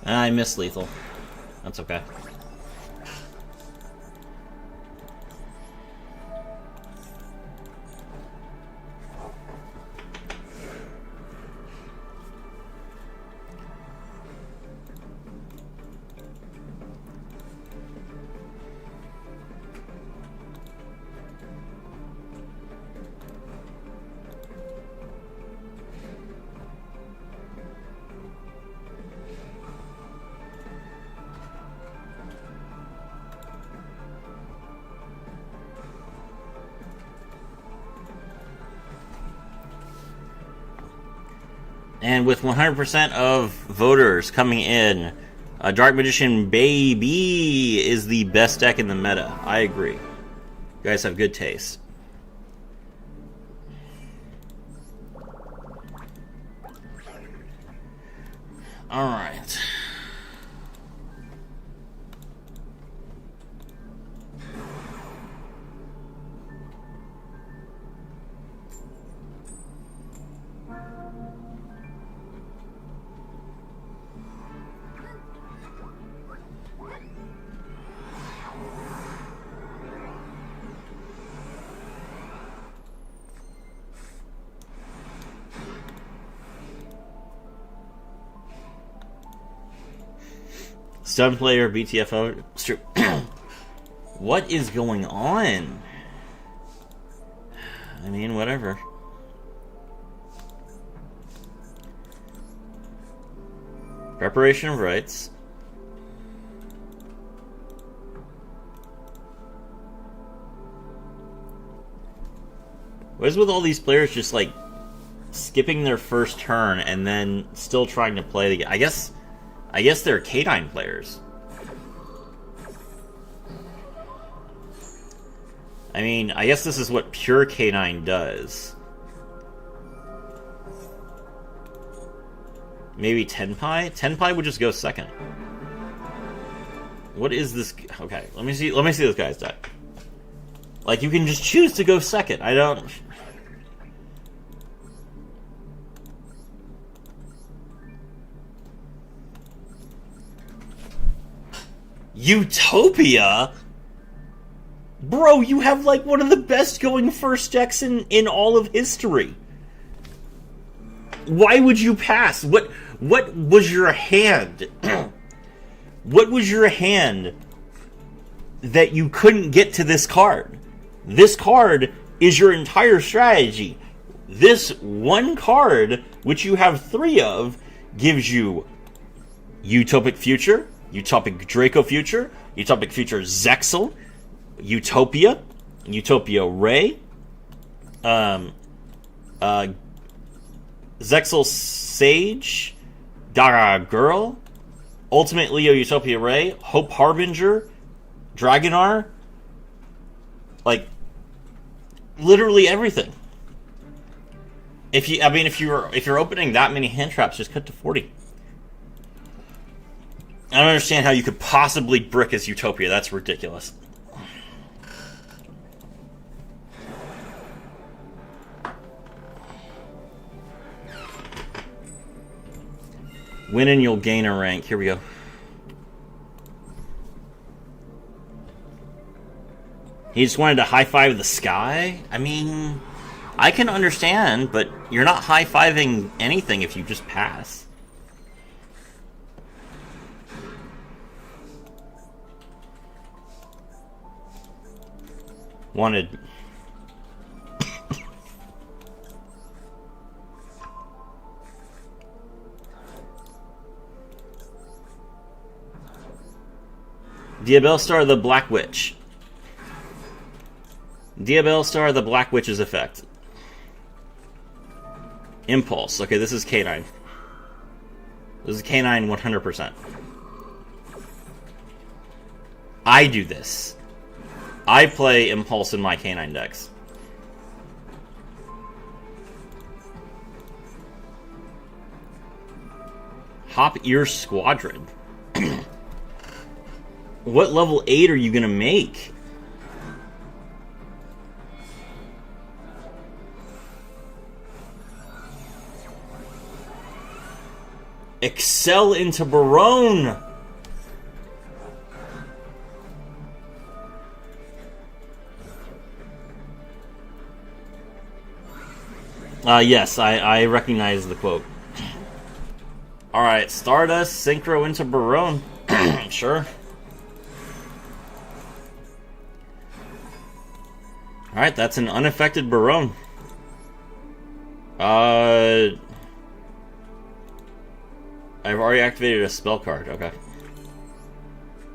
S1: I missed lethal. That's okay. And with 100% of voters coming in, Dark Magician Baby is the best deck in the meta. I agree. You guys have good taste. Alright. Stun player, BTFO. What is going on? I mean, whatever. Preparation of rights. What is with all these players just like skipping their first turn and then still trying to play the game? I guess they're K9 players. I mean, I guess this is what pure K9 does. Maybe Tenpai? Tenpai would just go second. What is this? Okay, let me see this guy's deck. Like, you can just choose to go second. I don't... Utopia? Bro, you have like one of the best going first decks in all of history. Why would you pass? What was your hand? What was your hand that you couldn't get to this card? This card is your entire strategy. This one card, which you have 3 of, gives you Utopic Future, Utopic Draco Future, Utopic Future Zexal, Utopia, Utopia Ray, Zexal Sage, Dara Girl, Ultimate Leo Utopia Ray, Hope Harbinger, Dragonar, like literally everything. If you're opening that many hand traps, just cut to 40. I don't understand how you could possibly brick as Utopia. That's ridiculous. Win and you'll gain a rank. Here we go. He just wanted to high-five the sky? I mean, I can understand, but you're not high-fiving anything if you just pass. Wanted... Diabellstar the Black Witch. Diabellstar the Black Witch's effect. Impulse. Okay, this is K9. This is K9 100%. I do this. I play Impulse in my K9 decks. Hop Ear Squadron. What level 8 are you gonna make? Excel into Barone. Yes, I recognize the quote. Alright, Stardust, Synchro into Barone. Sure. Alright, that's an unaffected Barone. I've already activated a spell card, okay.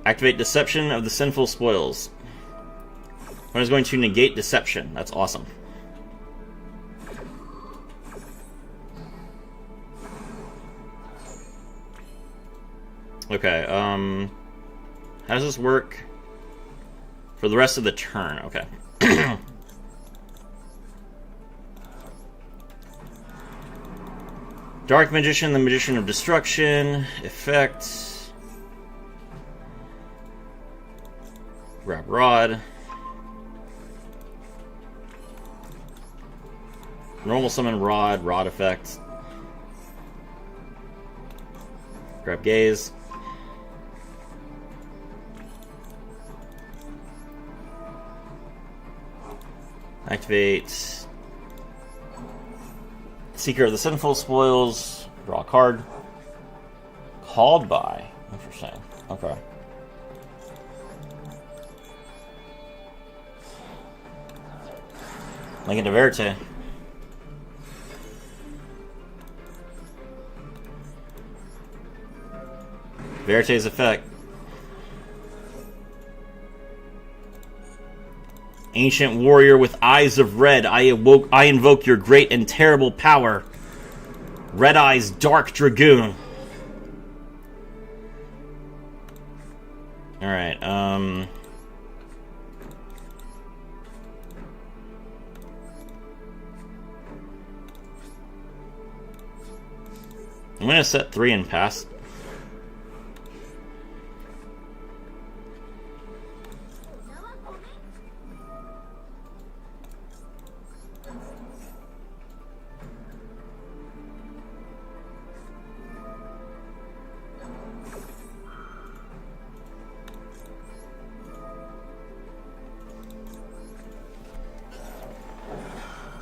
S1: Activate Deception of the Sinful Spoils. One is going to negate Deception. That's awesome. Okay, how does this work for the rest of the turn? Okay. Dark Magician, the Magician of Destruction, effect. Grab Rod. Normal summon Rod, Rod effect. Grab Gaze. Activate Seeker of the Sinful Spoils. Draw a card. Called by. Interesting. Okay. Link into Verite. Verite's effect. Ancient warrior with eyes of red, I invoke your great and terrible power. Red Eyes Dark Dragoon. Alright, I'm gonna set 3 and pass.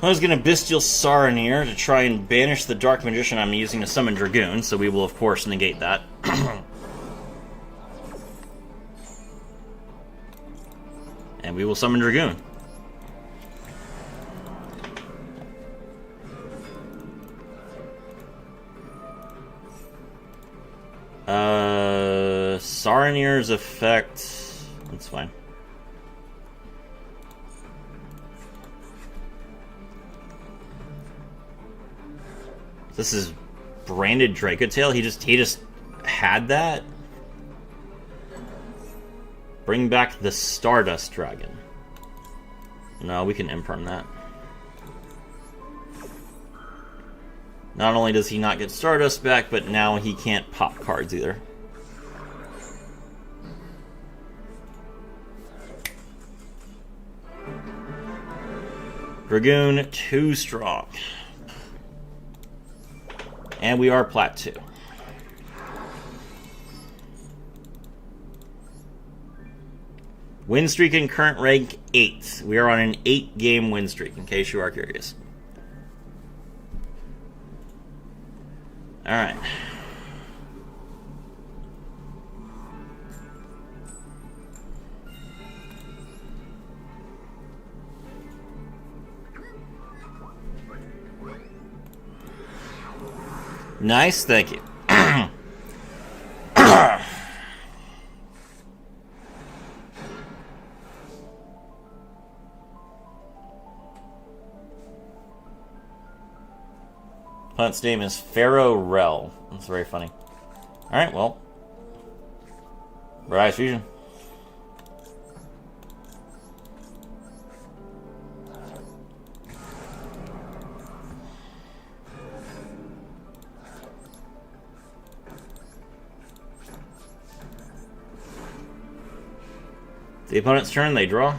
S1: I was going to Bestial Saronir to try and banish the Dark Magician I'm using to summon Dragoon, so we will of course negate that. And we will summon Dragoon. Saronir's effect... That's fine. This is branded Dracotail. He just had that. Bring back the Stardust Dragon. No, we can imperm that. Not only does he not get Stardust back, but now he can't pop cards either. Dragoon, too strong. And we are Plat 2. Win streak in current rank 8. We are on an 8-game win streak, in case you are curious. Alright. Nice, thank you. Opponent's name is Pharaoh Rel. That's very funny. Alright, well. Bright Eyes Fusion. The opponent's turn, they draw.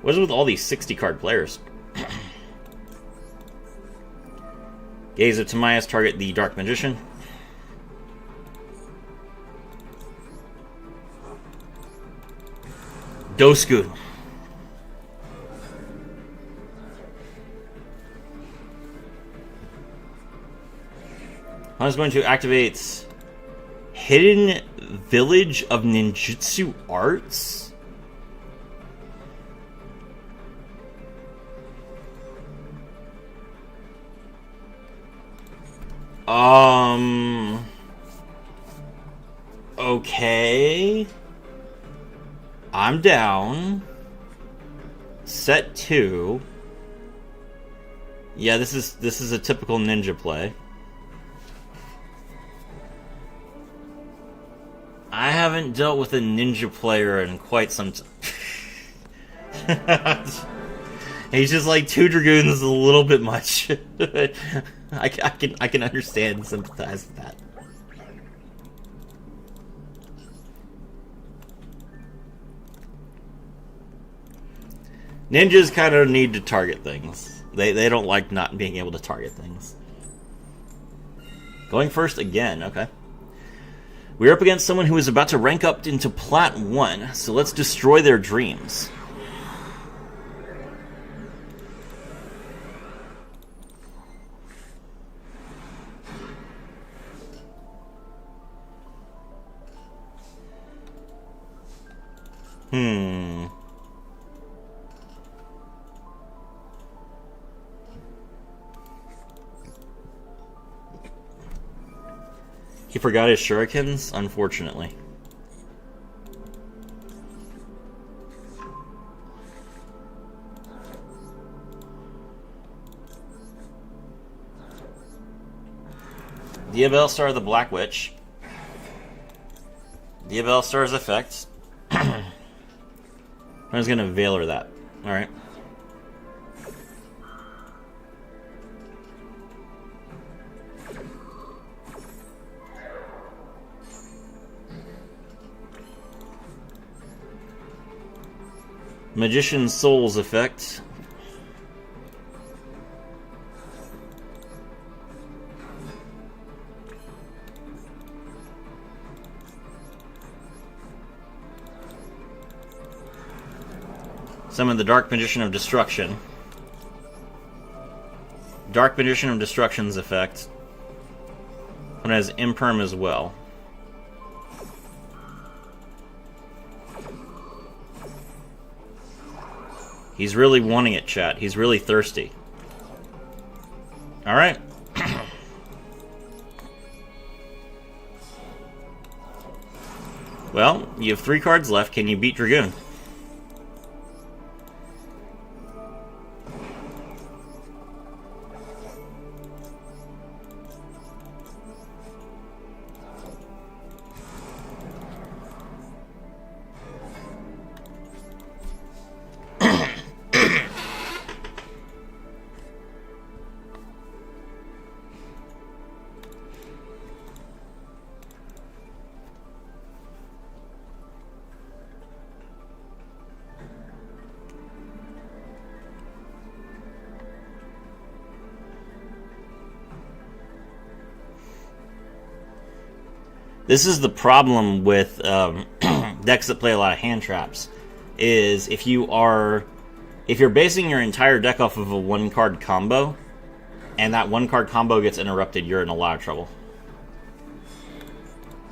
S1: What is it with all these 60-card players? Gaze of Timaeus, target the Dark Magician. Dosku. I was going to activate Hidden Village of Ninjutsu Arts? Okay. I'm down. Set 2. Yeah, this is a typical ninja play. I haven't dealt with a ninja player in quite some time. He's just like 2 Dragoons is a little bit much. I can understand and sympathize with that. Ninjas kind of need to target things. They don't like not being able to target things. Going first again, okay. We're up against someone who is about to rank up into Plat 1, so let's destroy their dreams. He forgot his shurikens, unfortunately. Diabellstar the Black Witch. Diabellstar's effect. I was gonna Veiler that. Alright. Magician's Soul's effect. Summon the Dark Magician of Destruction. Dark Magician of Destruction's effect. And has Imperm as well. He's really wanting it, chat. He's really thirsty. Alright. Well, you have 3 cards left. Can you beat Dragoon? This is the problem with decks that play a lot of hand traps, is if you're basing your entire deck off of a 1-card combo, and that 1-card combo gets interrupted, you're in a lot of trouble.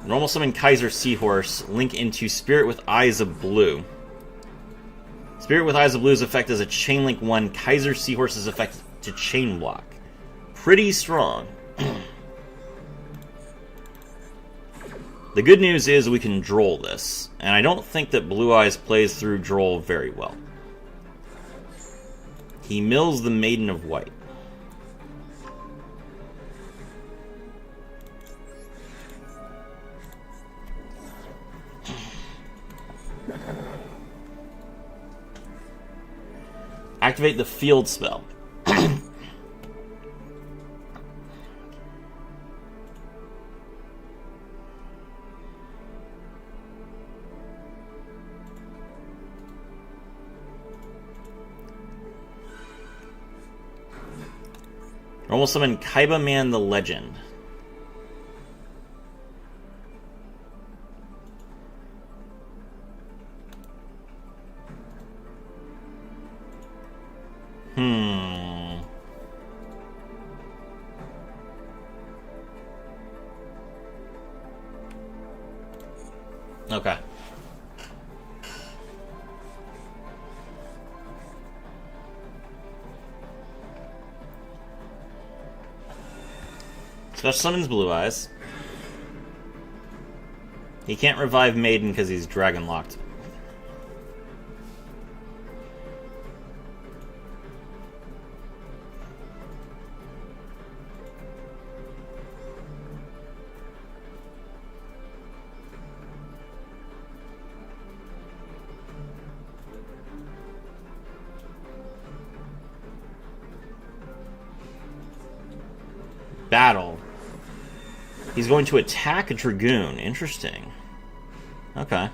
S1: Normal summon Kaiser Seahorse, link into Spirit with Eyes of Blue. Spirit with Eyes of Blue's effect is a Chain Link 1, Kaiser Seahorse's effect to Chain Block. Pretty strong. The good news is we can Droll this, and I don't think that Blue Eyes plays through Droll very well. He mills the Maiden of White. activate the field spell. Normal summon Kaiba Man the Legend. Okay. Special summons Blue Eyes. He can't revive Maiden because he's dragon locked. Battle. He's going to attack a Dragoon. Interesting. Okay.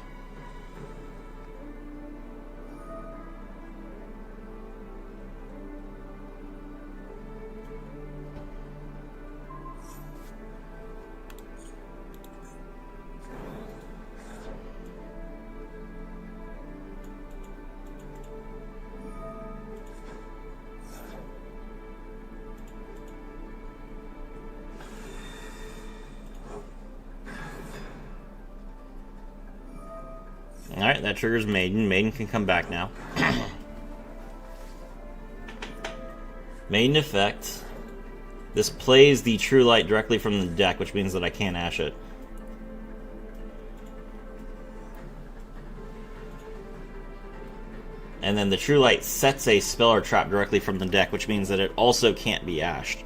S1: Alright, that triggers Maiden. Maiden can come back now. Maiden effect. This plays the True Light directly from the deck, which means that I can't Ash it. And then the True Light sets a spell or trap directly from the deck, which means that it also can't be Ashed.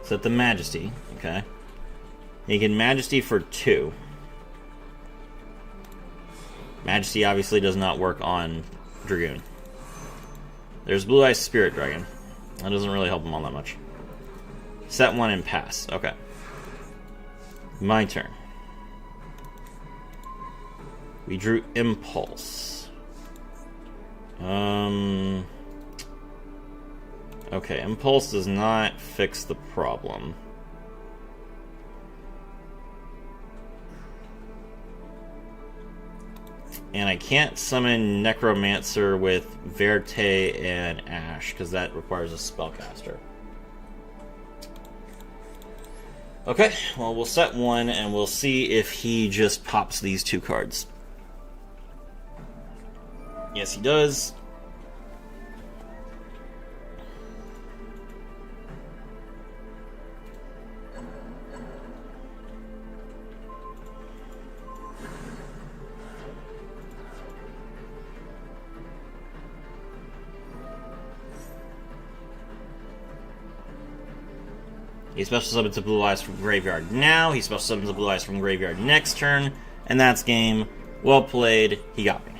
S1: Set the Majesty, okay. You can Majesty for 2. Majesty obviously does not work on Dragoon. There's Blue Eyes Spirit Dragon. That doesn't really help him all that much. Set 1 and pass. Okay. My turn. We drew Impulse. Okay, Impulse does not fix the problem. And I can't summon Necromancer with Verte and Ash, because that requires a spellcaster. Okay, well, we'll set 1, and we'll see if he just pops these 2 cards. Yes, he does. He special summons a Blue Eyes from Graveyard now. He special summons a Blue Eyes from Graveyard next turn. And that's game. Well played. He got me.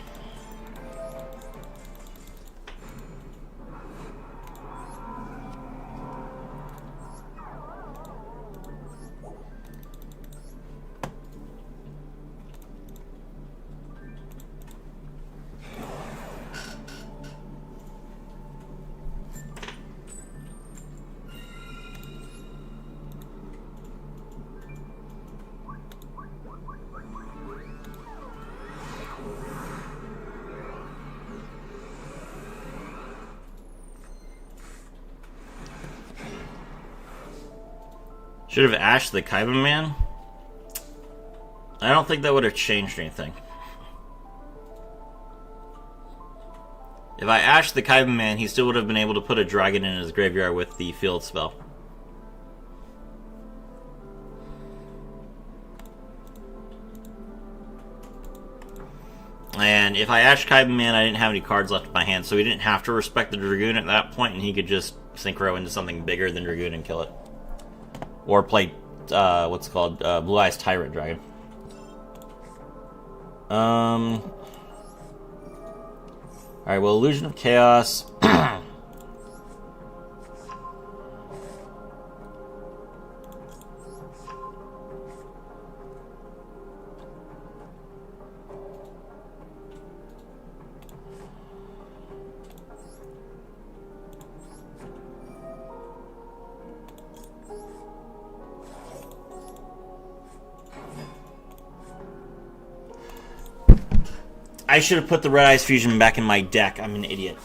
S1: Should have ashed the Kaiba Man. I don't think that would have changed anything. If I ashed the Kaiba Man, he still would have been able to put a dragon in his graveyard with the field spell. And if I Ash Kaiba Man, I didn't have any cards left in my hand, so he didn't have to respect the Dragoon at that point, and he could just Synchro into something bigger than Dragoon and kill it. Or play, what's it called, Blue Eyes Tyrant Dragon. Alright, well, Illusion of Chaos. I should have put the Red Eyes Fusion back in my deck. I'm an idiot.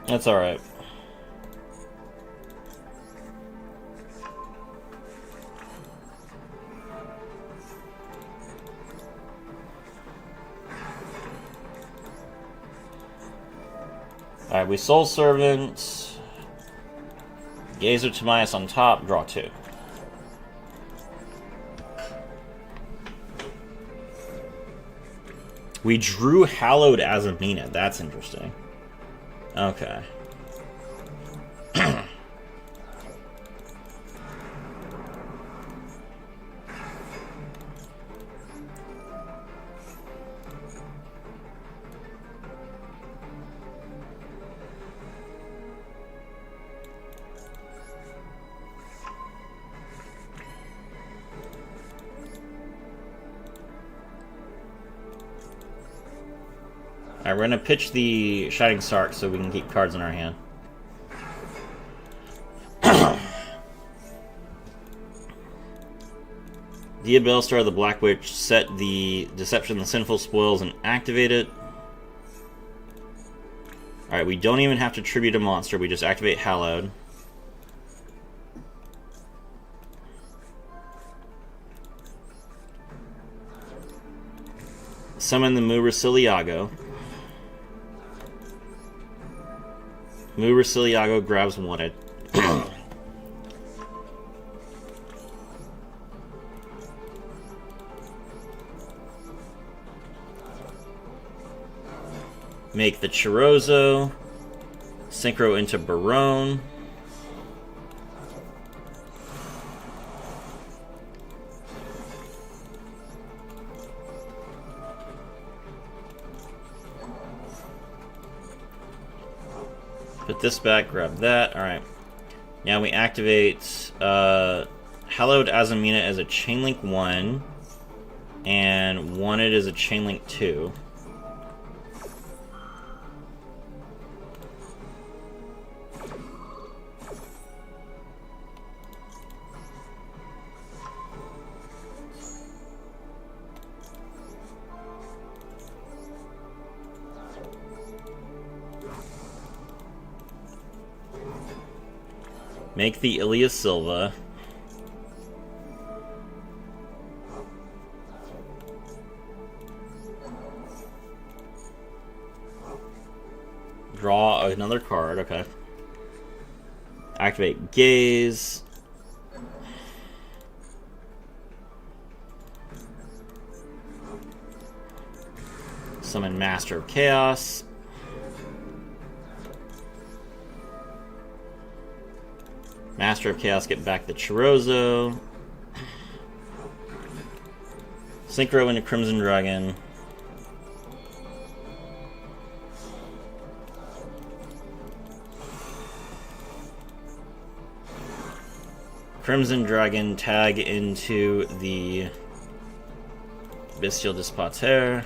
S1: That's alright. Alright, we Soul Servant. Gazer Timaeus on top, draw 2. We drew Hallowed Azamina. That's interesting. Okay. Alright, we're gonna pitch the Shining Sark so we can keep cards in our hand. Diabellstar, the Black Witch, set the Deception, the Sinful Spoils, and activate it. Alright, we don't even have to tribute a monster, we just activate Hallowed. Summon the Murasiliago. Murasiliago grabs wanted. Make the Chirozzo. Synchro into Barone. Put this back, grab that. Alright. Now we activate Hallowed Azamina as a Chainlink 1. And Wanted as a Chainlink 2. Make the Ilya Silva. Draw another card, okay. Activate Gaze. Summon Master of Chaos. Master of Chaos, get back the Chirozzo. Synchro into Crimson Dragon. Crimson Dragon tag into the Bestial Dispater.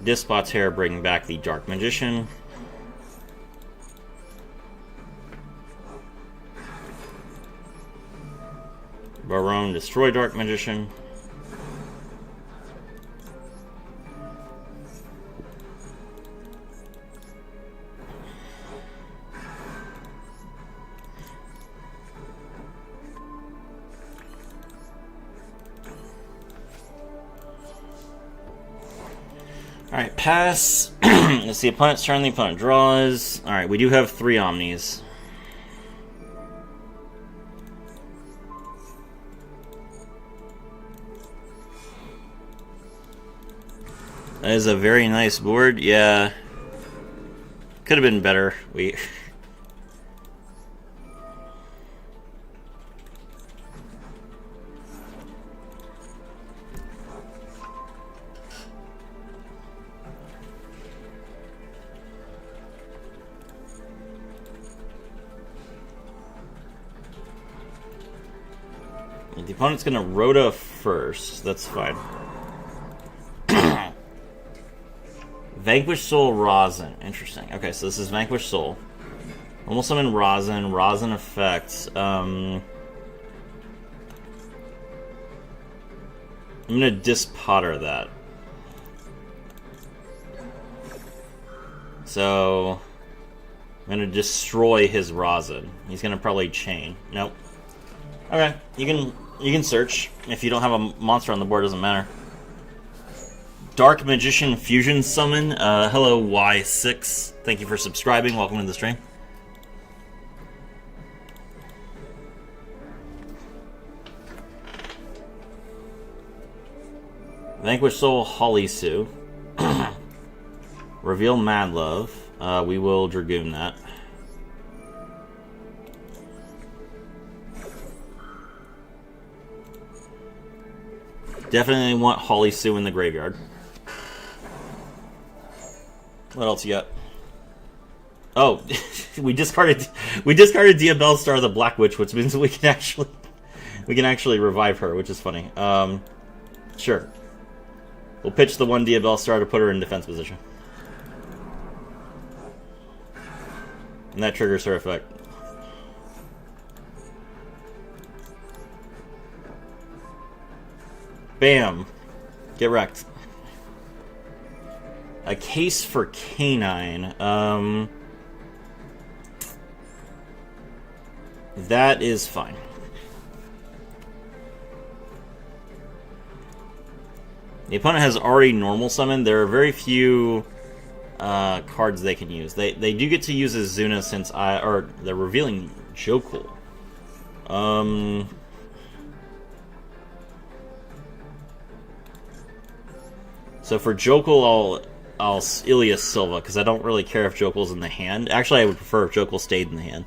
S1: Dispater bringing back the Dark Magician. Baronne destroy Dark Magician. Alright, pass. Let's see, opponent's turn, the opponent draws. Alright, we do have 3 Omnis. That is a very nice board. Yeah. Could have been better. The opponent's gonna Rhoda first. That's fine. Vanquish Soul, Rosin. Interesting. Okay, so this is Vanquish Soul. Almost summon Rosin. Rosin effects. I'm gonna Dispotter that. So I'm gonna destroy his Rosin. He's gonna probably chain. Nope. Okay, you can search. If you don't have a monster on the board, it doesn't matter. Dark Magician Fusion Summon. Hello, Y6. Thank you for subscribing. Welcome to the stream. Vanquish Soul, Holly Sue. Reveal Mad Love. We will Dragoon that. Definitely want Holly Sue in the graveyard. What else you got? Oh, we discarded Diabellstar the Black Witch, which means we can actually revive her, which is funny. Sure. We'll pitch the one Diabellstar to put her in defense position. And that triggers her effect. Bam. Get wrecked. A case for Canine. That is fine. The opponent has already normal summoned. There are very few cards they can use. They do get to use Azuna since they're revealing Jokul. So for Jokul, I'll Ilias Silva, because I don't really care if Jokul's in the hand. Actually, I would prefer if Jokul stayed in the hand.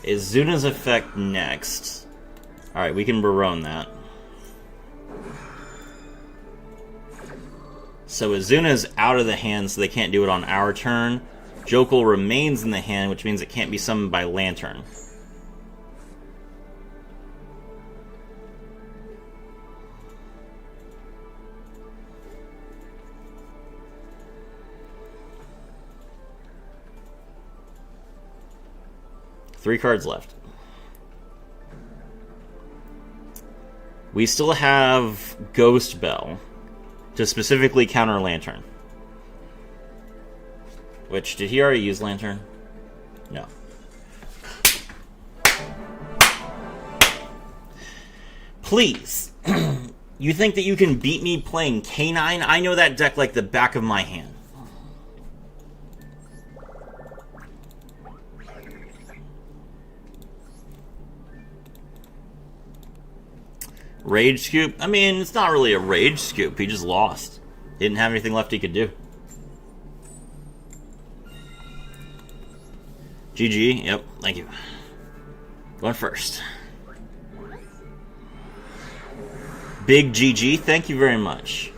S1: Is Zuna's effect next? Alright, we can Baronne that. So Azuna's out of the hand, so they can't do it on our turn. Jokul remains in the hand, which means it can't be summoned by Lantern. Three cards left. We still have Ghost Bell to specifically counter Lantern. Which, did he already use Lantern? No. Please. You think that you can beat me playing K9? I know that deck like the back of my hand. Rage Scoop? I mean, it's not really a Rage Scoop. He just lost. Didn't have anything left he could do. GG. Yep. Thank you. Going first. Big GG. Thank you very much.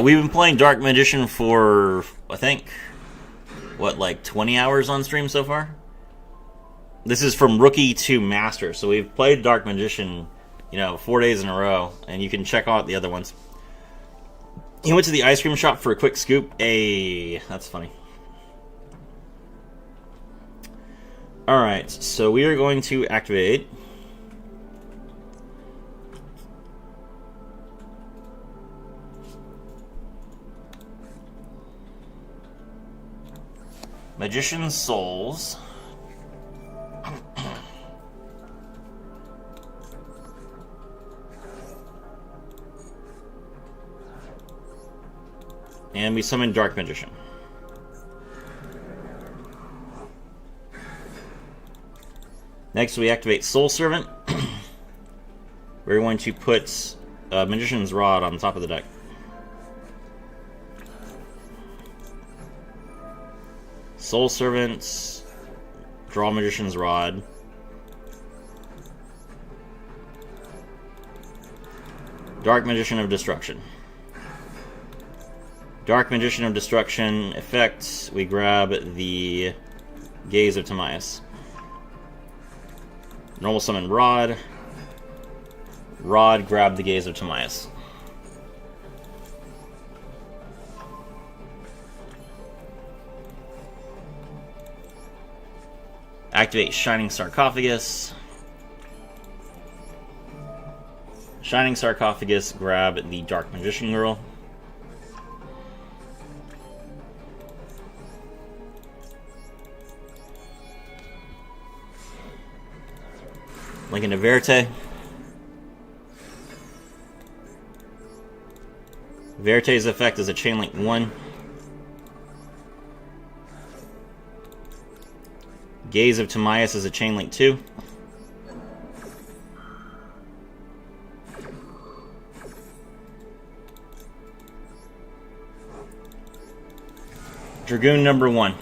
S1: We've been playing Dark Magician for, I think, what, like 20 hours on stream so far? This is from Rookie to Master. So we've played Dark Magician, 4 days in a row. And you can check out the other ones. He went to the ice cream shop for a quick scoop. Hey, that's funny. Alright, so we are going to activate... Magician's Souls. And we summon Dark Magician. Next, we activate Soul Servant. We're going to put Magician's Rod on top of the deck. Soul Servant, draw Magician's Rod. Dark Magician of Destruction. Dark Magician of Destruction effect, we grab the Gaze of Timaeus. Normal summon Rod. Rod, grab the Gaze of Timaeus. Activate Shining Sarcophagus. Shining Sarcophagus, grab the Dark Magician Girl. Link into Verte. Verte's effect is a Chain Link 1. Gaze of Timaeus is a Chain Link 2. Dragoon number 1.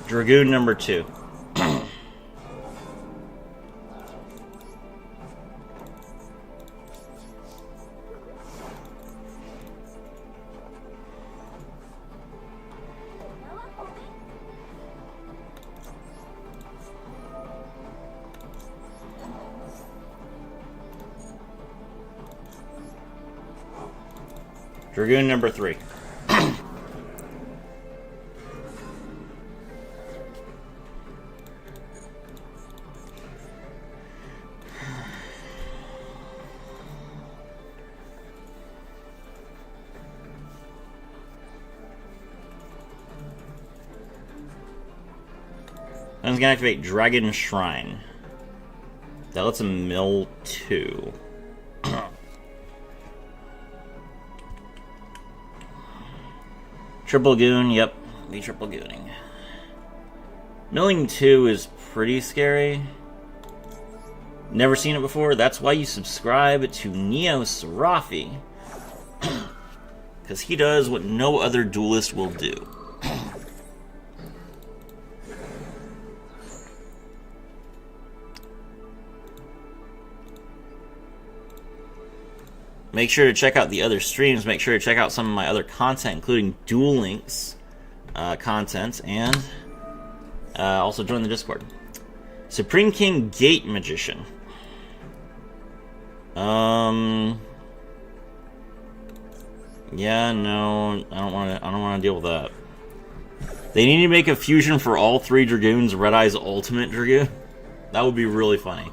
S1: Dragoon number 2. Dragoon number 3. I'm going to activate Dragon Shrine. That lets him mill 2. Triple Goon, yep. The triple gooning. Milling 2 is pretty scary. Never seen it before. That's why you subscribe to Neo Serafi. Because he does what no other duelist will do. Make sure to check out the other streams. Make sure to check out some of my other content, including Duel Links content, and also join the Discord. Supreme King Gate Magician. Yeah, no, I don't want to deal with that. They need to make a fusion for all 3 Dragoons. Red Eye's Ultimate Dragoon. That would be really funny.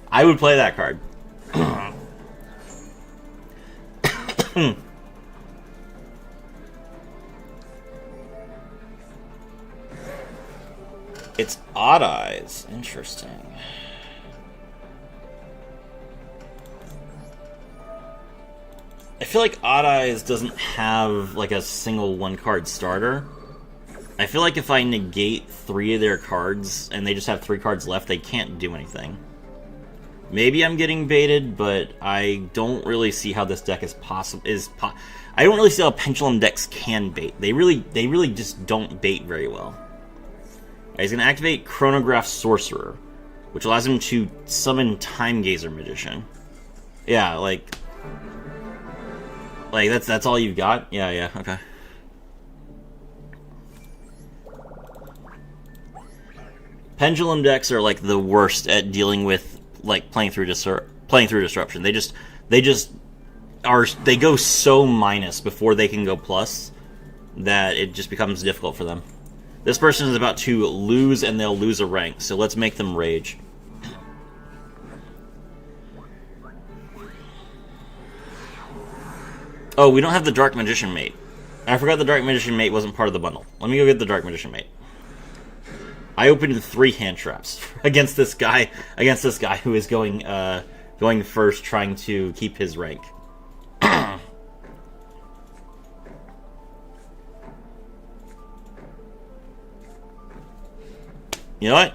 S1: I would play that card. It's Odd Eyes. Interesting. I feel like Odd Eyes doesn't have like a single 1-card starter. I feel like if I negate 3 of their cards and they just have 3 cards left, they can't do anything. Maybe I'm getting baited, but I don't really see how this deck is possible. I don't really see how Pendulum decks can bait. They really just don't bait very well. Right, he's going to activate Chronograph Sorcerer, which allows him to summon Time Gazer Magician. Yeah, like Like, that's all you've got? Yeah, yeah, okay. Pendulum decks are, like, the worst at dealing with, like, playing through disruption. They go so minus before they can go plus that it just becomes difficult for them. This person is about to lose, and they'll lose a rank, so let's make them rage. Oh, we don't have the Dark Magician mate. I forgot the Dark Magician mate wasn't part of the bundle. Let me go get the Dark Magician mate. I opened 3 hand traps against this guy who is going first, trying to keep his rank. You know what?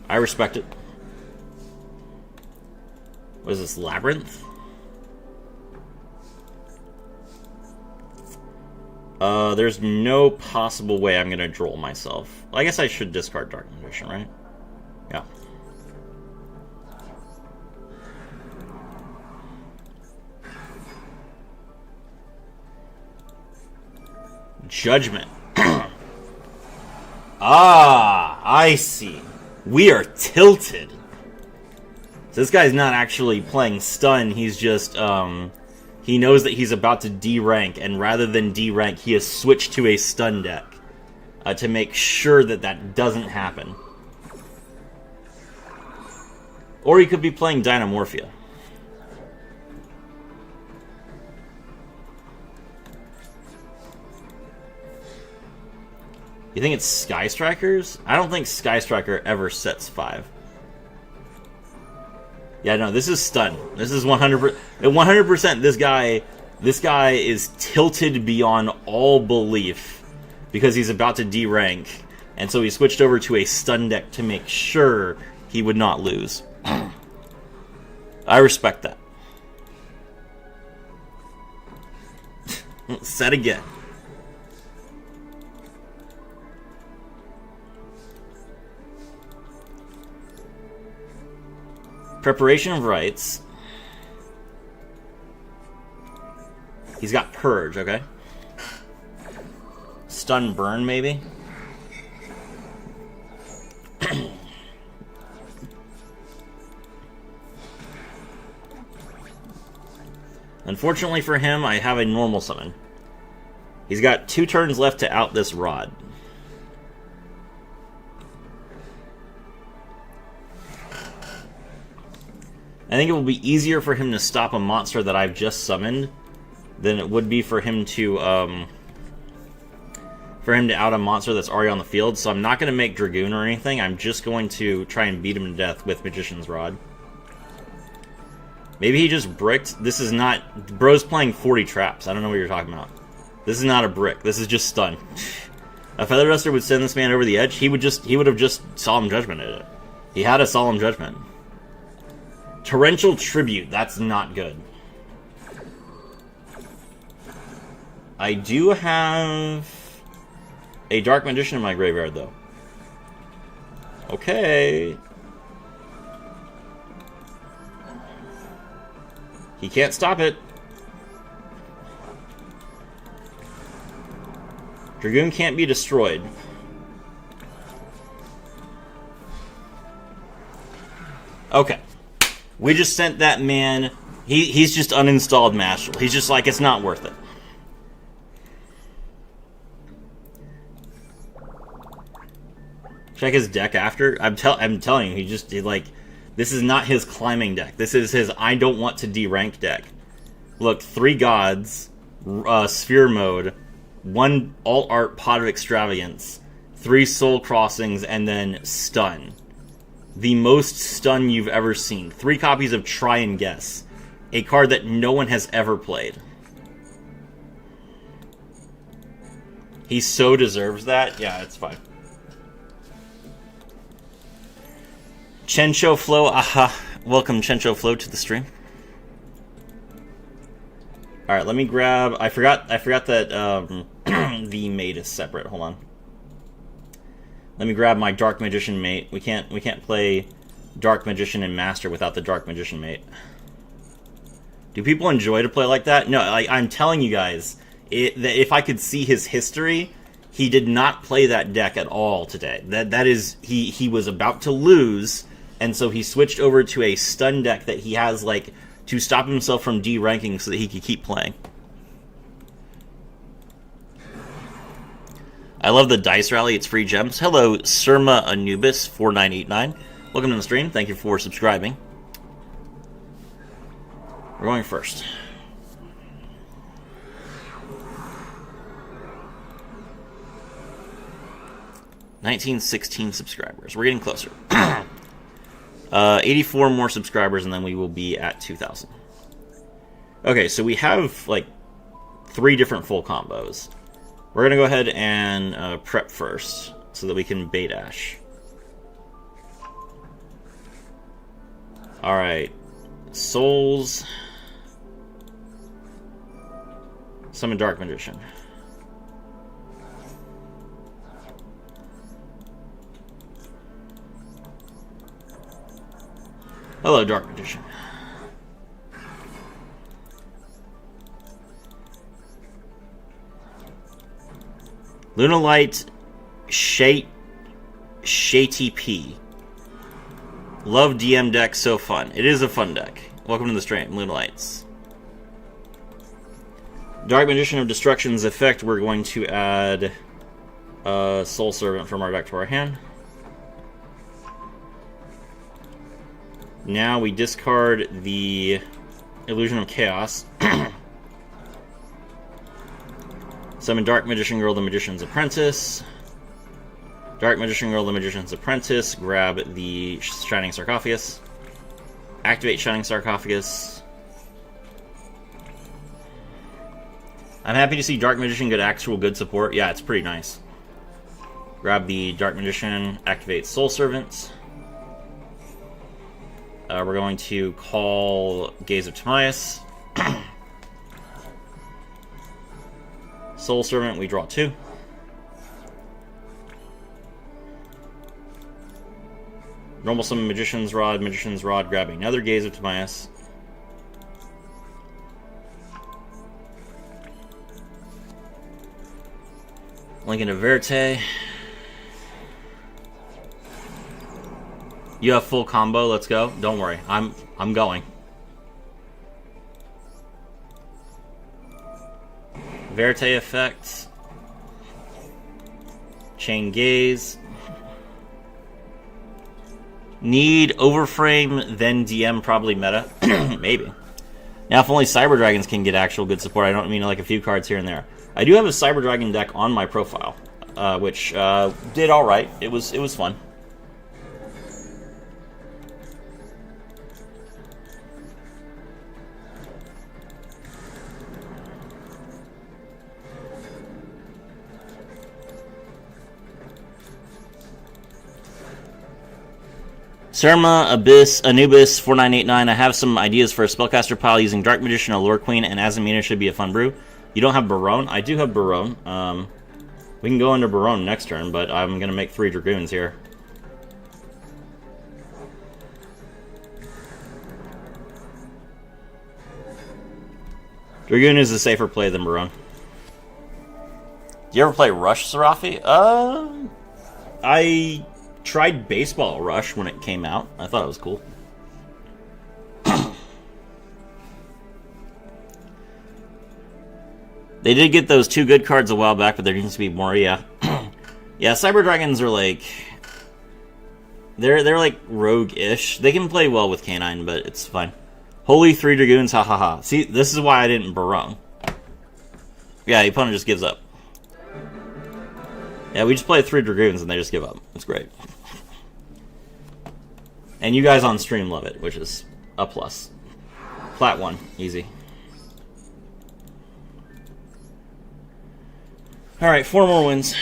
S1: I respect it. What is this, Labyrinth? There's no possible way I'm gonna droll myself. I guess I should discard Dark Magician, right? Yeah. Judgment. Ah, I see. We are tilted. So this guy's not actually playing stun, he's just, he knows that he's about to D-rank, and rather than D-rank, he has switched to a stun deck to make sure that that doesn't happen. Or he could be playing Dynamorphia. You think it's Sky Strikers? I don't think Sky Striker ever sets 5. Yeah, no, this is stun. This is 100%. 100%. This guy is tilted beyond all belief because he's about to D-rank, and so he switched over to a stun deck to make sure he would not lose. I respect that. Set again. Preparation of Rites. He's got Purge, okay. Stun Burn, maybe? Unfortunately for him, I have a normal summon. He's got 2 turns left to out this Rod. I think it will be easier for him to stop a monster that I've just summoned than it would be for him to out a monster that's already on the field. So I'm not going to make Dragoon or anything. I'm just going to try and beat him to death with Magician's Rod. Maybe he just bricked. This is not... Bro's playing 40 traps. I don't know what you're talking about. This is not a brick. This is just stun. A Feather Duster would send this man over the edge. He would have just Solemn Judgmented it. He had a Solemn Judgment. Torrential Tribute. That's not good. I do have a Dark Magician in my graveyard, though. Okay. He can't stop it. Dragoon can't be destroyed. Okay. We just sent that man... He's just uninstalled Mastral. He's just like, it's not worth it. Check his deck after. I'm telling you, he like... This is not his climbing deck. This is his I don't want to D-rank deck. Look, 3 gods, sphere mode, 1 alt art Pot of Extravagance, 3 soul crossings, and then stun. The most stun you've ever seen. 3 copies of Try and Guess. A card that no one has ever played. He so deserves that. Yeah, it's fine. Chencho Flow, aha. Welcome Chencho Flow to the stream. Alright, let me grab... I forgot that the mate is separate. Hold on. Let me grab my Dark Magician mate. We can't play Dark Magician and Master without the Dark Magician mate. Do people enjoy to play like that? No, I'm telling you guys, that if I could see his history, he did not play that deck at all today. That is, he was about to lose, and so he switched over to a stun deck that he has, like, to stop himself from D-ranking so that he could keep playing. I love the Dice Rally. It's free gems. Hello, Surma Anubis 4989. Welcome to the stream. Thank you for subscribing. We're going first. $19.16 subscribers. We're getting closer. 84 more subscribers, and then we will be at 2,000. Okay, so we have like 3 different full combos. We're gonna go ahead and prep first, so that we can bait Ash. All right, Souls. Summon Dark Magician. Hello, Dark Magician. Lunalight Shady P. Love DM deck, so fun. It is a fun deck. Welcome to the stream, Lunalights. Dark Magician of Destruction's effect, we're going to add Soul Servant from our deck to our hand. Now we discard the Illusion of Chaos. Summon Dark Magician Girl, the Magician's Apprentice. Dark Magician Girl, the Magician's Apprentice. Grab the Shining Sarcophagus. Activate Shining Sarcophagus. I'm happy to see Dark Magician get actual good support. Yeah, it's pretty nice. Grab the Dark Magician, activate Soul Servant. We're going to call Gaze of Timaeus. Soul Servant, we draw 2. Normal Summon Magician's Rod, grab another Gaze of Timaeus. Lincoln of Verte. You have full combo, let's go. Don't worry, I'm going. Verte effect. Chain Gaze. Need Overframe, then DM, probably meta. Maybe. Now, if only Cyber Dragons can get actual good support, I don't mean like a few cards here and there. I do have a Cyber Dragon deck on my profile, which did alright. It was fun. Surma Anubis 4989. I have some ideas for a spellcaster pile using Dark Magician, Allure Queen, and Azamina should be a fun brew. You don't have Barone? I do have Barone. We can go into Barone next turn, but I'm going to make 3 Dragoons here. Dragoon is a safer play than Barone. Do you ever play Rush, Serafi? I tried Baseball Rush when it came out. I thought it was cool. They did get those 2 good cards a while back, but there needs to be more, yeah. Yeah, Cyber Dragons are like... They're like rogue-ish. They can play well with Canine, but it's fine. Holy 3 Dragoons, ha ha ha. See, this is why I didn't Barone. Yeah, the opponent just gives up. Yeah, we just play 3 Dragoons and they just give up. It's great. And you guys on stream love it, which is a plus. Plat 1, easy. Alright, 4 more wins.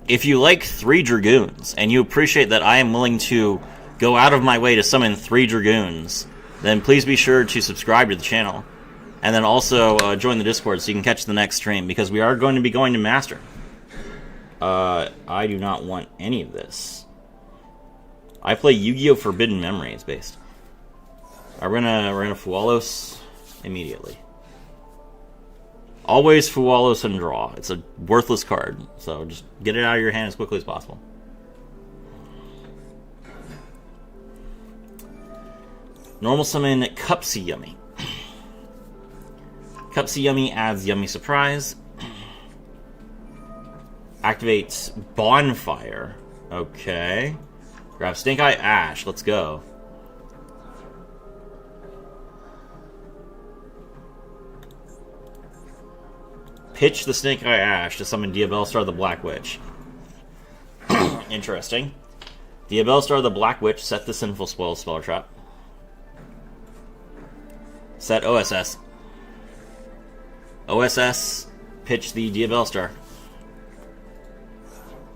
S1: If you like 3 Dragoons, and you appreciate that I am willing to go out of my way to summon 3 Dragoons, then please be sure to subscribe to the channel. And then also join the Discord so you can catch the next stream, because we are going to be going to Master. I do not want any of this. I play Yu-Gi-Oh! Forbidden Memories based. We're gonna Fualos immediately. Always Fualos and draw. It's a worthless card, so just get it out of your hand as quickly as possible. Normal summon Cupsy Yummy. Cupsy Yummy adds Yummy Surprise. Activates Bonfire. Okay. Grab Snake Eye Ash. Let's go. Pitch the Snake Eye Ash to summon Diabellstar the Black Witch. Interesting. Diabellstar the Black Witch, set the Sinful Spoil Spell Trap. Set OSS. OSS, pitch the Diabellstar.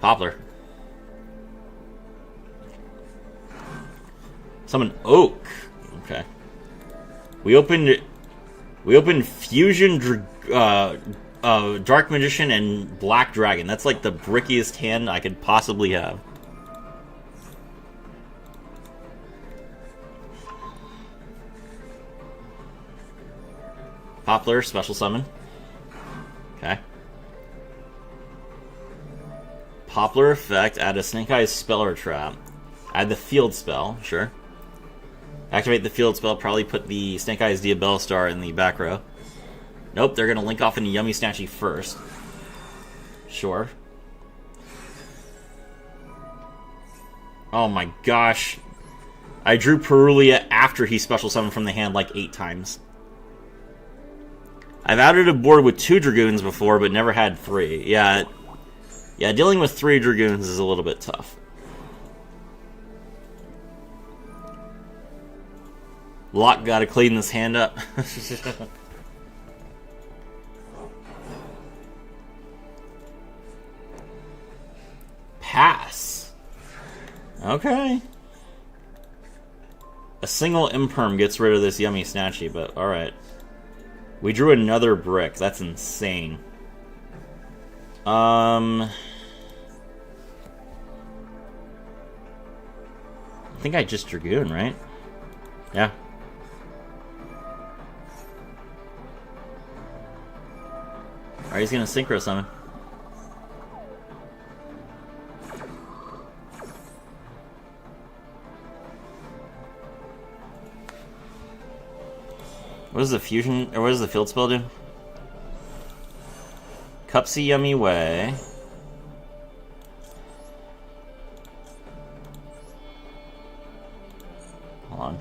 S1: Poplar. Summon Oak. Okay. We opened Fusion, Dark Magician, and Black Dragon. That's like the brickiest hand I could possibly have. Poplar, special summon. Okay. Poplar effect, add a Snake Eyes spell or trap. Add the field spell, sure. Activate the field spell, probably put the Snake Eyes Diabellstar in the back row. Nope, they're gonna link off into Yummy Snatchy first. Sure. Oh my gosh. I drew Perulia after he special summoned from the hand like 8 times. I've added a board with 2 Dragoons before, but never had 3. Yeah, dealing with 3 Dragoons is a little bit tough. Locke gotta clean this hand up. Pass. Okay. A single Imperm gets rid of this Yummy Snatchy, but alright. We drew another brick. That's insane. I think I just Dragoon, right? Yeah. Alright, he's gonna Synchro Summon. What does the fusion, or what does the field spell do? Cupsy Yummy Way. Hold on.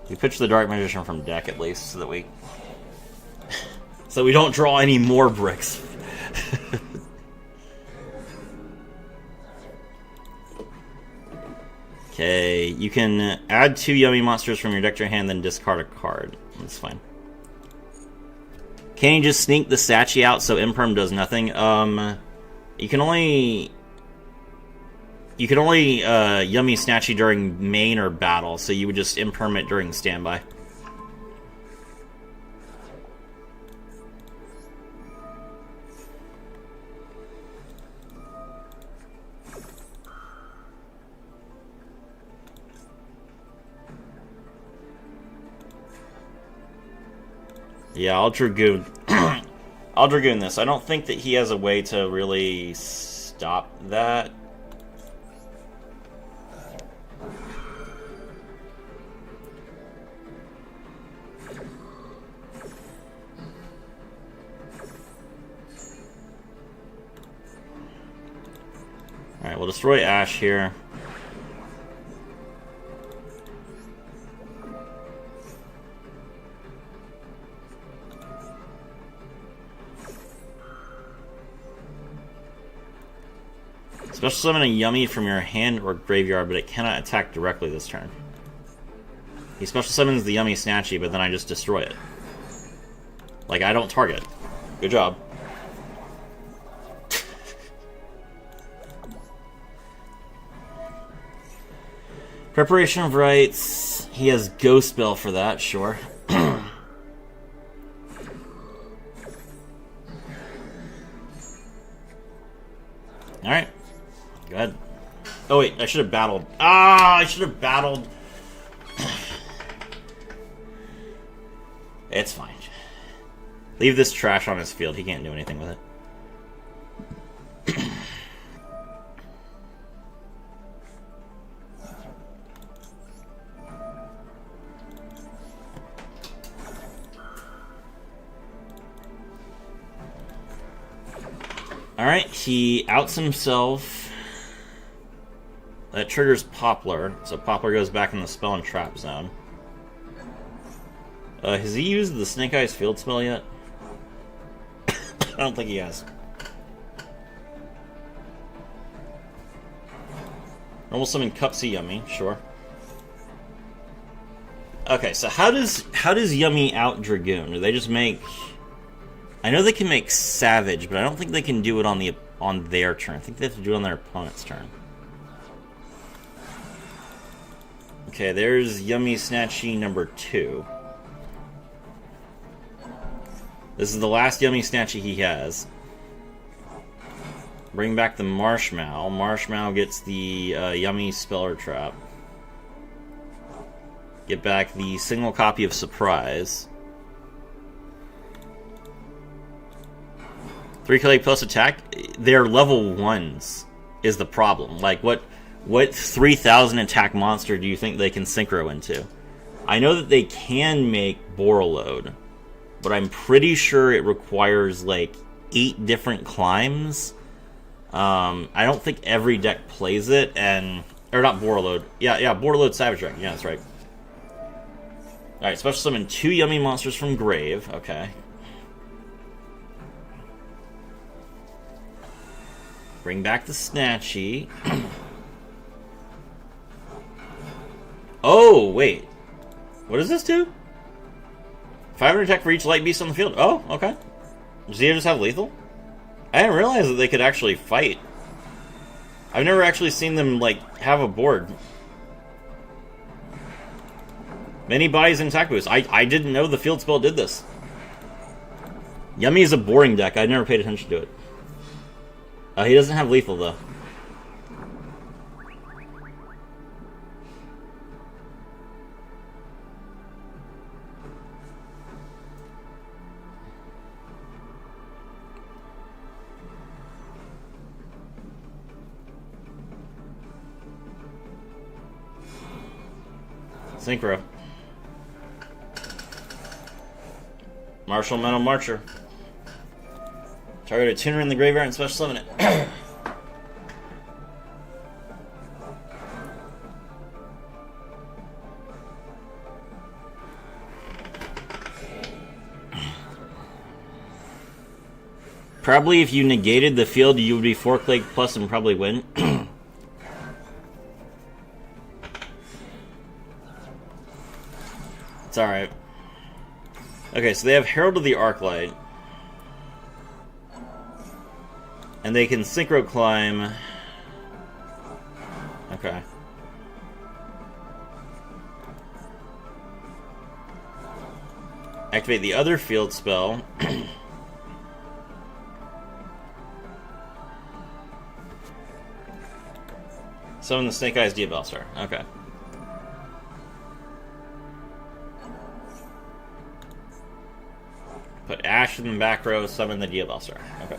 S1: We pitch the Dark Magician from deck at least, so that we don't draw any more bricks. Okay, you can add 2 Yummy monsters from your deck to your hand, then discard a card. That's fine. Can you just sneak the Sachi out so Imperm does nothing? You can only Yummy Snatchy during main or battle, so you would just Imperm it during standby. Yeah, I'll Dragoon. I'll Dragoon this. I don't think that he has a way to really stop that. Alright, we'll destroy Ash here. Special summon a Yummy from your hand or graveyard, but it cannot attack directly this turn. He special summons the Yummy Snatchy, but then I just destroy it. Like, I don't target. Good job. Preparation of Rites. He has Ghost Spell for that, sure. Oh wait, I should have battled. Ah, I should have battled. It's fine. Leave this trash on his field. He can't do anything with it. Alright, he outs himself. That triggers Poplar, so Poplar goes back in the spell and trap zone. Has he used the Snake Eyes field spell yet? I don't think he has. Normal summon Cupsy Yummy, sure. Okay, so how does Yummy out Dragoon? Do they just make... I know they can make Savage, but I don't think they can do it on their turn. I think they have to do it on their opponent's turn. Okay, there's Yummy Snatchy number 2. This is the last Yummy Snatchy he has. Bring back the Marshmallow. Marshmallow gets the Yummy Speller Trap. Get back the single copy of Surprise. 3 Kelly plus attack. They're level 1s is the problem. Like, what 3,000 attack monster do you think they can synchro into? I know that they can make Borreload, but I'm pretty sure it requires like 8 different climbs. I don't think every deck plays it, or not Borreload. Yeah, Borreload Savage Dragon. Yeah, that's right. Alright, special summon 2 Yummy monsters from Grave. Okay. Bring back the Snatchy. Oh, wait. What does this do? 500 attack for each light beast on the field. Oh, okay. Does he just have lethal? I didn't realize that they could actually fight. I've never actually seen them, like, have a board. Many bodies and attack boost. I didn't know the field spell did this. Yummy is a boring deck. I never paid attention to it. He doesn't have lethal, though. Synchro. Martial Metal Marcher. Target a tuner in the graveyard and special summon it. Probably if you negated the field, you would be 4 Clay plus and probably win. It's alright. Okay, so they have Herald of the Arclight. And they can synchro climb. Okay. Activate the other field spell. Summon the Snake Eyes Diabellstar. Okay. Put Ash in the back row, summon the Diabellstar. Okay.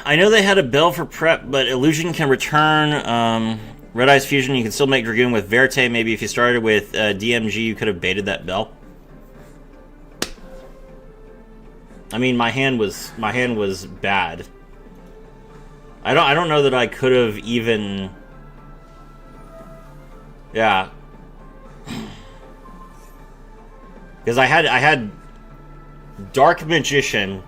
S1: I know they had a bell for prep, but Illusion can return. Red Eyes Fusion, you can still make Dragoon with Verte. Maybe if you started with DMG, you could have baited that bell. I mean, my hand was bad. I don't know that I could have even. Yeah. Because I had Dark Magician,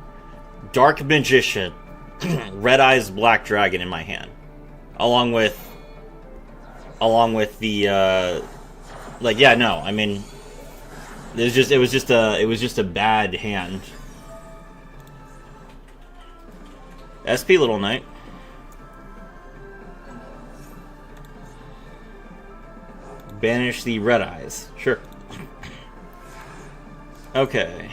S1: Red Eyes Black Dragon in my hand, along with the like, yeah, no, I mean, it was just a bad hand. SP Little Knight. Banish the Red Eyes. Sure. Okay.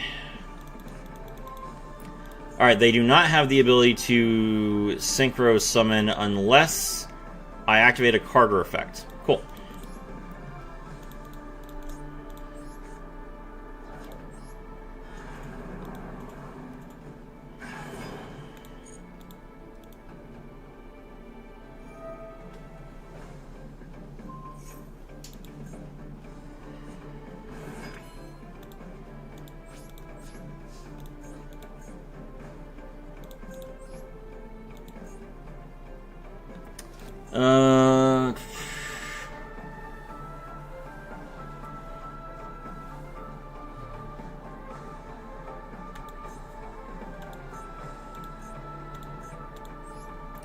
S1: Alright, they do not have the ability to synchro summon unless I activate a Carter effect. Cool.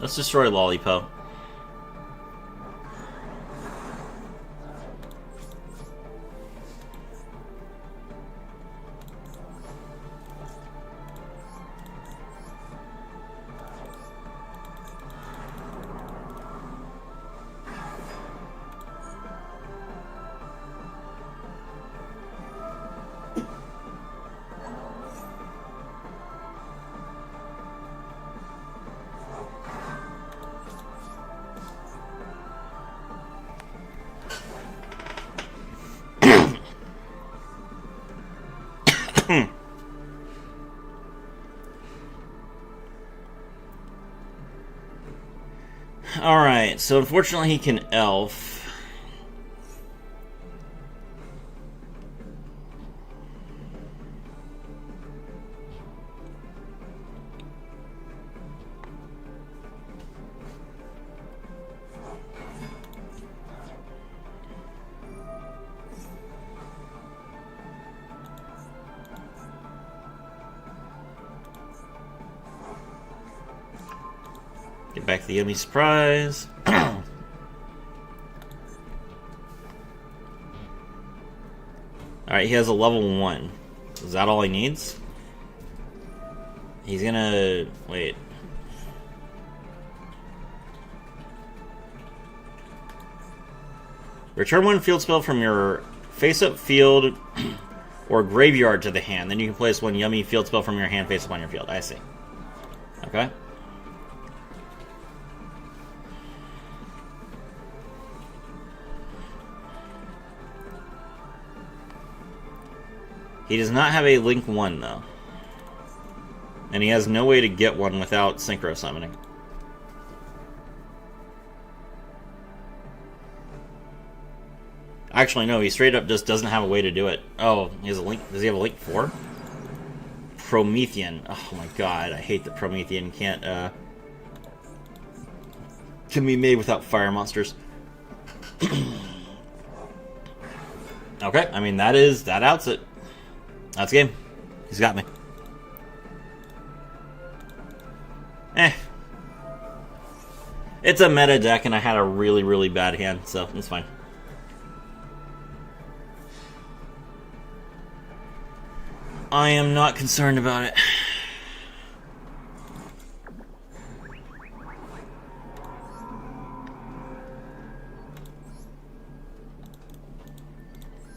S1: Let's destroy Lollipo. Alright, so unfortunately he can elf. Get back the Yummy Surprise. Alright, he has a level 1. Is that all he needs? He's gonna... wait. Return one field spell from your face-up field or graveyard to the hand. Then you can place one Yummy field spell from your hand face-up on your field. I see. Okay. He does not have a Link 1, though. And he has no way to get one without Synchro Summoning. Actually, no, he straight up just doesn't have a way to do it. Oh, he has a Link. Does he have a Link 4? Promethean. Oh my god, I hate that Promethean can't, can be made without fire monsters. Okay, I mean, that outs it. That's game. He's got me. It's a meta deck, and I had a really, really bad hand, so it's fine. I am not concerned about it.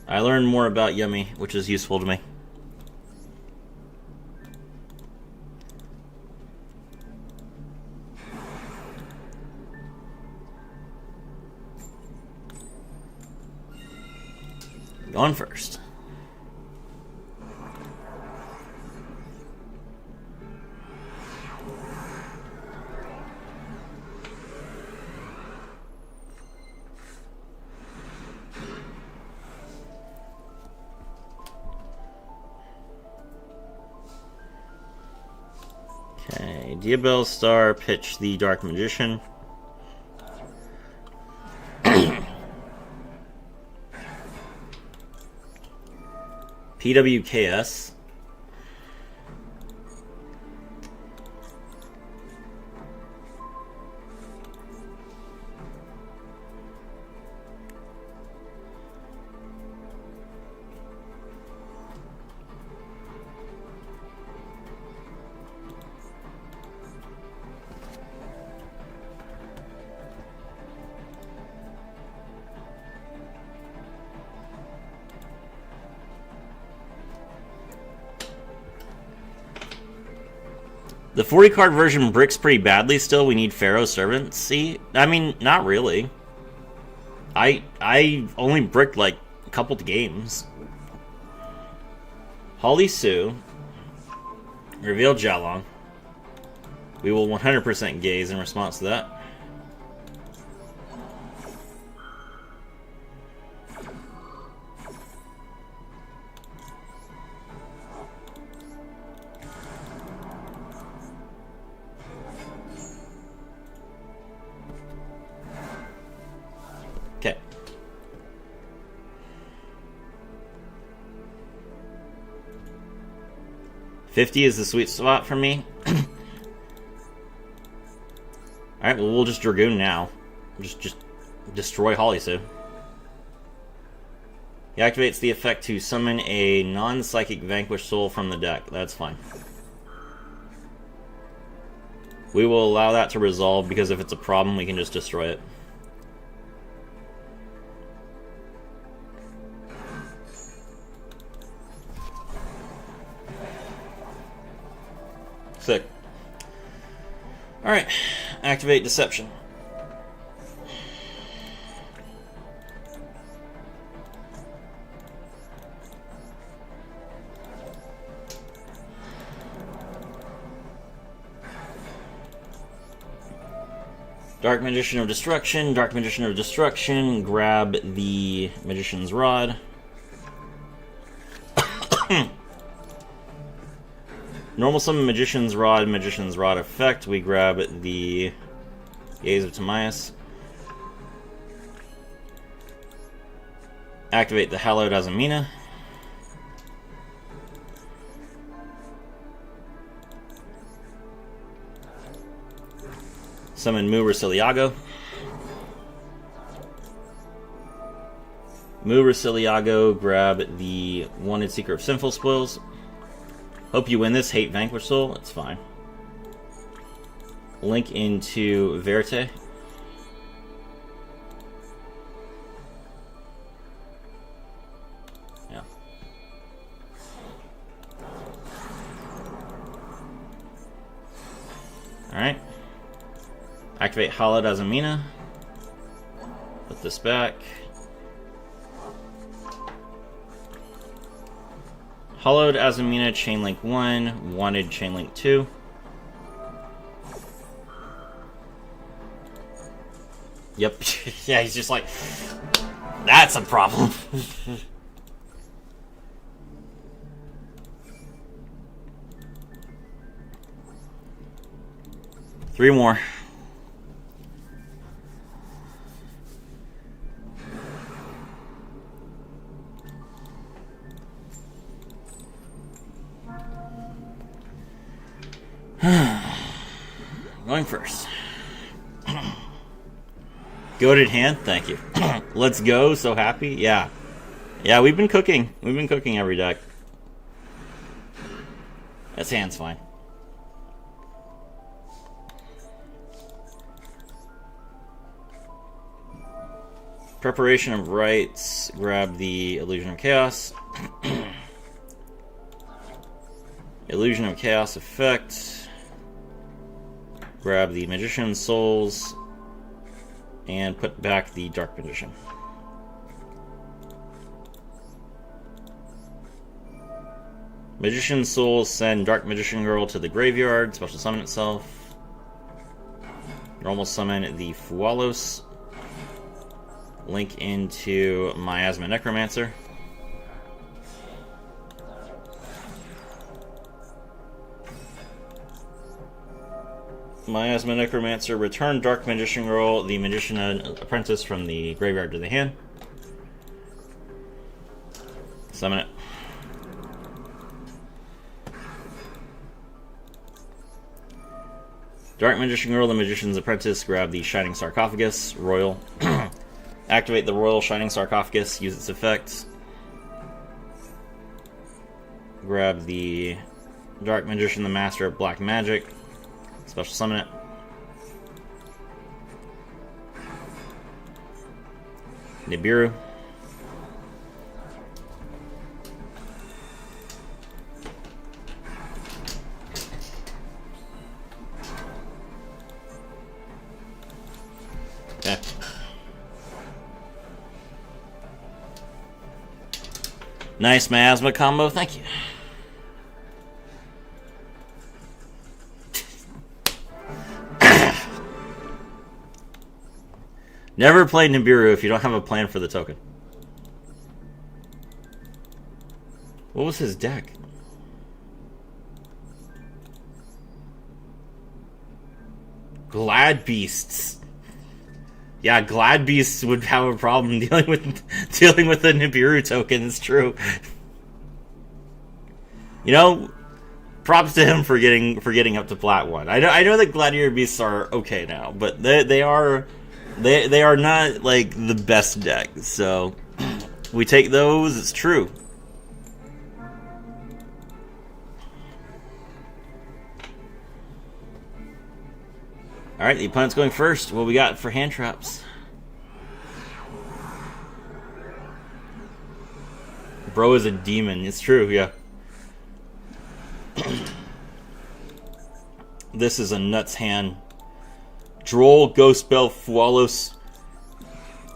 S1: I learned more about Yummy, which is useful to me. Going first. Okay, Diabell Star, pitch the Dark Magician. PWKS. The 40 card version bricks pretty badly still. We need Pharaoh Servant. See? I mean, not really. I only bricked like a couple games. Holly Sue. Reveal Jalong. We will 100% gaze in response to that. Okay. $50 is the sweet spot for me. Alright, well, we'll just Dragoon now. Just destroy Holisu. He activates the effect to summon a non-psychic Vanquished Soul from the deck. That's fine. We will allow that to resolve, because if it's a problem, we can just destroy it. Sick. Alright, activate Deception. Dark Magician of Destruction, Dark Magician of Destruction, grab the Magician's Rod. Normal summon Magician's Rod effect. We grab the Gaze of Timaeus. Activate the Hallowed Azamina. Summon Mu Rosiliago. Mu Rosiliago, grab the Wanted Seeker of Sinful Spoils. Hope you win this. Hate Vanquished Soul. It's fine. Link into Verte. Yeah. Alright. Activate Hallowed Azamina. Put this back. Hallowed Azamina, Chainlink 1, Wanted Chainlink 2. Yep. Yeah, he's just like, that's a problem. 3 more. Going first. Goated hand, thank you. Let's go, so happy. Yeah. Yeah, we've been cooking. We've been cooking every deck. This hand's fine. Preparation of Rites. Grab the Illusion of Chaos. Illusion of Chaos effect. Grab the Magician's Souls. And put back the Dark Magician. Magician's Souls, send Dark Magician Girl to the graveyard. Special summon itself. Normal summon the Fualos. Link into Miasma Necromancer. Miasma Necromancer, return Dark Magician Girl, the Magician Apprentice, from the graveyard to the hand. Summon it. Dark Magician Girl, the Magician's Apprentice, grab the Shining Sarcophagus, Royal. Activate the Royal Shining Sarcophagus, use its effect. Grab the Dark Magician, the Master of Black Magic. Special summon it. Nibiru. Okay. Nice miasma combo, thank you. Never play Nibiru if you don't have a plan for the token. What was his deck? Glad Beasts. Yeah, Glad Beasts would have a problem dealing with the Nibiru token. It's true. You know, props to him for getting up to plat 1. I know that Gladiator Beasts are okay now, but they are not like the best deck. So we take those. It's true. Alright, the opponent's going first. What we got for hand traps? Bro is a demon. It's true, yeah. This is a nuts hand. Droll, Ghost Bell, Fualos,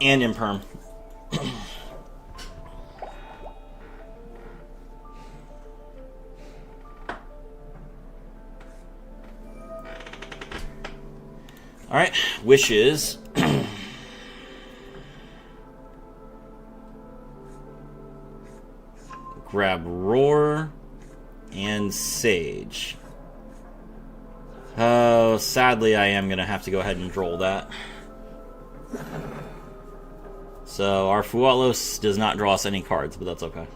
S1: and Imperm. Alright, wishes. Grab Roar and Sage. Oh, sadly I am going to have to go ahead and droll that. So our Fualos does not draw us any cards, but that's okay.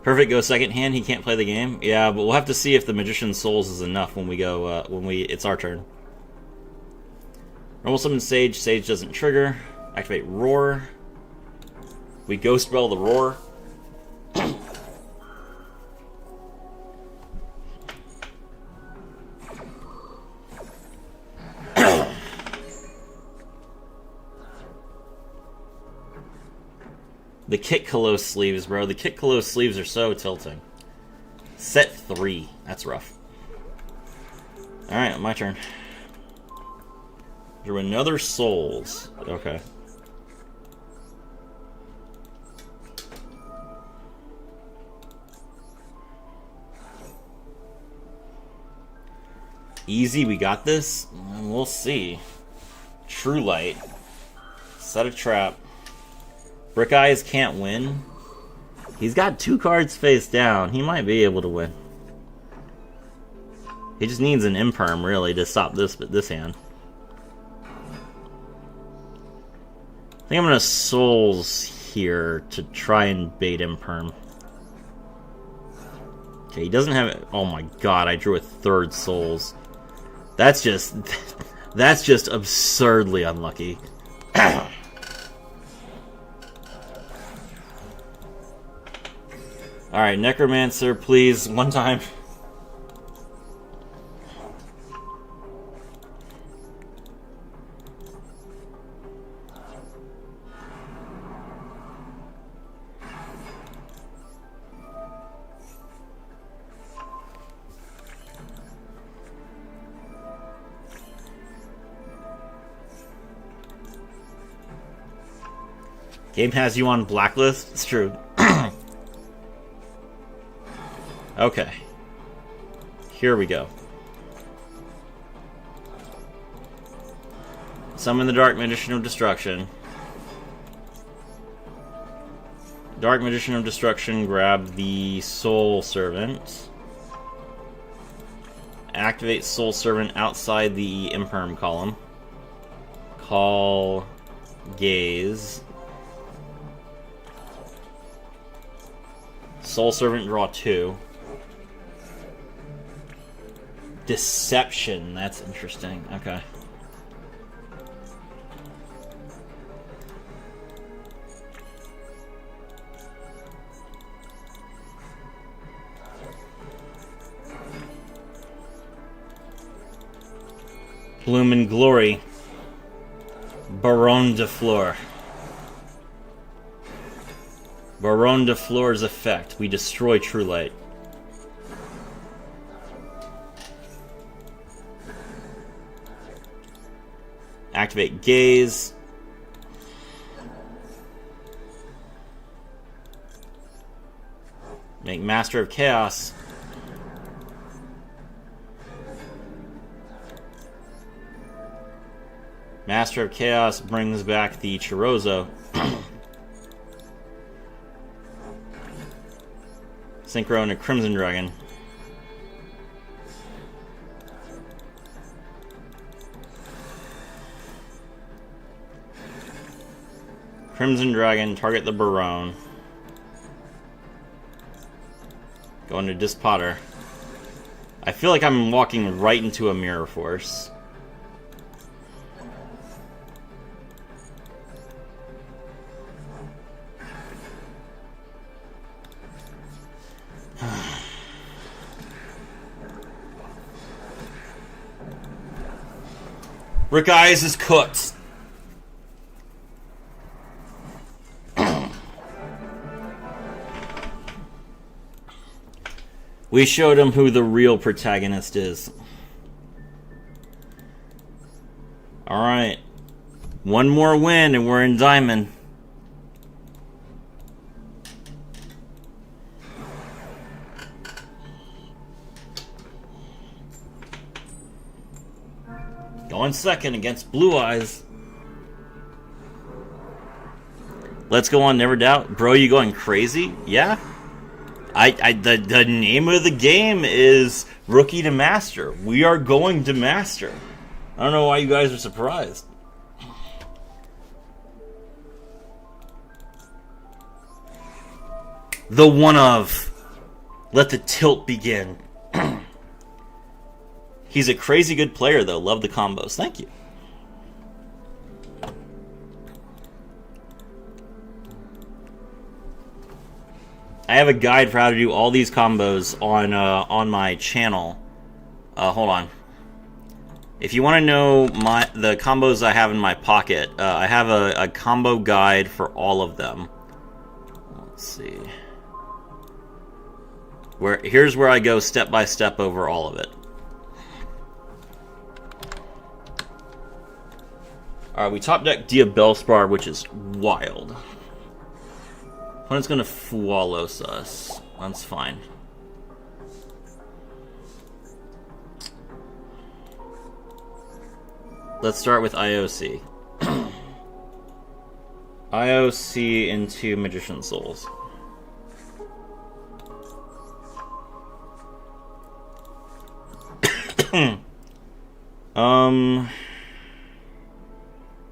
S1: Perfect goes second hand. He can't play the game. Yeah, but we'll have to see if the Magician's Souls is enough when we go. It's our turn. Normal summon Sage. Sage doesn't trigger. Activate Roar. We Ghost Bell the Roar. The Kit Kalos sleeves, bro. The Kit Kalos sleeves are so tilting. Set 3. That's rough. Alright, my turn. Drew another Souls. Okay. Easy, we got this? We'll see. True Light. Set a trap. Brick Eyes can't win. He's got 2 cards face down. He might be able to win. He just needs an Imperm, really, to stop this hand. I think I'm gonna Souls here to try and bait Imperm. Okay, he doesn't have it. Oh my god, I drew a 3rd Souls. That's just absurdly unlucky. Alright, Necromancer, please, one time. Game has you on blacklist? It's true. Okay. Here we go. Summon the Dark Magician of Destruction. Dark Magician of Destruction, grab the Soul Servant. Activate Soul Servant outside the Imperm column. Call Gaze. Soul Servant, draw 2. Deception, that's interesting. Okay. Bloom and Glory. Baron de Fleur. Baron de Fleur's effect. We destroy True Light. Activate Gaze. Make Master of Chaos. Master of Chaos brings back the Chirozzo. Synchro into Crimson Dragon. Crimson Dragon, target the Barone. Go into Dispotter. I feel like I'm walking right into a Mirror Force. Rick Eyes is cooked. We showed him who the real protagonist is. Alright. One more win and we're in Diamond. Going second against Blue Eyes. Let's go on Never Doubt. Bro, you going crazy? Yeah? The name of the game is Rookie to Master. We are going to Master. I don't know why you guys are surprised. The one of. Let the tilt begin. He's a crazy good player, though. Love the combos. Thank you. I have a guide for how to do all these combos on my channel. Hold on. If you want to know the combos I have in my pocket, I have a combo guide for all of them. Let's see. Here's where I go step by step over all of it. Alright, we top deck Diabellspar, which is wild. Opponent's gonna Fualos us. That's fine. Let's start with IOC. IOC into Magician Souls.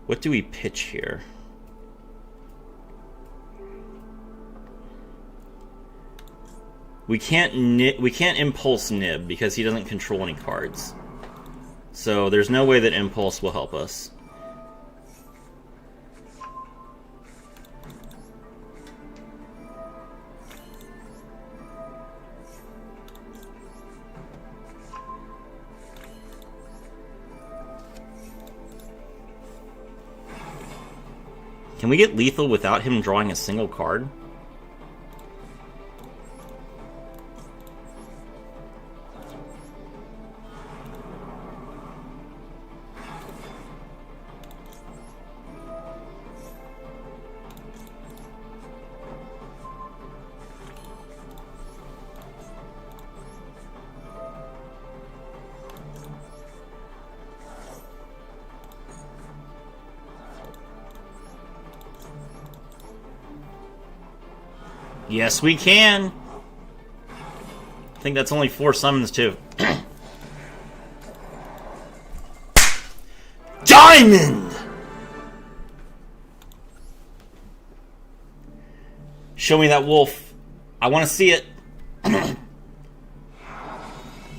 S1: What do we pitch here? We can't Impulse Nib because he doesn't control any cards. So there's no way that Impulse will help us. Can we get lethal without him drawing a single card? Yes, we can. I think that's only 4 summons, too. Diamond! Show me that wolf. I want to see it.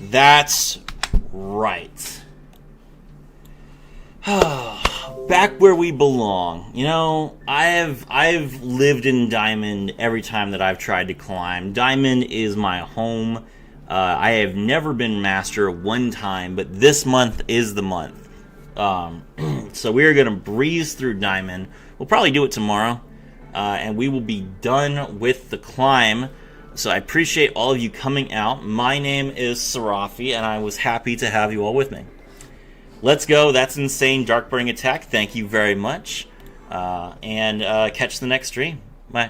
S1: That's right. Back where we belong. You know, I've lived in Diamond every time that I've tried to climb. Diamond is my home. I have never been Master one time, but this month is the month. So we are going to breeze through Diamond. We'll probably do it tomorrow, and we will be done with the climb. So I appreciate all of you coming out. My name is Serafi, and I was happy to have you all with me. let's go. That's insane. Dark Burning Attack. Thank you very much. And catch the next stream. Bye.